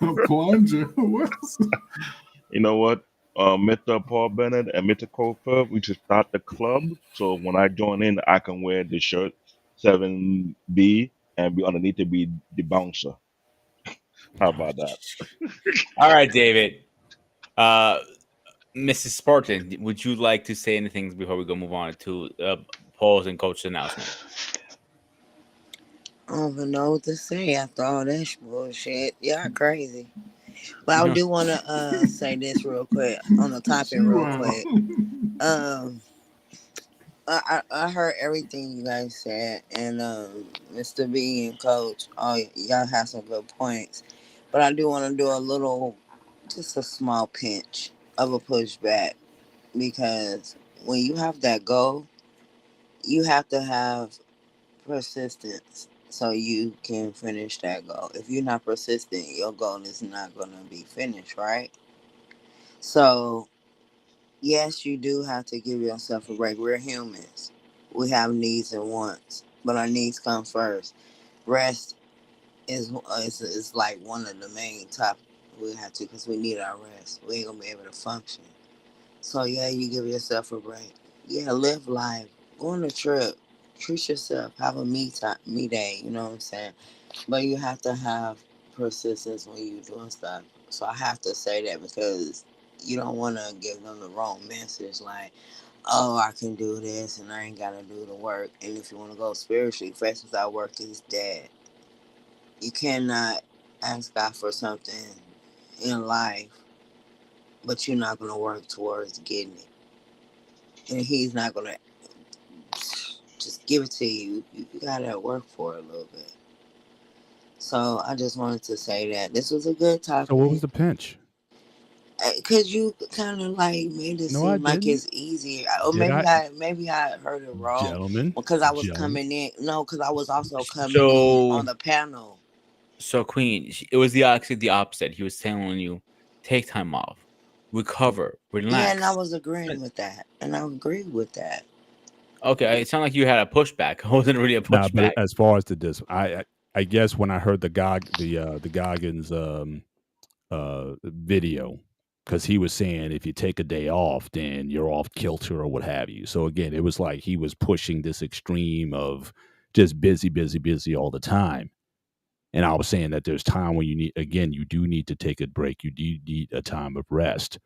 A plunger. What's You know what? Mr. Paul Bennett and Mr. Colfer, we should start the club. So when I join in, I can wear the shirt 7B and be underneath to be the bouncer. How about that? All right, David. Mrs. Spartan, would you like to say anything before we go move on to Paul's and Coach's announcement? I don't even know what to say after all that bullshit. Y'all crazy. But You I know, do want to say this real quick on the topic, real quick. Um, I heard everything you guys said, and Mr. B and Coach, oh y'all have some good points. But I do want to do a little, just a small pinch of a pushback because when you have that goal, you have to have persistence so you can finish that goal. If you're not persistent, your goal is not going to be finished, right? So, yes, you do have to give yourself a break. We're humans. We have needs and wants, but our needs come first. Rest is like one of the main topics we have to because we need our rest. We ain't going to be able to function. So yeah, you give yourself a break. Yeah, live life. Go on a trip. Treat yourself. Have a me day. You know what I'm saying? But you have to have persistence when you're doing stuff. So I have to say that because you don't want to give them the wrong message. Like, oh, I can do this and I ain't gotta do the work. And if you want to go spiritually, faith without work is dead. You cannot ask God for something in life, but you're not gonna work towards getting it, and He's not gonna just give it to you. You gotta work for it a little bit. So I just wanted to say that this was a good So what was topic the pinch? because you kind of like made it No, I seem like didn't. it's easier, or Did I, maybe I heard it wrong gentlemen? because I was Gentlemen. coming in. No, because I was also coming in on so the panel. Queen, it was the opposite. He was telling you, take time off, recover, Yeah, and I relax. was agreeing with that, and I agree with that. Okay, it sounded like you had a pushback. It wasn't really a Nah, but pushback. as far as I guess when I heard the Goggins video, because he was saying if you take a day off, then you're off kilter or what have you. So again, it was like he was pushing this extreme of just busy, busy, busy all the time. And I was saying that there's time when you do need to take a break. You do need a time of rest.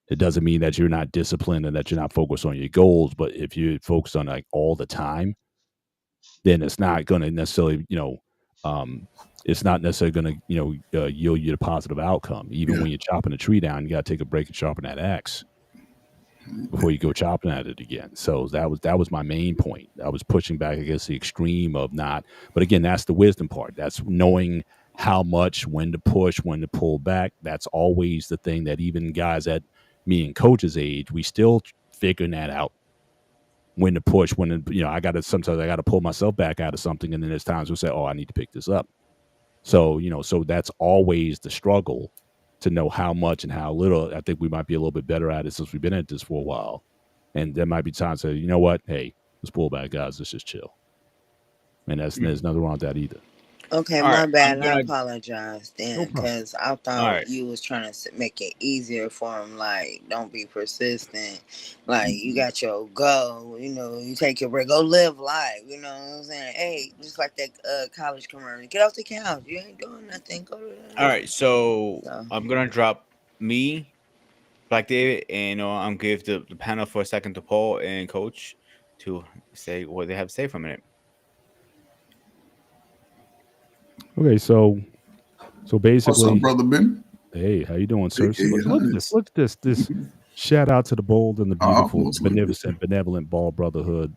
It doesn't mean that you're not disciplined and that you're not focused on your goals, but if you focus on like all the time, then it's not going to necessarily, it's not necessarily going to, yield you a positive outcome. Even yeah. when you're chopping a tree down, you got to take a break and sharpen that axe before you go chopping at it again. So that was my main point. I was pushing back against the extreme of not, but again, that's the wisdom part. That's knowing how much, when to push, when to pull back. That's always the thing that even guys at me and coach's age, we still figuring that out. When to push, when to, sometimes I got to pull myself back out of something, and then there's times we'll say, "Oh, I need to pick this up." So so that's always the struggle to know how much and how little. I think we might be a little bit better at it since we've been at this for a while, and there might be times that you know what, hey, let's pull back, guys. Let's just chill, and there's nothing wrong with that either. Okay, All right, my I'm bad. I gonna. apologize No then, problem. because I All thought right, you was trying to make it easier for him. Like, don't be persistent. Like, you got your goal. You take your break. Go live life. You know what I'm saying? Hey, just like that college commercial. Get off the couch. You ain't doing nothing. Go to all the. right. So So, I'm gonna drop me, Black David, and I'm give the panel for a second to Paul and Coach to say what they have to say for a minute. Okay, so What's up, basically, brother Ben? hey, how you doing, sir? See, AKA look at this, Hunts. look at this, shout out to the bold and the beautiful, the Most like it. beneficent, benevolent ball brotherhood,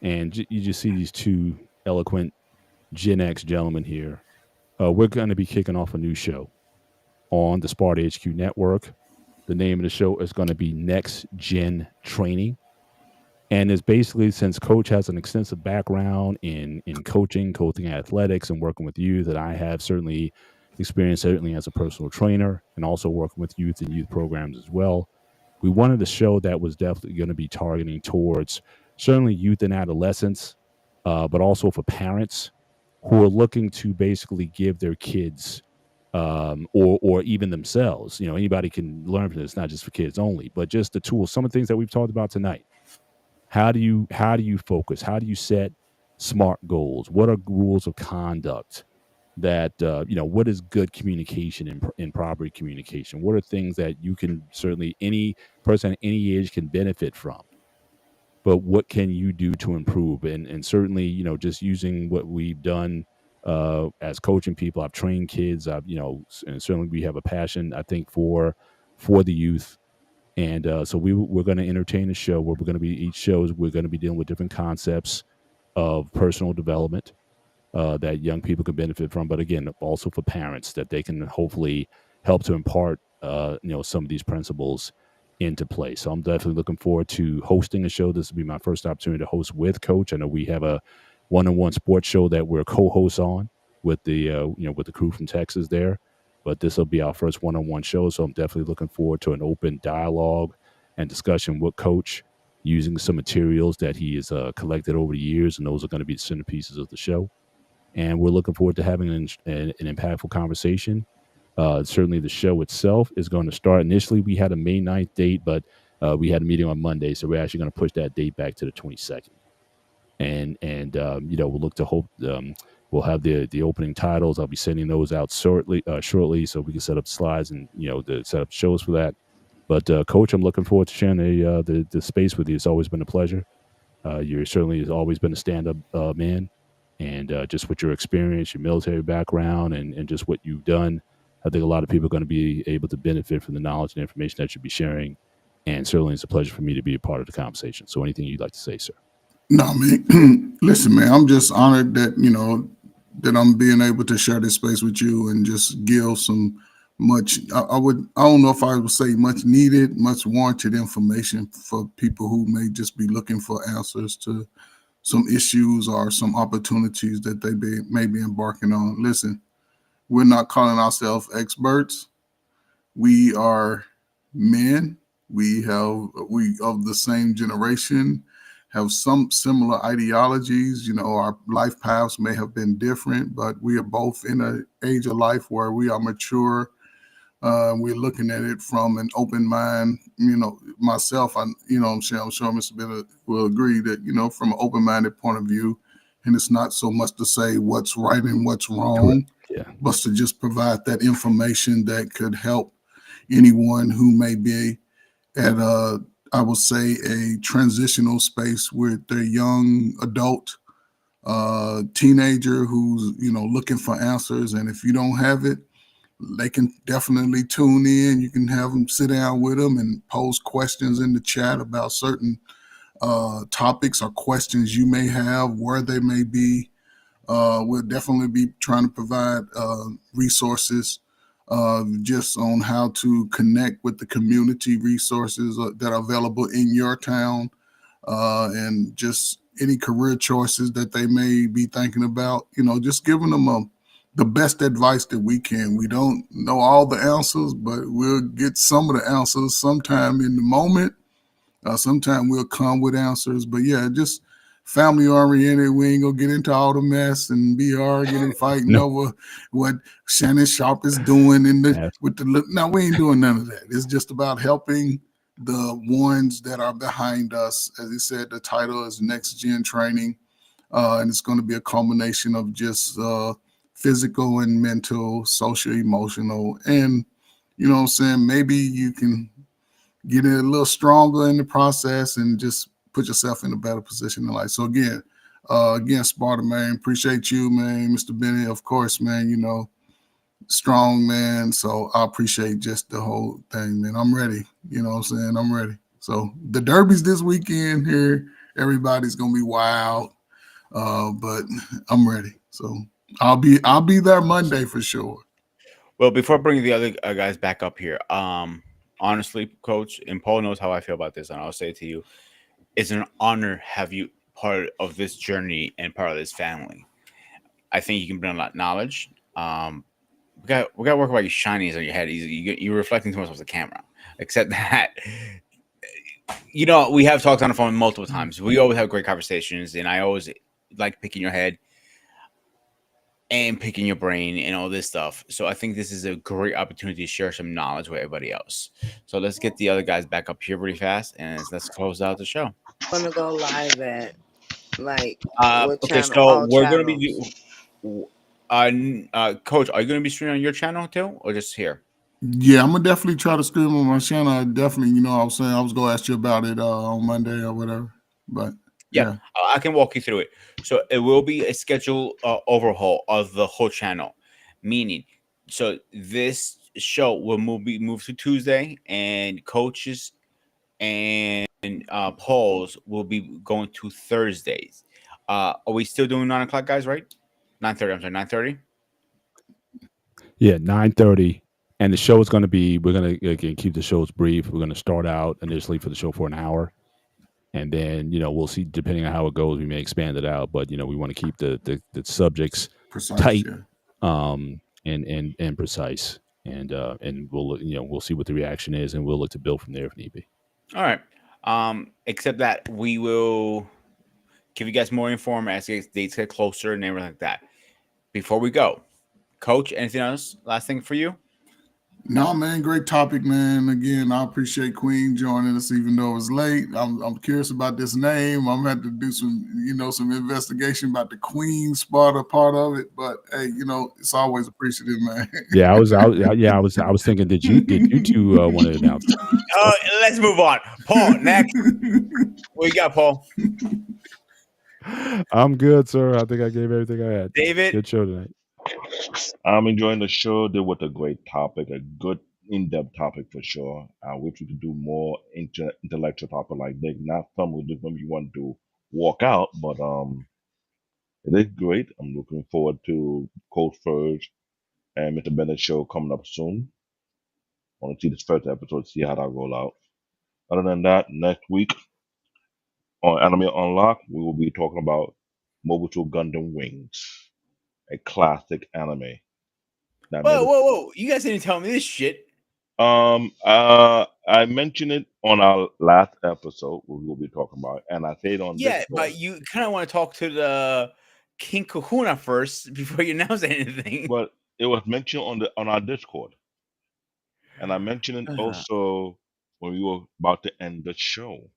and you just see these two eloquent Gen X gentlemen here. We're going to be kicking off a new show on the Sparta HQ Network. The name of the show is going to be Next Gen Training. And it's basically, since Coach has an extensive background in coaching athletics, and working with youth, and I have certainly experience certainly as a personal trainer and also working with youth and youth programs as well. We wanted a show that was definitely going to be targeting towards certainly youth and adolescents, but also for parents who are looking to basically give their kids, or even themselves. Anybody can learn from this, not just for kids only, but just the tools. Some of the things that we've talked about tonight. How do you focus? How do you set smart goals? What are rules of conduct? That what is good communication and proper communication? What are things that you can certainly, any person at any age can benefit from? But what can you do to improve? And certainly, just using what we've done as coaching people. I've trained kids. And certainly we have a passion, I think, for the youth. And so we're going to entertain a show where each shows we're going to be dealing with different concepts of personal development that young people can benefit from, but again, also for parents, that they can hopefully help to impart some of these principles into play. So I'm definitely looking forward to hosting a show. This will be my first opportunity to host with Coach. I know we have a one-on-one sports show that we're co-hosts on with the crew from Texas there, but this will be our first one-on-one show. So I'm definitely looking forward to an open dialogue and discussion with Coach, using some materials that he has collected over the years, and those are going to be the centerpieces of the show. And we're looking forward to having an impactful conversation. Certainly, the show itself is going to start. Initially, we had a May 9th date, but we had a meeting on Monday, so we're actually going to push that date back to the 22nd. And we'll look to hope we'll have the opening titles. I'll be sending those out shortly, so we can set up slides and set up shows for that. But Coach, I'm looking forward to sharing the space with you. It's always been a pleasure. You're certainly has always been a stand-up man, and just with your experience, your military background, and just what you've done, I think a lot of people are going to be able to benefit from the knowledge and information that you'll be sharing. And certainly, it's a pleasure for me to be a part of the conversation. So, anything you'd like to say, sir? No, man. Listen, man, I'm just honored that, that I'm being able to share this space with you and just give some I don't know if I would say much needed, much warranted information for people who may just be looking for answers to some issues or some opportunities that may be embarking on. Listen, we're not calling ourselves experts. We are men. We of the same generation, have some similar ideologies. Our life paths may have been different, but we are both in an age of life where we are mature. We're looking at it from an open mind. Myself, I'm sure Mr. Bennett will agree that, from an open-minded point of view, and it's not so much to say what's right and what's wrong, Yeah. but to just provide that information that could help anyone who may be at I would say, a transitional space with their young adult, teenager who's, looking for answers. And if you don't have it, they can definitely tune in. You can have them sit down with them and pose questions in the chat about certain topics or questions you may have, where they may be. We'll definitely be trying to provide resources just on how to connect with the community resources that are available in your town, and just any career choices that they may be thinking about. Just giving them the best advice that we can. We don't know all the answers, but we'll get some of the answers sometime in the moment. Sometime we'll come with answers, but yeah, just family oriented. We ain't gonna get into all the mess and be arguing and fighting No. over what Shannon Sharp is doing Yes. No, we ain't doing none of that. It's just about helping the ones that are behind us. As he said, the title is Next Gen Training, and it's going to be a combination of just physical and mental, social, emotional, and what I'm saying, maybe you can get it a little stronger in the process and just put yourself in a better position in life. So again, Sparta, man, appreciate you, man. Mr. Benny, of course, man, strong, man. So I appreciate just the whole thing, man. I'm ready. You know what I'm saying? I'm ready. So the Derby's this weekend here. Everybody's gonna be wild. But I'm ready. So I'll be there Monday for sure. Well, before bringing the other guys back up here, honestly, Coach, and Paul knows how I feel about this, and I'll say it to you: It's an honor to have you part of this journey and part of this family. I think you can bring a lot of knowledge. We got to work about you shining on your head. You're reflecting too much off the camera. Except that, we have talked on the phone multiple times. We always have great conversations, and I always like picking your head and picking your brain and all this stuff. So I think this is a great opportunity to share some knowledge with everybody else. So let's get the other guys back up here really fast, and let's close out the show. Wanna go live at like what Okay, channel? so All we're gonna channels. be. Coach, are you gonna be streaming on your channel too, or just here? Yeah, I'm gonna definitely try to stream on my channel. I definitely, I was saying I was gonna ask you about it on Monday or whatever. But Yeah, yeah, I can walk you through it. So it will be a schedule overhaul of the whole channel, meaning, so this show will be moved to Tuesday, and coaches and polls will be going to Thursdays. Are we still doing 9 o'clock, guys? Right? 9:30. I'm sorry, 9:30. Yeah, 9:30, and the show is going to be. We're going to again keep the shows brief. We're going to start out initially for the show for an hour, and then we'll see depending on how it goes. We may expand it out, but we want to keep the subjects precise. tight, Yeah. and precise, and we'll see what the reaction is, and we'll look to build from there if need be. All right. Except that we will give you guys more inform as dates get closer and everything like that. Before we go, Coach, anything else? Last thing for you? No, man, great topic, man. Again, I appreciate Queen joining us, even though it's late. I'm curious about this name. I'm gonna have to do some investigation about the Queen Sparta part of it. But hey, it's always appreciative, man. Yeah, I was thinking, did you two want to announce? Let's move on. Paul, next. What you got, Paul? I'm good, sir. I think I gave everything I had. David? Good show tonight. I'm enjoying the show. They with a great topic, a good in-depth topic for sure. I wish we could do more intellectual topic like this. Not some of them you want to walk out, but it is great. I'm looking forward to Coach Furge and Mr. Bennett show coming up soon. I want to see this first episode, see how that roll out. Other than that, next week on Anime Unlock, we will be talking about Mobile Suit Gundam Wings, a classic anime that made Whoa. You guys didn't tell me this shit. I mentioned it on our last episode, we will be talking about it, and I said on Yeah, Discord. but you kind of want to talk to the King Kahuna first before you announce anything. But it was mentioned on our Discord, and I mentioned it also when we were about to end the show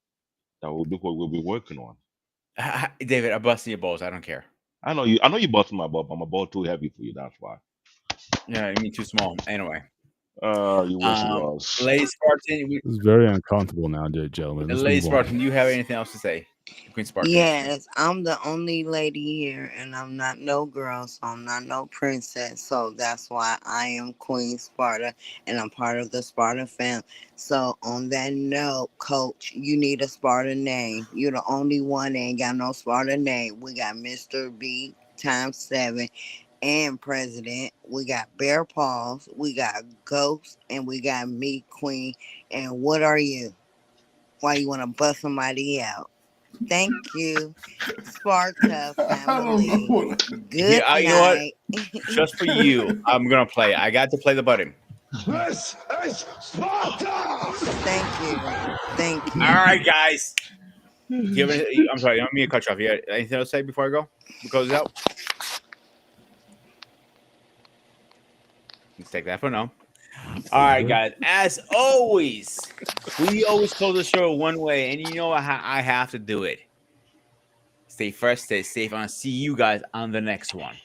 that we'll be working on. David, I'm busting your balls. I don't care. I know you busting my ball, but my ball too heavy for you. That's why. Yeah, you mean too small. Anyway. You wish it was. Lady Spartan, This is very uncomfortable now, gentlemen. Let's Lady move on. Spartan, do you have anything else to say? Queen Spartan. Yes, I'm the only lady here, and I'm not no girl, so I'm not no princess. So that's why I am Queen Sparta, and I'm part of the Sparta fam. So on that note, Coach, you need a Sparta name. You're the only one that ain't got no Sparta name. We got Mr. B ×7 and President. We got Bear Paws. We got Ghost, and we got me, Queen. And what are you? Why you want to bust somebody out? Thank you, Sparta family. Good Yeah, you know what? night. Just for you, I'm gonna play. I got to play the button. This is Sparta! Thank you. All right, guys. I'm sorry. I'm gonna cut you off. You got anything else to say before I go? We close it out. Let's take that for now. All right, guys. As always, we always close the show one way, and you know I have to do it. Stay fresh, stay safe, and I'll see you guys on the next one.